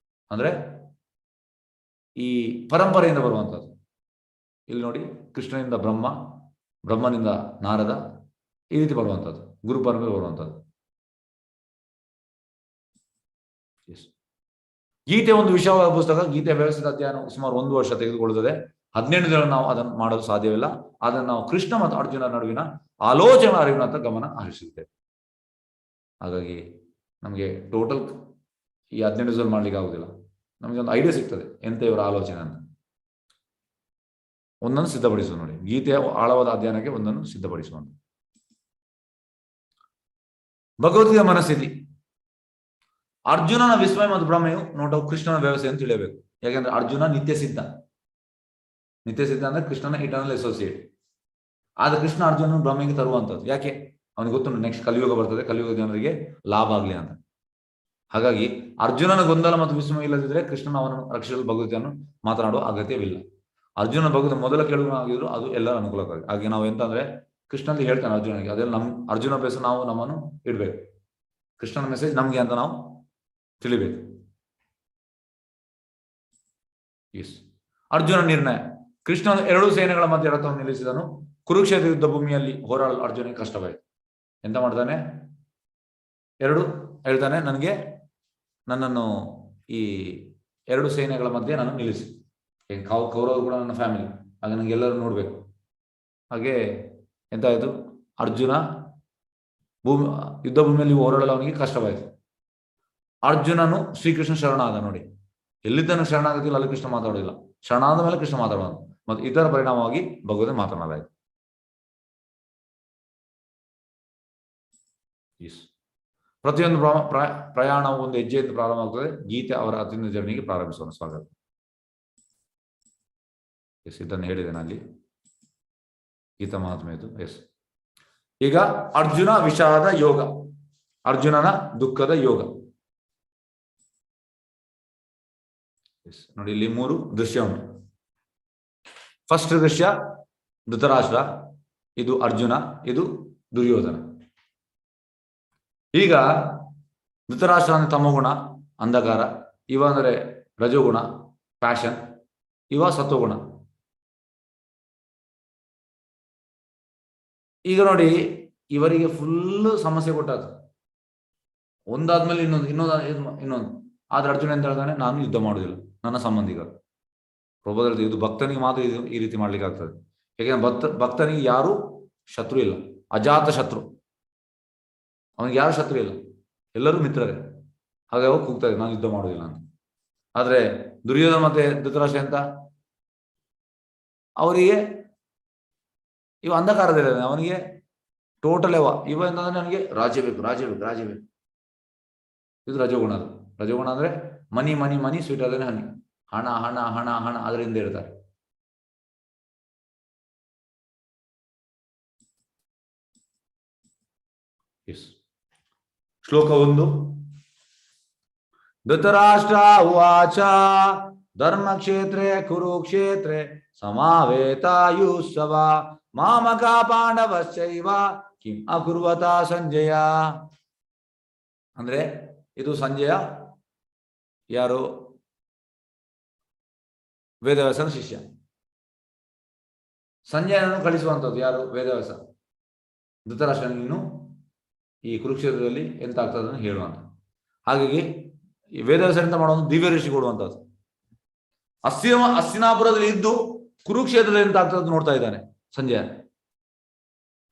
ಅಂದ್ರೆ ಈ ಪರಂಪರೆಯಿಂದ ಬರುವಂಥದ್ದು. ಇಲ್ಲಿ ನೋಡಿ, ಕೃಷ್ಣನಿಂದ ಬ್ರಹ್ಮ, ಬ್ರಹ್ಮನಿಂದ ನಾರದ, ಈ ರೀತಿ ಬರುವಂಥದ್ದು, ಗುರು ಪರಂಪರೆ ಬರುವಂಥದ್ದು. ಗೀತೆ ಒಂದು ವಿಷಯವಾದ ಪುಸ್ತಕ. ಗೀತೆ ವ್ಯವಸ್ಥಿತ ಅಧ್ಯಯನ ಸುಮಾರು 1 ವರ್ಷ ತೆಗೆದುಕೊಳ್ಳುತ್ತದೆ. 18 ದಿನ ನಾವು ಅದನ್ನು ಮಾಡಲು ಸಾಧ್ಯವಿಲ್ಲ. ಅದನ್ನು ನಾವು ಕೃಷ್ಣ ಮತ್ತು ಅರ್ಜುನ ನಡುವಿನ ಆಲೋಚನಾ ಅರಿವಿನ ಅಂತ ಗಮನ ಹರಿಸುತ್ತೇವೆ. ಹಾಗಾಗಿ ನಮಗೆ ಟೋಟಲ್ ಈ 18 ದಿವಸದಲ್ಲಿ ಮಾಡ್ಲಿಕ್ಕೆ ಆಗುದಿಲ್ಲ. ನಮಗೆ ಒಂದು ಐಡಿಯಾ ಸಿಗ್ತದೆ ಎಂತ ಇವರ ಆಲೋಚನೆ ಅಂತ. ಒಂದನ್ನು ಸಿದ್ಧಪಡಿಸುವ ನೋಡಿ, ಗೀತೆಯ ಆಳವಾದ ಅಧ್ಯಯನಕ್ಕೆ ಒಂದನ್ನು ಸಿದ್ಧಪಡಿಸುವಂತ. ಭಗವದ್ಗೀತೆ ಮನಸ್ಥಿತಿ. ಅರ್ಜುನನ ವಿಸ್ಮಯ ಮತ್ತು ಭ್ರಮೆಯು ನೋಟವು ಕೃಷ್ಣನ ವ್ಯವಸ್ಥೆ ಅಂತ ತಿಳಿಯಬೇಕು. ಯಾಕೆಂದ್ರೆ ಅರ್ಜುನ ನಿತ್ಯ ಸಿದ್ಧ ಅಂದ್ರೆ ಕೃಷ್ಣನ ಇಟರ್ನಲ್ ಅಸೋಸಿಯೇಟ್. ಆದ್ರೆ ಕೃಷ್ಣ ಅರ್ಜುನನ ಭ್ರಮೆಗೆ ತರುವಂತದ್ದು. ಯಾಕೆ? ಅವನಿಗೆ ಗೊತ್ತುಂಟು ನೆಕ್ಸ್ಟ್ ಕಲಿಯುಗ ಬರ್ತದೆ, ಕಲಿಯುಗ ಜನರಿಗೆ ಲಾಭ ಆಗ್ಲಿ ಅಂತ. ಹಾಗಾಗಿ ಅರ್ಜುನನ ಗೊಂದಲ ಮತ್ತು ವಿಸ್ಮಯ ಇಲ್ಲದಿದ್ರೆ ಕೃಷ್ಣನ ಅವನನ್ನು ರಕ್ಷಿಸಲು ಭಗವದ್ಗೀತೆಯನ್ನು ಮಾತನಾಡುವ ಅಗತ್ಯವಿಲ್ಲ. ಅರ್ಜುನ ಭಗವದ್ಗೀತೆ ಮೊದಲ ಕೇಳುವಾಗಿದ್ರು ಅದು ಎಲ್ಲರ ಅನುಕೂಲಕ್ಕಾಗಿ. ಹಾಗೆ ನಾವು ಎಂತ ಅಂದ್ರೆ ಕೃಷ್ಣನಲ್ಲಿ ಹೇಳ್ತಾನೆ ಅರ್ಜುನನಿಗೆ, ಅದೆಲ್ಲ ಅರ್ಜುನ ಬೇಸ ನಾವು ನಮ್ಮನ್ನು ಇಡ್ಬೇಕು. ಕೃಷ್ಣನ ಮೆಸೇಜ್ ನಮ್ಗೆ ಅಂತ ನಾವು ತಿಳಿಬೇಕು. ಅರ್ಜುನ ನಿರ್ಣಯ. ಕೃಷ್ಣನ 2 ಸೇನೆಗಳ ಮಧ್ಯೆ ರಥವನ್ನು ನಿಲ್ಲಿಸಿದನು. ಕುರುಕ್ಷೇತ್ರ ಯುದ್ಧ ಭೂಮಿಯಲ್ಲಿ ಹೋರಾಡಲು ಅರ್ಜುನಿಗೆ ಕಷ್ಟವಾಯಿತು. ಎಂತ ಮಾಡ್ತಾನೆ? ಹೇಳ್ತಾನೆ, ನನ್ನನ್ನು ಈ 2 ಸೇನೆಗಳ ಮಧ್ಯೆ ನಾನು ನಿಲ್ಲಿಸಿ. ಕೌರವರು ಕೂಡ ನನ್ನ ಫ್ಯಾಮಿಲಿ, ಹಾಗೆ ನನಗೆ ಎಲ್ಲರೂ ನೋಡ್ಬೇಕು. ಹಾಗೆ ಎಂತ ಆಯ್ತು? ಅರ್ಜುನ ಯುದ್ಧ ಭೂಮಿಯಲ್ಲಿ ಹೋರಾಡಲು ಅವನಿಗೆ ಕಷ್ಟವಾಯಿತು. ಅರ್ಜುನನು ಶ್ರೀಕೃಷ್ಣ ಶರಣಾದ. ನೋಡಿ, ಎಲ್ಲಿದ್ದನು ಶರಣಾಗತಿಲ್ಲ ಅಲ್ಲಿ ಕೃಷ್ಣ ಮಾತಾಡೋದಿಲ್ಲ, ಶರಣಾದ ಮೇಲೆ ಕೃಷ್ಣ ಮಾತಾಡೋದು. ಮತ್ತು ಇದರ ಪರಿಣಾಮವಾಗಿ ಭಗವದ್ಗೀತೆ ಮಾತನಾಡಲಾಯಿತು. ಪ್ರತಿಯೊಂದು ಪ್ರಯಾಣವು ಒಂದು ಹೆಜ್ಜೆಯಿಂದ ಪ್ರಾರಂಭವಾಗುತ್ತದೆ. ಗೀತೆ ಅವರ ಅತ್ಯುನ್ನತ ಜರ್ನಿಗೆ ಪ್ರಾರಂಭಿಸೋಣ. ಸ್ವಾಗತ. ಇದನ್ನು ಹೇಳಿದೆ ಅಲ್ಲಿ ಗೀತಾ ಮಹಾತ್ಮೆಯದು. ಈಗ ಅರ್ಜುನ ವಿಷಾದ ಯೋಗ, ಅರ್ಜುನನ ದುಃಖದ ಯೋಗ. ನೋಡಿ, ಇಲ್ಲಿ 3 ದೃಶ್ಯ ಉಂಟು. ಫಸ್ಟ್ ದೃಶ್ಯ ಧೃತರಾಷ್ಟ್ರ, ಇದು ಅರ್ಜುನ, ಇದು ದುರ್ಯೋಧನ. ಈಗ ಧೃತರಾಷ್ಟ್ರ ಅಂದ್ರೆ ತಮಗುಣ, ಅಂಧಕಾರ. ಇವ ಅಂದ್ರೆ ರಜೋಗುಣ, ಪ್ಯಾಷನ್. ಇವ ಸತ್ವಗುಣ. ಈಗ ನೋಡಿ, ಇವರಿಗೆ ಫುಲ್ ಸಮಸ್ಯೆ ಕೊಟ್ಟಾಗ ಒಂದಾದ್ಮೇಲೆ ಇನ್ನೊಂದು. ಆದ್ರೆ ಅರ್ಜುನ ಅಂತ ಹೇಳ್ತಾನೆ, ನಾನು ಯುದ್ಧ ಮಾಡುದಿಲ್ಲ, ನನ್ನ ಸಂಬಂಧಿಕರು. ಪ್ರಭುದಲ್ಲಿ ಇದು ಭಕ್ತನಿಗೆ ಮಾತ್ರ ಈ ರೀತಿ ಮಾಡ್ಲಿಕ್ಕೆ ಆಗ್ತದೆ. ಯಾಕೆಂದ್ರೆ ಭಕ್ತನಿಗೆ ಯಾರು ಶತ್ರು ಇಲ್ಲ, ಅಜಾತ ಶತ್ರು. ಅವನಿಗೆ ಯಾರು ಶತ್ರು ಇಲ್ಲ, ಎಲ್ಲರೂ ಮಿತ್ರರೇ. ಹಾಗೆ ಅವಾಗ ಕೂಗ್ತದೆ, ನಾನು ಯುದ್ಧ ಮಾಡುದಿಲ್ಲ ಅಂತ. ಆದ್ರೆ ದುರ್ಯೋಧನ ಮತ್ತೆ ಧೃತರಾಷ್ಟ್ರ ಅಂತ, ಅವರಿಗೆ ಇವ ಅಂಧಕಾರದಿಲ್ಲ, ಅವನಿಗೆ ಟೋಟಲ್ ಇವ ಅಂತಂದ್ರೆ ನನಗೆ ರಾಜ್ಯ ಬೇಕು. ಇದು ರಜೋಗುಣ. ರಜೋಗುಣ ಅಂದ್ರೆ ಮನಿ ಸ್ವೀಟ್ ಅದನ್ನೇ ಹನಿ, ಹಣ ಅದರಿಂದ ಇರ್ತಾರೆ. ಶ್ಲೋಕ 1. ಧೃತರಾಷ್ಟ್ರ ಉವಾಚ ಧರ್ಮಕ್ಷೇತ್ರೇ ಕುರುಕ್ಷೇತ್ರೇ ಸಮಾವೇತಾಯುಸ್ಸವ ಮಾಮಕ ಪಾಂಡವಶ್ಚೈವ ಕಿಂ ಅಕುರ್ವತ ಸಂಜಯ. ಅಂದ್ರೆ ಇದು ಸಂಜಯ, ಯಾರು? ವೇದವ್ಯಾಸನ ಶಿಷ್ಯ. ಸಂಜಯನನ್ನು ಕಳಿಸುವಂಥದ್ದು ಯಾರು? ವೇದವ್ಯಾಸ. ಧೃತರಾಷ್ಟ್ರನಿನ್ನು ಈ ಕುರುಕ್ಷೇತ್ರದಲ್ಲಿ ಎಂತ ಆಗ್ತದನ್ನು ಹೇಳುವಂತ. ಹಾಗಾಗಿ ಈ ವೇದವ್ಯಾಸರಿಂದ ಮಾಡೋದು ದಿವ್ಯ ಋಷಿ ಕೊಡುವಂತದ್ದು. ಹಸ್ತಿನಾಪುರದಲ್ಲಿ ಇದ್ದು ಕುರುಕ್ಷೇತ್ರದಲ್ಲಿ ಎಂತ ಆಗ್ತದೆ ನೋಡ್ತಾ ಇದ್ದಾನೆ ಸಂಜಯ.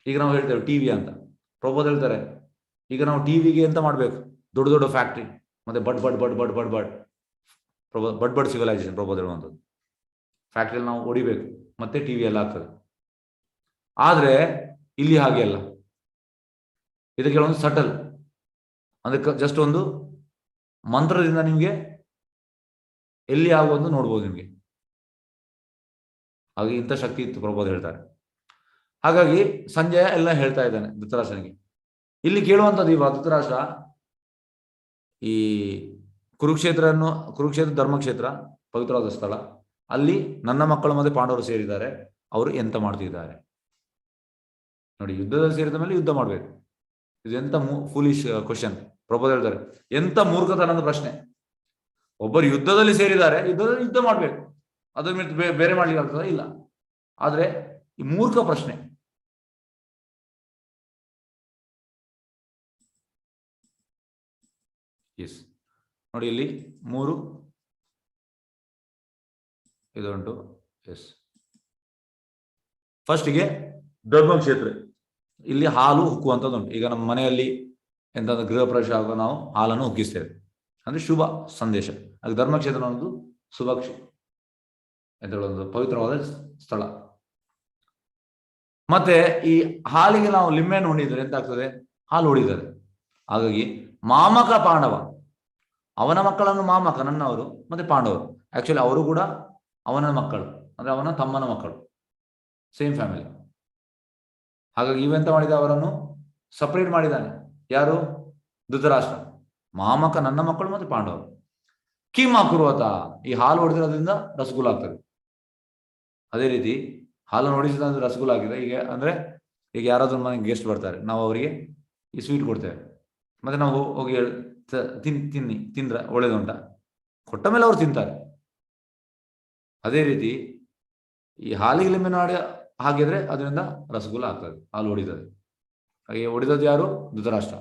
ಈಗ ನಾವು ಹೇಳ್ತೇವೆ ಟಿವಿ ಅಂತ, ಪ್ರಭೋದ್ ಹೇಳ್ತಾರೆ ಈಗ ನಾವು ಟಿವಿಗೆ ಎಂತ ಮಾಡ್ಬೇಕು, ದೊಡ್ಡ ದೊಡ್ಡ ಫ್ಯಾಕ್ಟ್ರಿ ಮತ್ತೆ ಬಡ್ ಬಡ್ ಬಡ್ ಬಡ್ ಬಡ್ ಬಡ್ ಬಡ್ ಬಡ್ ಸಿವಿಲೈಸೇಷನ್ ಪ್ರಭೋದ್ ಹೇಳುವಂಥದ್ದು. ಫ್ಯಾಕ್ಟ್ರಿಯಲ್ಲಿ ನಾವು ಹೊಡಿಬೇಕು ಮತ್ತೆ ಟಿವಿ ಎಲ್ಲ ಆಗ್ತದೆ. ಆದ್ರೆ ಇಲ್ಲಿ ಹಾಗೆ ಅಲ್ಲ, ಇದಕ್ಕೆ ಒಂದು ಸಟಲ್ ಅದಕ್ಕೆ ಜಸ್ಟ್ ಒಂದು ಮಂತ್ರದಿಂದ ನಿಮ್ಗೆ ಎಲ್ಲಿ ಆಗುವಂತ ನೋಡ್ಬೋದು ನಿಮ್ಗೆ. ಹಾಗೆ ಇಂಥ ಶಕ್ತಿ ಇತ್ತು ಪ್ರಭೋದ್ ಹೇಳ್ತಾರೆ. ಹಾಗಾಗಿ ಸಂಜಯ ಎಲ್ಲ ಹೇಳ್ತಾ ಇದ್ದಾನೆ ಧೃತರಾಷ್ಟ್ರನಿಗೆ. ಇಲ್ಲಿ ಕೇಳುವಂಥದ್ದು ಇವಾಗ ಧೃತರಾಷ್ಟ್ರ ಈ ಕುರುಕ್ಷೇತ್ರ ಧರ್ಮಕ್ಷೇತ್ರ ಪವಿತ್ರವಾದ ಸ್ಥಳ, ಅಲ್ಲಿ ನನ್ನ ಮಕ್ಕಳು ಮತ್ತೆ ಪಾಂಡವರು ಸೇರಿದ್ದಾರೆ, ಅವರು ಎಂತ ಮಾಡ್ತಿದ್ದಾರೆ ನೋಡಿ. ಯುದ್ಧದಲ್ಲಿ ಸೇರಿದ ಮೇಲೆ ಯುದ್ಧ ಮಾಡ್ಬೇಕು. ಇದು ಎಂತ ಫೂಲಿಶ್ ಕ್ವಶನ್. ಪ್ರಭೋದ್ ಹೇಳ್ತಾರೆ ಎಂತ ಮೂರ್ಖತನದ ಪ್ರಶ್ನೆ. ಒಬ್ಬರು ಯುದ್ಧದಲ್ಲಿ ಸೇರಿದ್ದಾರೆ, ಯುದ್ಧದಲ್ಲಿ ಯುದ್ಧ ಮಾಡ್ಬೇಕು, ಅದ್ರ ಮೇಲೆ ಬೇರೆ ಮಾಡ್ಲಿಕ್ಕೆ ಆಗ್ತದ ಇಲ್ಲ. ಆದ್ರೆ ಈ ಮೂರ್ಖ ಪ್ರಶ್ನೆ. ಎಸ್ ನೋಡಿ ಇಲ್ಲಿ 3 ಇದು ಉಂಟು. ಎಸ್ ಫಸ್ಟ್ಗೆ ಧರ್ಮಕ್ಷೇತ್ರ, ಇಲ್ಲಿ ಹಾಲು ಉಕ್ಕುವಂಥದ್ದು. ಈಗ ನಮ್ಮ ಮನೆಯಲ್ಲಿ ಎಂತ ಗೃಹ ಪ್ರವೇಶ ಆಗುವ ನಾವು ಹಾಲನ್ನು ಉಕ್ಕಿಸ್ತೇವೆ, ಅಂದ್ರೆ ಶುಭ ಸಂದೇಶ. ಅದು ಧರ್ಮಕ್ಷೇತ್ರ ಅನ್ನೋದು ಶುಭಕ್ಷಿ ಅಂತ ಹೇಳೋದು ಪವಿತ್ರವಾದ ಸ್ಥಳ. ಮತ್ತೆ ಈ ಹಾಲಿಗೆ ನಾವು ಲಿಂಬೆಯನ್ನು ಹೊಡಿದ್ರೆ ಎಂತ ಆಗ್ತದೆ, ಹಾಲು ಹೊಡಿತಾರೆ. ಹಾಗಾಗಿ ಮಾಮಕ ಪಾಂಡವ, ಅವನ ಮಕ್ಕಳನ್ನು ಮಾಮಕ ನನ್ನವರು ಮತ್ತೆ ಪಾಂಡವರು, ಆಕ್ಚುಲಿ ಅವರು ಕೂಡ ಅವನ ಮಕ್ಕಳು, ಅಂದ್ರೆ ಅವನ ತಮ್ಮನ ಮಕ್ಕಳು, ಸೇಮ್ ಫ್ಯಾಮಿಲಿ. ಹಾಗಾಗಿ ಇವೆಂತ ಮಾಡಿದ, ಅವರನ್ನು ಸಪರೇಟ್ ಮಾಡಿದ್ದಾನೆ. ಯಾರು? ಧೃತರಾಷ್ಟ್ರ. ಮಾಮಕ ನನ್ನ ಮಕ್ಕಳು ಮತ್ತೆ ಪಾಂಡವರು. ಕಿಮ್ ಅಕುರ್ವತ, ಈ ಹಾಲು ಹೊಡೆದಿರೋದ್ರಿಂದ ರಸಗುಲ್ಲ ಆಗ್ತದೆ. ಅದೇ ರೀತಿ ಹಾಲನ್ನು ಹೊಡಿಸಿದ್ರೆ ರಸಗುಲ್ಲ ಆಗಿದೆ. ಈಗ ಅಂದ್ರೆ ಈಗ ಯಾರಾದ್ರೂ ಮನೆಗೆ ಗೆಸ್ಟ್ ಬರ್ತಾರೆ, ನಾವು ಅವರಿಗೆ ಈ ಸ್ವೀಟ್ ಕೊಡ್ತೇವೆ, ಮತ್ತೆ ನಾವು ಹೋಗಿ ತಿಂದ್ರೆ ಒಳ್ಳೇದುಂಟ, ಕೊಟ್ಟ ಮೇಲೆ ಅವ್ರು ತಿಂತಾರೆ. ಅದೇ ರೀತಿ ಈ ಹಾಲಿಗೆ ಲಿಂಬೆ ಮಾಡಿ ಹಾಕಿದ್ರೆ ಅದರಿಂದ ರಸಗುಲ್ಲ ಆಗ್ತದೆ, ಹಾಲು ಹೊಡಿತದೆ. ಹಾಗೆ ಹೊಡಿದದ್ದು ಯಾರು? ಧೃತರಾಷ್ಟ್ರ.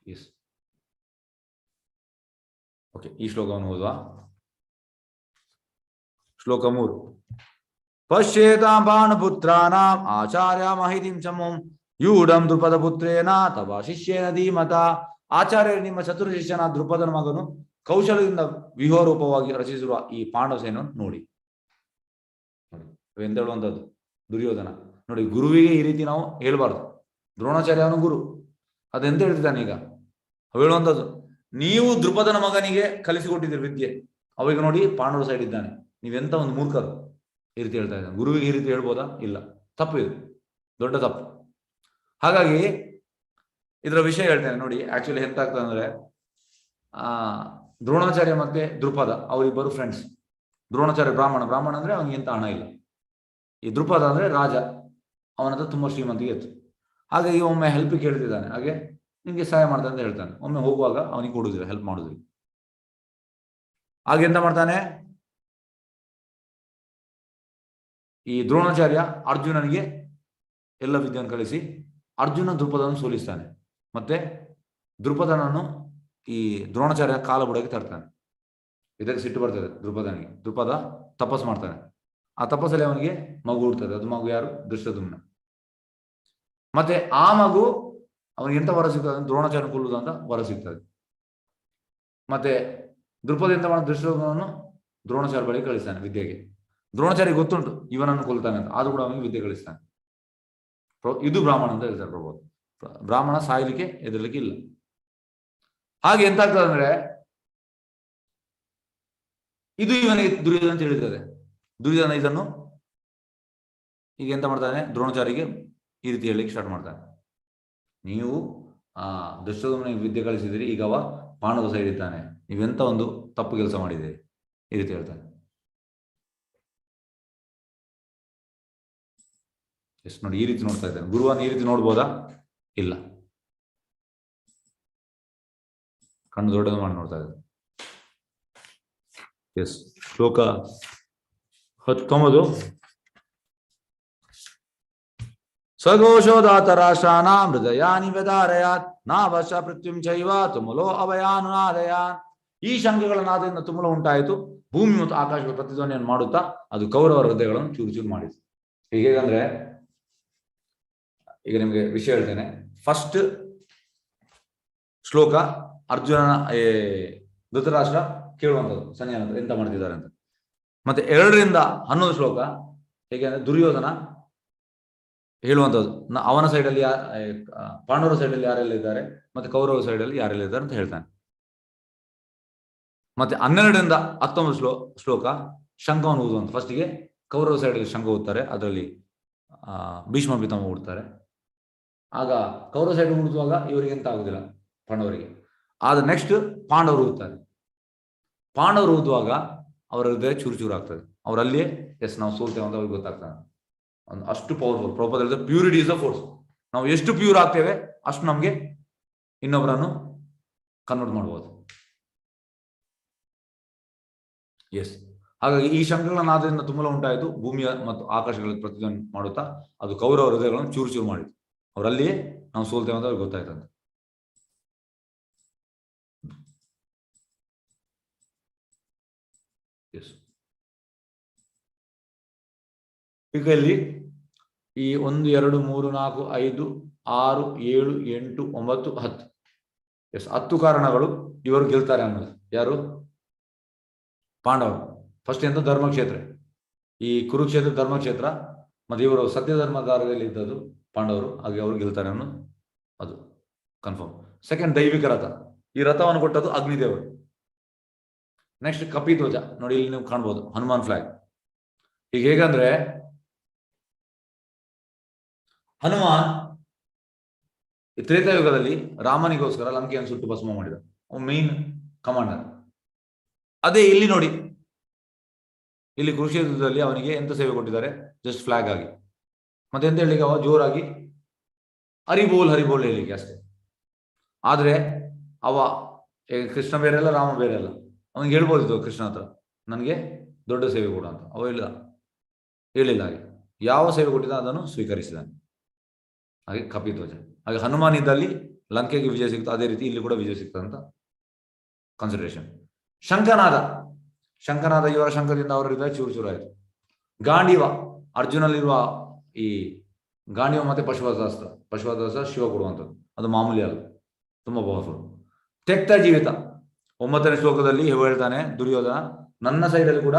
ಎಸ್ ಓಕೆ, ಈ ಶ್ಲೋಕವನ್ನು ಓದುವ. ಶ್ಲೋಕ 3. ಪಶ್ಯೇತಾಂ ಬಾಣಪುತ್ರಾನಾಂ ಆಚಾರ್ಯ ಮಹಿತಿಂ ಚಮಂ ಯೂಢಂ ದ್ರುಪದ ಪುತ್ರೇನ ತವ ಶಿಷ್ಯೇನ ಧೀಮತ. ಆಚಾರ್ಯ ನಿಮ್ಮ ಚತುರ ಶಿಷ್ಯನ ದ್ರುಪದನ ಮಗನು ಕೌಶಲದಿಂದ ವ್ಯೂಹರೂಪವಾಗಿ ರಚಿಸಿರುವ ಈ ಪಾಂಡವ ಸೇನೆಯನ್ನು ನೋಡಿ. ಎಂತ ಹೇಳುವಂಥದ್ದು ದುರ್ಯೋಧನ ನೋಡಿ. ಗುರುವಿಗೆ ಈ ರೀತಿ ನಾವು ಹೇಳ್ಬಾರ್ದು. ದ್ರೋಣಾಚಾರ್ಯ ಅವನು ಗುರು, ಅದೆಂತ ಹೇಳ್ತಿದ್ದಾನೆ ಈಗ ಹೇಳುವಂಥದ್ದು, ನೀವು ದ್ರುಪದನ ಮಗನಿಗೆ ಕಲಿಸಿಕೊಟ್ಟಿದ್ದೀರಿ ವಿದ್ಯೆ, ಅವಾಗ ನೋಡಿ ಪಾಂಡವ ಸೈಡ್ ಇದ್ದಾನೆ, ನೀವೆಂತ ಒಂದು ಮೂರ್ಖರು ಈ ರೀತಿ ಹೇಳ್ತಾ ಇದ್ದಾನೆ. ಗುರುವಿಗೆ ಈ ರೀತಿ ಹೇಳ್ಬೋದಾ? ಇಲ್ಲ, ತಪ್ಪು, ಇದು ದೊಡ್ಡ ತಪ್ಪು. ಹಾಗಾಗಿ ಇದರ ವಿಷಯ ಹೇಳ್ತೇನೆ ನೋಡಿ. ಆಕ್ಚುಲಿ ಎಂತ ಆಗ್ತದೆ ಅಂದ್ರೆ, ದ್ರೋಣಾಚಾರ್ಯ ಮತ್ತೆ ದ್ರುಪದ ಅವರಿಬ್ಬರು ಫ್ರೆಂಡ್ಸ್. ದ್ರೋಣಾಚಾರ್ಯ ಬ್ರಾಹ್ಮಣ ಅಂದ್ರೆ ಅವನಿಗೆ ಎಂತ ಹಣ ಇಲ್ಲ. ಈ ದ್ರುಪದ ಅಂದ್ರೆ ರಾಜ, ಅವನತ್ರ ತುಂಬಾ ಶ್ರೀಮಂತಿಗೆ ಇತ್ತು. ಹಾಗಾಗಿ ಒಮ್ಮೆ ಹೆಲ್ಪ್ ಕೇಳ್ತಿದ್ದಾನೆ, ಹಾಗೆ ನಿಮ್ಗೆ ಸಹಾಯ ಮಾಡ್ತಾನೆ ಅಂತ ಹೇಳ್ತಾನೆ. ಒಮ್ಮೆ ಹೋಗುವಾಗ ಅವನಿಗೆ ಕೊಡುದಿಲ್ಲ, ಹೆಲ್ಪ್ ಮಾಡುದಿಲ್ಲ. ಹಾಗೆ ಎಂತ ಮಾಡ್ತಾನೆ, ಈ ದ್ರೋಣಾಚಾರ್ಯ ಅರ್ಜುನನಿಗೆ ಎಲ್ಲ ವಿದ್ಯೆಯನ್ನು ಕಲಿಸಿ ಅರ್ಜುನ ದ್ರುಪದನ್ನು ಸೋಲಿಸ್ತಾನೆ. ಮತ್ತೆ ದ್ರುಪದನನ್ನು ಈ ದ್ರೋಣಾಚಾರ್ಯ ಕಾಲ ಬುಡಕ್ಕೆ ತರ್ತಾನೆ. ಇದಕ್ಕೆ ಸಿಟ್ಟು ಬರ್ತದೆ ದ್ರುಪದನಿಗೆ. ದ್ರುಪದ ತಪಸ್ ಮಾಡ್ತಾನೆ. ಆ ತಪಸ್ಸಲ್ಲಿ ಅವನಿಗೆ ಮಗು ಹುಡ್ತದೆ. ಅದು ಮಗು ಯಾರು? ಧೃಷ್ಟದ್ಯುಮ್ನ. ಮತ್ತೆ ಆ ಮಗು ಅವನಿಗೆ ಎಂತ ವರ ಸಿಗ್ತದೆ? ದ್ರೋಣಾಚಾರ್ಯ ಕೊಲ್ಲುವುದು ಅಂತ ವರ ಸಿಗ್ತದೆ. ಮತ್ತೆ ದ್ರುಪದ ಎಂತ ಮಾಡ, ಧೃಷ್ಟದ್ಯುಮ್ನನ್ನು ದ್ರೋಣಾಚಾರ್ಯ ಬಳಿ ಕಳಿಸ್ತಾನೆ ವಿದ್ಯೆಗೆ. ದ್ರೋಣಾಚಾರ್ಯ ಗೊತ್ತುಂಟು ಇವನನ್ನು ಕೊಲ್ತಾನೆ ಅಂತ, ಆದ್ರೂ ಕೂಡ ಅವನಿಗೆ ವಿದ್ಯೆ ಕಳಿಸ್ತಾನೆ. ಇದು ಬ್ರಾಹ್ಮಣ ಅಂತ ಹೇಳ್ತಾರೆ ಪ್ರಭು. ಬ್ರಾಹ್ಮಣ ಸಾಯ್ಲಿಕ್ಕೆ ಎದುರ್ಲಿಕ್ಕೆ ಇಲ್ಲ. ಹಾಗೆ ಎಂತ ಆಗ್ತದೆ ಅಂದ್ರೆ, ಇದು ಇವನಿಗೆ ದುರ್ಯೋಧನ ಅಂತ ಹೇಳಿರ್ತದೆ. ದುರ್ಯೋಧನ ಇದನ್ನು ಈಗ ಎಂತ ಮಾಡ್ತಾನೆ, ದ್ರೋಣಾಚಾರ್ಯಗೆ ಈ ರೀತಿ ಹೇಳಲಿಕ್ಕೆ ಸ್ಟಾರ್ಟ್ ಮಾಡ್ತಾನೆ. ನೀವು ದುರ್ಯೋಧನಿಗೆ ವಿದ್ಯೆ ಕಳಿಸಿದಿರಿ, ಈಗ ಅವ ಪಾಂಡವ ಸೈಡ್ ಇದ್ದಾನೆ, ನೀವೆಂತ ಒಂದು ತಪ್ಪು ಕೆಲಸ ಮಾಡಿದ್ದೀರಿ ಈ ರೀತಿ ಹೇಳ್ತಾನೆ. ಎಷ್ಟು ನೋಡಿ, ಈ ರೀತಿ ನೋಡ್ತಾ ಇದ್ದಾನೆ. ಗುರುವನ್ನು ಈ ರೀತಿ ನೋಡ್ಬೋದಾ? ಇಲ್ಲ, ಕಣ್ಣು ದೊಡ್ಡದು ಮಾಡಿ ನೋಡ್ತಾ ಇದ್ದಾನೆ. ಎಸ್, ಶ್ಲೋಕ 19. ಸ್ವಘೋಷೋದಾತರಾಷ್ಟ್ರಾಣಾಂ ಹೃದಯಾನಿ ವ್ಯಧಾರಯಾತ್ ನಾಭಶ ಪೃಥ್ವಿಂ ಚೈವ ತುಮುಲೋ ಅಭಯಾನುನಾದಯಾನ್. ಈ ಶಂಖಗಳ ನಾದದಿಂದ ತುಮುಲ ಉಂಟಾಯಿತು, ಭೂಮಿ ಮತ್ತು ಆಕಾಶಗಳ ಪ್ರತಿಧ್ವನಿಯನ್ನು ಮಾಡುತ್ತಾ ಅದು ಕೌರವರ ಹೃದಯಗಳನ್ನು ಚೂರು ಚೂರು ಮಾಡಿತು. ಹೇಗಂದ್ರೆ ಈಗ ನಿಮಗೆ ವಿಷಯ ಹೇಳ್ತೇನೆ. ಫಸ್ಟ್ ಶ್ಲೋಕ ಅರ್ಜುನನ ಧೃತರಾಷ್ಟ್ರ ಕೇಳುವಂಥದ್ದು ಸಂಜಯನ ಹತ್ರ ಎಂತ ಮಾಡ್ತಿದ್ದಾರೆ ಅಂತ. ಮತ್ತೆ 2ರಿಂದ 11 ಶ್ಲೋಕ ಹೇಗೆ ಅಂದ್ರೆ ದುರ್ಯೋಧನ ಹೇಳುವಂಥದ್ದು, ಅವನ ಸೈಡಲ್ಲಿ ಪಾಂಡವರ ಸೈಡಲ್ಲಿ ಯಾರೆಲ್ಲ ಇದ್ದಾರೆ ಮತ್ತೆ ಕೌರವ ಸೈಡಲ್ಲಿ ಯಾರೆಲ್ಲ ಇದ್ದಾರೆ ಅಂತ ಹೇಳ್ತಾನೆ. ಮತ್ತೆ 12ರಿಂದ 19 ಶ್ಲೋಕ ಶಂಖವನ್ನು ಊದುವಂತ. ಫಸ್ಟಿಗೆ ಕೌರವ ಸೈಡಲ್ಲಿ ಶಂಖ ಊದ್ತಾರೆ, ಅದರಲ್ಲಿ ಭೀಷ್ಮ ಪಿತಾಮಹ ಊಡ್ತಾರೆ. ಆಗ ಕೌರವ ಸೈಡ್ ಊದುವಾಗ ಇವರಿಗೆ ಎಂತ ಆಗುದಿಲ್ಲ ಪಾಂಡವರಿಗೆ. ಆದ್ರೆ ನೆಕ್ಸ್ಟ್ ಪಾಂಡವರು ಊದ್ತಾರೆ. ಪಾಂಡವರು ಊದುವಾಗ ಅವರ ಹೃದಯ ಚೂರು ಚೂರು ಆಗ್ತದೆ. ಅವರಲ್ಲಿಯೇ ಎಸ್ ನಾವು ಸೋಲ್ತೇವೆ ಅಂತ ಅವ್ರಿಗೆ ಗೊತ್ತಾಗ್ತದೆ. ಅಷ್ಟು powerful. Prabhupada purity is the force. ನಾವು ಎಷ್ಟು ಪ್ಯೂರ್ ಆಗ್ತೇವೆ ಅಷ್ಟು ನಮ್ಗೆ ಇನ್ನೊಬ್ಬರನ್ನು ಕನ್ವರ್ಟ್ ಮಾಡಬಹುದು. ಎಸ್, ಹಾಗಾಗಿ ಈ ಶಂಖಗಳ ನಾದದಿಂದ ತುಮುಲ ಉಂಟಾಯಿತು, ಭೂಮಿಯ ಮತ್ತು ಆಕಾಶಗಳಲ್ಲಿ ಪ್ರತಿಧ್ವನಿ ಮಾಡುತ್ತಾ ಅದು ಕೌರವ ಹೃದಯಗಳನ್ನು ಚೂರು ಚೂರು ಮಾಡಿತು. ಅವರಲ್ಲಿಯೇ ನಾವು ಸೋಲ್ತೇವೆ ಅಂತ ಅವ್ರಿಗೆ ಗೊತ್ತಾಯ್ತಂತೆ. ಎಸ್, ಈಗ ಇಲ್ಲಿ ಈ 1 2 3 4 5 6 7 8 9 10 ಎಸ್ 10 ಕಾರಣಗಳು ಇವರು ಗೆಲ್ತಾರೆ ಅನ್ನೋದು. ಯಾರು? ಪಾಂಡವರು. ಫಸ್ಟ್ ಎಂತ ಧರ್ಮಕ್ಷೇತ್ರ, ಈ ಕುರುಕ್ಷೇತ್ರ ಧರ್ಮಕ್ಷೇತ್ರ, ಮತ್ತೆ ಇವರು ಸತ್ಯ ಧರ್ಮದಾರದಲ್ಲಿ ಇದ್ದದ್ದು ಪಾಂಡವರು, ಹಾಗೆ ಅವರು ಗೆಲ್ತಾರೆ ಅನ್ನೋದು ಅದು ಕನ್ಫರ್ಮ್. ಸೆಕೆಂಡ್ ದೈವಿಕ ರಥ, ಈ ರಥವನ್ನು ಕೊಟ್ಟದ್ದು ಅಗ್ನಿದೇವರು. ನೆಕ್ಸ್ಟ್ ಕಪಿಧ್ವಜ, ನೋಡಿ ಇಲ್ಲಿ ನೀವು ಕಾಣ್ಬೋದು ಹನುಮಾನ್ ಫ್ಲಾಗ್. ಈಗ ಹೇಗಂದ್ರೆ ಹನುಮಾನ್ ತ್ರೇತಾಯುಗದಲ್ಲಿ ರಾಮನಿಗೋಸ್ಕರ ಲಂಕೆಯನ್ನು ಸುಟ್ಟು ಭಸ್ಮ ಮಾಡಿದ ಮೇನ್ ಕಮಾಂಡರ್. ಅದೇ ಇಲ್ಲಿ ನೋಡಿ, ಇಲ್ಲಿ ಕುರುಕ್ಷೇತ್ರದಲ್ಲಿ ಅವನಿಗೆ ಎಂತ ಸೇವೆ ಕೊಟ್ಟಿದ್ದಾರೆ? ಜಸ್ಟ್ ಫ್ಲಾಗ್ ಆಗಿ. ಮತ್ತೆ ಎಂತ ಹೇಳಿಕ್ಕೆ ಅವ ಜೋರಾಗಿ ಹರಿಬೋಲ್ ಹರಿಬೋಲ್ ಹೇಳಿಕ್ಕೆ ಅಷ್ಟೇ. ಆದ್ರೆ ಅವ ಕೃಷ್ಣ ಬೇರೆ ಅಲ್ಲ, ರಾಮ ಬೇರೆ ಅಲ್ಲ. ಅವನಿಗೆ ಹೇಳ್ಬೋದಿತ್ತು ಕೃಷ್ಣ ಹತ್ರ ನನಗೆ ದೊಡ್ಡ ಸೇವೆ ಕೊಡು ಅಂತ. ಅವ ಹೇಳಿಲ್ಲ. ಹಾಗೆ ಯಾವ ಸೇವೆ ಕೊಟ್ಟಿದ್ದ ಅದನ್ನು ಸ್ವೀಕರಿಸಿದಾನೆ. ಹಾಗೆ ಕಪಿಧ್ವಜ. ಹಾಗೆ ಹನುಮಾನ್ ಇದ್ದಲ್ಲಿ ಲಂಕೆಗೆ ವಿಜಯ ಸಿಗ್ತದೆ, ಅದೇ ರೀತಿ ಇಲ್ಲಿ ಕೂಡ ವಿಜಯ ಸಿಗ್ತದೆ ಅಂತ ಕನ್ಸಿಡರೇಷನ್. ಶಂಖನಾದ, ಶಂಖನಾದ ಇವರ ಶಂಖದಿಂದ ಅವರ ಹೃದಯ ಚೂರು ಚೂರು ಆಯಿತು. ಗಾಂಡೀವ, ಅರ್ಜುನಲ್ಲಿರುವ ಈ ಗಾಂಡೀವ ಮತ್ತೆ ಪಶುಪತಾಸ್ತ್ರ. ಪಶುಪತಾಸ್ತ್ರ ಶಿವ ಕೊಡುವಂಥದ್ದು, ಅದು ಮಾಮೂಲಿ ಅಲ್ಲ, ತುಂಬಾ ಪವರ್ಫುಲ್. ತೆಕ್ತ ಜೀವಿತ, 9ನೇ ಶ್ಲೋಕದಲ್ಲಿ ಹೇಳ್ತಾನೆ ದುರ್ಯೋಧನ, ನನ್ನ ಸೈಡಲ್ಲಿ ಕೂಡ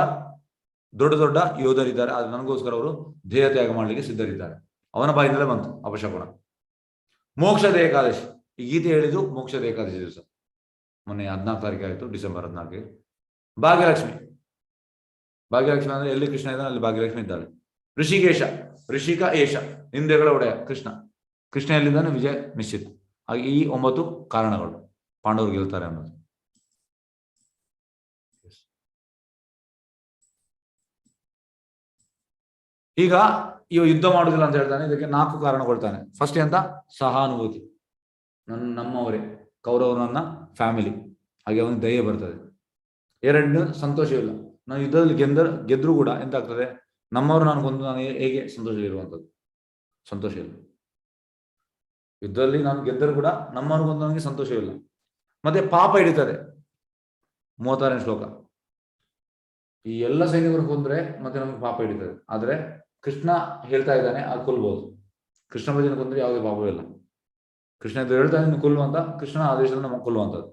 ದೊಡ್ಡ ದೊಡ್ಡ ಯೋಧರಿದ್ದಾರೆ, ಆದ್ರೆ ನನಗೋಸ್ಕರ ಅವರು ದೇಹ ತ್ಯಾಗ ಮಾಡಲಿಕ್ಕೆ ಸಿದ್ಧರಿದ್ದಾರೆ. ಅವನ ಬಾಯಿಂದಲೇ ಬಂತು ಅಪಶಕುನ. ಮೋಕ್ಷದ ಏಕಾದಶಿ, ಈ ಗೀತೆ ಹೇಳಿದ್ದು ಮೋಕ್ಷದ ಏಕಾದಶಿ ದಿವಸ, ಮೊನ್ನೆ 14 ತಾರೀಕು ಆಯಿತು, ಡಿಸೆಂಬರ್ 14. ಭಾಗ್ಯಲಕ್ಷ್ಮಿ, ಭಾಗ್ಯಲಕ್ಷ್ಮಿ ಅಂದ್ರೆ ಎಲ್ಲಿ ಕೃಷ್ಣ ಇದ್ದಾನೆ ಅಲ್ಲಿ ಭಾಗ್ಯಲಕ್ಷ್ಮಿ ಇದ್ದಾಳೆ. ಋಷಿಕೇಶ, ಋಷಿಕ ಏಷ, ಇಂದ್ರಿಯಗಳ ಒಡೆಯ ಕೃಷ್ಣ. ಕೃಷ್ಣ ಎಲ್ಲಿದ್ದಾನೆ ವಿಜಯ ನಿಶ್ಚಿತ. ಹಾಗೆ ಈ 9 ಕಾರಣಗಳು ಪಾಂಡವರು ಗೆಲ್ತಾರೆ ಅನ್ನೋದು. ಈಗ ಇವ ಯುದ್ಧ ಮಾಡುದಿಲ್ಲ ಅಂತ ಹೇಳ್ತಾನೆ. ಇದಕ್ಕೆ 4 ಕಾರಣ ಕೊಡ್ತಾನೆ. ಫಸ್ಟ್ ಅಂತ ಸಹಾನುಭೂತಿ, ನಮ್ಮವರೇ ಕೌರವರು ನನ್ನ ಫ್ಯಾಮಿಲಿ, ಹಾಗೆ ಅವನಿಗೆ ದಯೆ ಬರ್ತದೆ. 2 ಸಂತೋಷವಿಲ್ಲ, ನಾನು ಯುದ್ಧದಲ್ಲಿ ಗೆದ್ರು ಕೂಡ ಎಂತ ಆಗ್ತದೆ, ನಮ್ಮವರು ನನಗೊಂದು ನಾನು ಹೇಗೆ ಸಂತೋಷ ಇರುವಂಥದ್ದು, ಸಂತೋಷ ಇಲ್ಲ. ಯುದ್ಧದಲ್ಲಿ ನಾನು ಗೆದ್ದರೂ ಕೂಡ ನಮ್ಮವ್ರಿಗೊಂದು ನನಗೆ ಸಂತೋಷವಿಲ್ಲ. ಮತ್ತೆ ಪಾಪ ಹಿಡಿತದೆ, 36ನೇ ಶ್ಲೋಕ. ಈ ಎಲ್ಲ ಸೈನಿಕರು ಕೊಂದ್ರೆ ಮತ್ತೆ ನಮ್ಗೆ ಪಾಪ ಹಿಡಿತದೆ. ಆದ್ರೆ ಕೃಷ್ಣ ಹೇಳ್ತಾ ಇದ್ದಾನೆ ಅದು ಕೊಲ್ಬಹುದು. ಕೃಷ್ಣ ಭಜನೆ ಕೊಂದ್ರೆ ಯಾವುದೇ ಪಾಪವಿಲ್ಲ. ಕೃಷ್ಣ ಹೇಳ್ತಾನೆ ನೀನು ಕೊಲ್ಲುವಂತ, ಕೃಷ್ಣನ ಆದೇಶದಲ್ಲಿ ನಮಗೆ ಕೊಲ್ಲುವಂಥದ್ದು.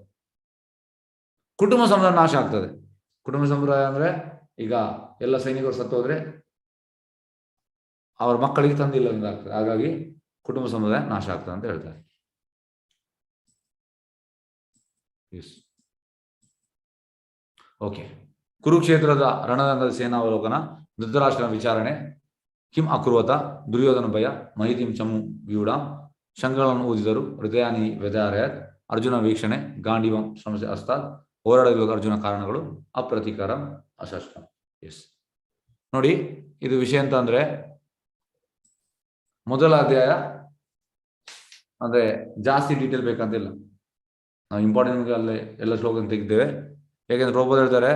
ಕುಟುಂಬ ಸಮುದಾಯ ನಾಶ ಆಗ್ತದೆ. ಕುಟುಂಬ ಸಮುದಾಯ ಅಂದ್ರೆ ಈಗ ಎಲ್ಲ ಸೈನಿಕರು ಸತ್ತು ಹೋದ್ರೆ ಅವ್ರ ಮಕ್ಕಳಿಗೆ ತಂದಿಲ್ಲ ಆಗ್ತದೆ. ಹಾಗಾಗಿ ಕುಟುಂಬ ಸಮುದಾಯ ನಾಶ ಆಗ್ತದೆ ಅಂತ ಹೇಳ್ತಾರೆ. ಓಕೆ, ಕುರುಕ್ಷೇತ್ರದ ರಣರಂಗದ ಸೇನಾವಲೋಕನ, ಧೃತರಾಷ್ಟ್ರನ ವಿಚಾರಣೆ, ಕಿಂ ಅಕುರ್ವತ, ದುರ್ಯೋಧನ ಭಯ, ಮಹಿತಿಂ ಚಮು ವ್ಯೂಢ, ಶಂಖಗಳನ್ನು ಊದಿದರು, ಹೃದಯಾನಿ ವ್ಯಧಾರಯತ್, ಅರ್ಜುನ ವೀಕ್ಷಣೆ, ಗಾಂಡೀವಂ ಸಮಸ್ಯೆ ಅಸ್ತಾತ್, ಹೋರಾಡಲು ಅರ್ಜುನ ಕಾರಣಗಳು, ಅಪ್ರತೀಕಾರ ಅಶಸ್ತ್ರ. ಎಸ್, ನೋಡಿ ಇದು ವಿಷಯ ಅಂತ ಅಂದ್ರೆ ಮೊದಲ ಅಧ್ಯಾಯ ಅಂದ್ರೆ ಜಾಸ್ತಿ ಡೀಟೇಲ್ ಬೇಕಂತಿಲ್ಲ. ನಾವು ಇಂಪಾರ್ಟೆಂಟ್ ಅಲ್ಲೇ ಎಲ್ಲ ಶ್ಲೋಕ ತೆಗಿದ್ದೇವೆ. ಯಾಕೆಂದ್ರೆ ಪ್ರಭುಪಾದ ಹೇಳ್ತಾರೆ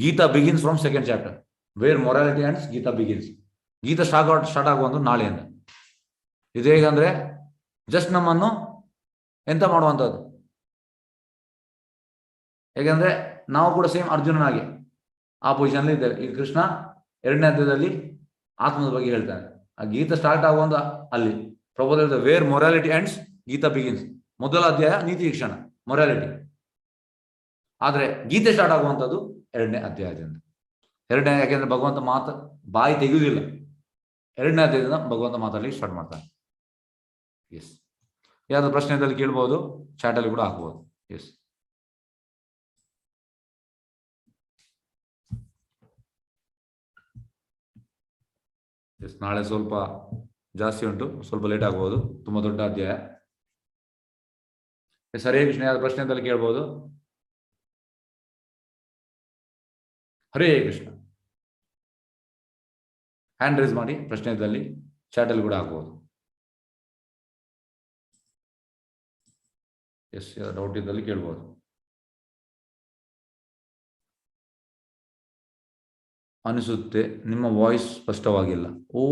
Gita begins from second chapter where morality and Gita begins. Gita start ಆಗುವಂತ ನಾಳೆಯಿಂದ. ಇದು ಹೇಗಂದ್ರೆ ಜಸ್ಟ್ ನಮ್ಮನ್ನು ಎಂತ ಮಾಡುವಂಥದ್ದು, ಹೇಗಂದ್ರೆ ನಾವು ಕೂಡ ಸೇಮ್ ಅರ್ಜುನನಾಗಿ ಆ ಪೊಸಿಷನ್ ಇದ್ದೇವೆ. ಈಗ ಕೃಷ್ಣ 2ನೇ ಅಧ್ಯಾಯದಲ್ಲಿ ಆತ್ಮದ ಬಗ್ಗೆ ಹೇಳ್ತಾನೆ. ಆ ಗೀತ ಸ್ಟಾರ್ಟ್ ಆಗುವಂತ ಅಲ್ಲಿ ಪ್ರಭು ಹೇಳ್ತಾರೆ, where morality ends Gita begins. ಮೊದಲ ಅಧ್ಯಾಯ ನೀತಿ ಶಿಕ್ಷಣ, ಮೊರಾಲಿಟಿ. ಆದ್ರೆ ಗೀತೆ ಸ್ಟಾರ್ಟ್ ಆಗುವಂಥದ್ದು 2ನೇ ಅಧ್ಯಾಯದಿಂದ. ಯಾಕೆಂದ್ರೆ ಭಗವಂತ ಮಾತು ಬಾಯಿ ತೆಗೆಯುವುದಿಲ್ಲ. 2ನೇ ಅಧ್ಯಾಯದಿಂದ ಭಗವಂತ ಮಾತಾಡಲಿ ಸ್ಟಾರ್ಟ್ ಮಾಡ್ತಾನೆ. ಎಸ್, ಯಾವ್ದು ಪ್ರಶ್ನೆದಲ್ಲಿ ಕೇಳ್ಬಹುದು, ಚಾಟ್ ಅಲ್ಲಿ ಕೂಡ ಹಾಕ್ಬಹುದು. ಎಸ್, ಎಸ್, ನಾಳೆ ಸ್ವಲ್ಪ ಜಾಸ್ತಿ ಉಂಟು, ಸ್ವಲ್ಪ ಲೇಟ್ ಆಗ್ಬಹುದು, ತುಂಬಾ ದೊಡ್ಡ ಅಧ್ಯಾಯ. ಹರೇ ಕೃಷ್ಣ, ಯಾವ್ದು ಪ್ರಶ್ನೆದಲ್ಲಿ ಕೇಳ್ಬಹುದು. ಹರೇ ಕೃಷ್ಣ, ಹ್ಯಾಂಡ್ ರೈಸ್ ಮಾಡಿ, ಪ್ರಶ್ನೆದಲ್ಲಿ ಚಾಟ್ ಅಲ್ಲಿ ಕೂಡ ಹಾಕ್ಬಹುದು. ಎಸ್, ಡೌಟ್ ಇದ್ದಲ್ಲಿ ಕೇಳ್ಬೋದು. ಅನಿಸುತ್ತೆ ನಿಮ್ಮ ವಾಯ್ಸ್ ಸ್ಪಷ್ಟವಾಗಿಲ್ಲ. ಓ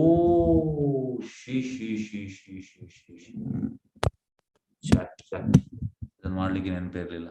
she she she she she she she ಇದನ್ನು ಮಾಡ್ಲಿಕ್ಕೆ ನೆನಪೇ ಇರಲಿಲ್ಲ.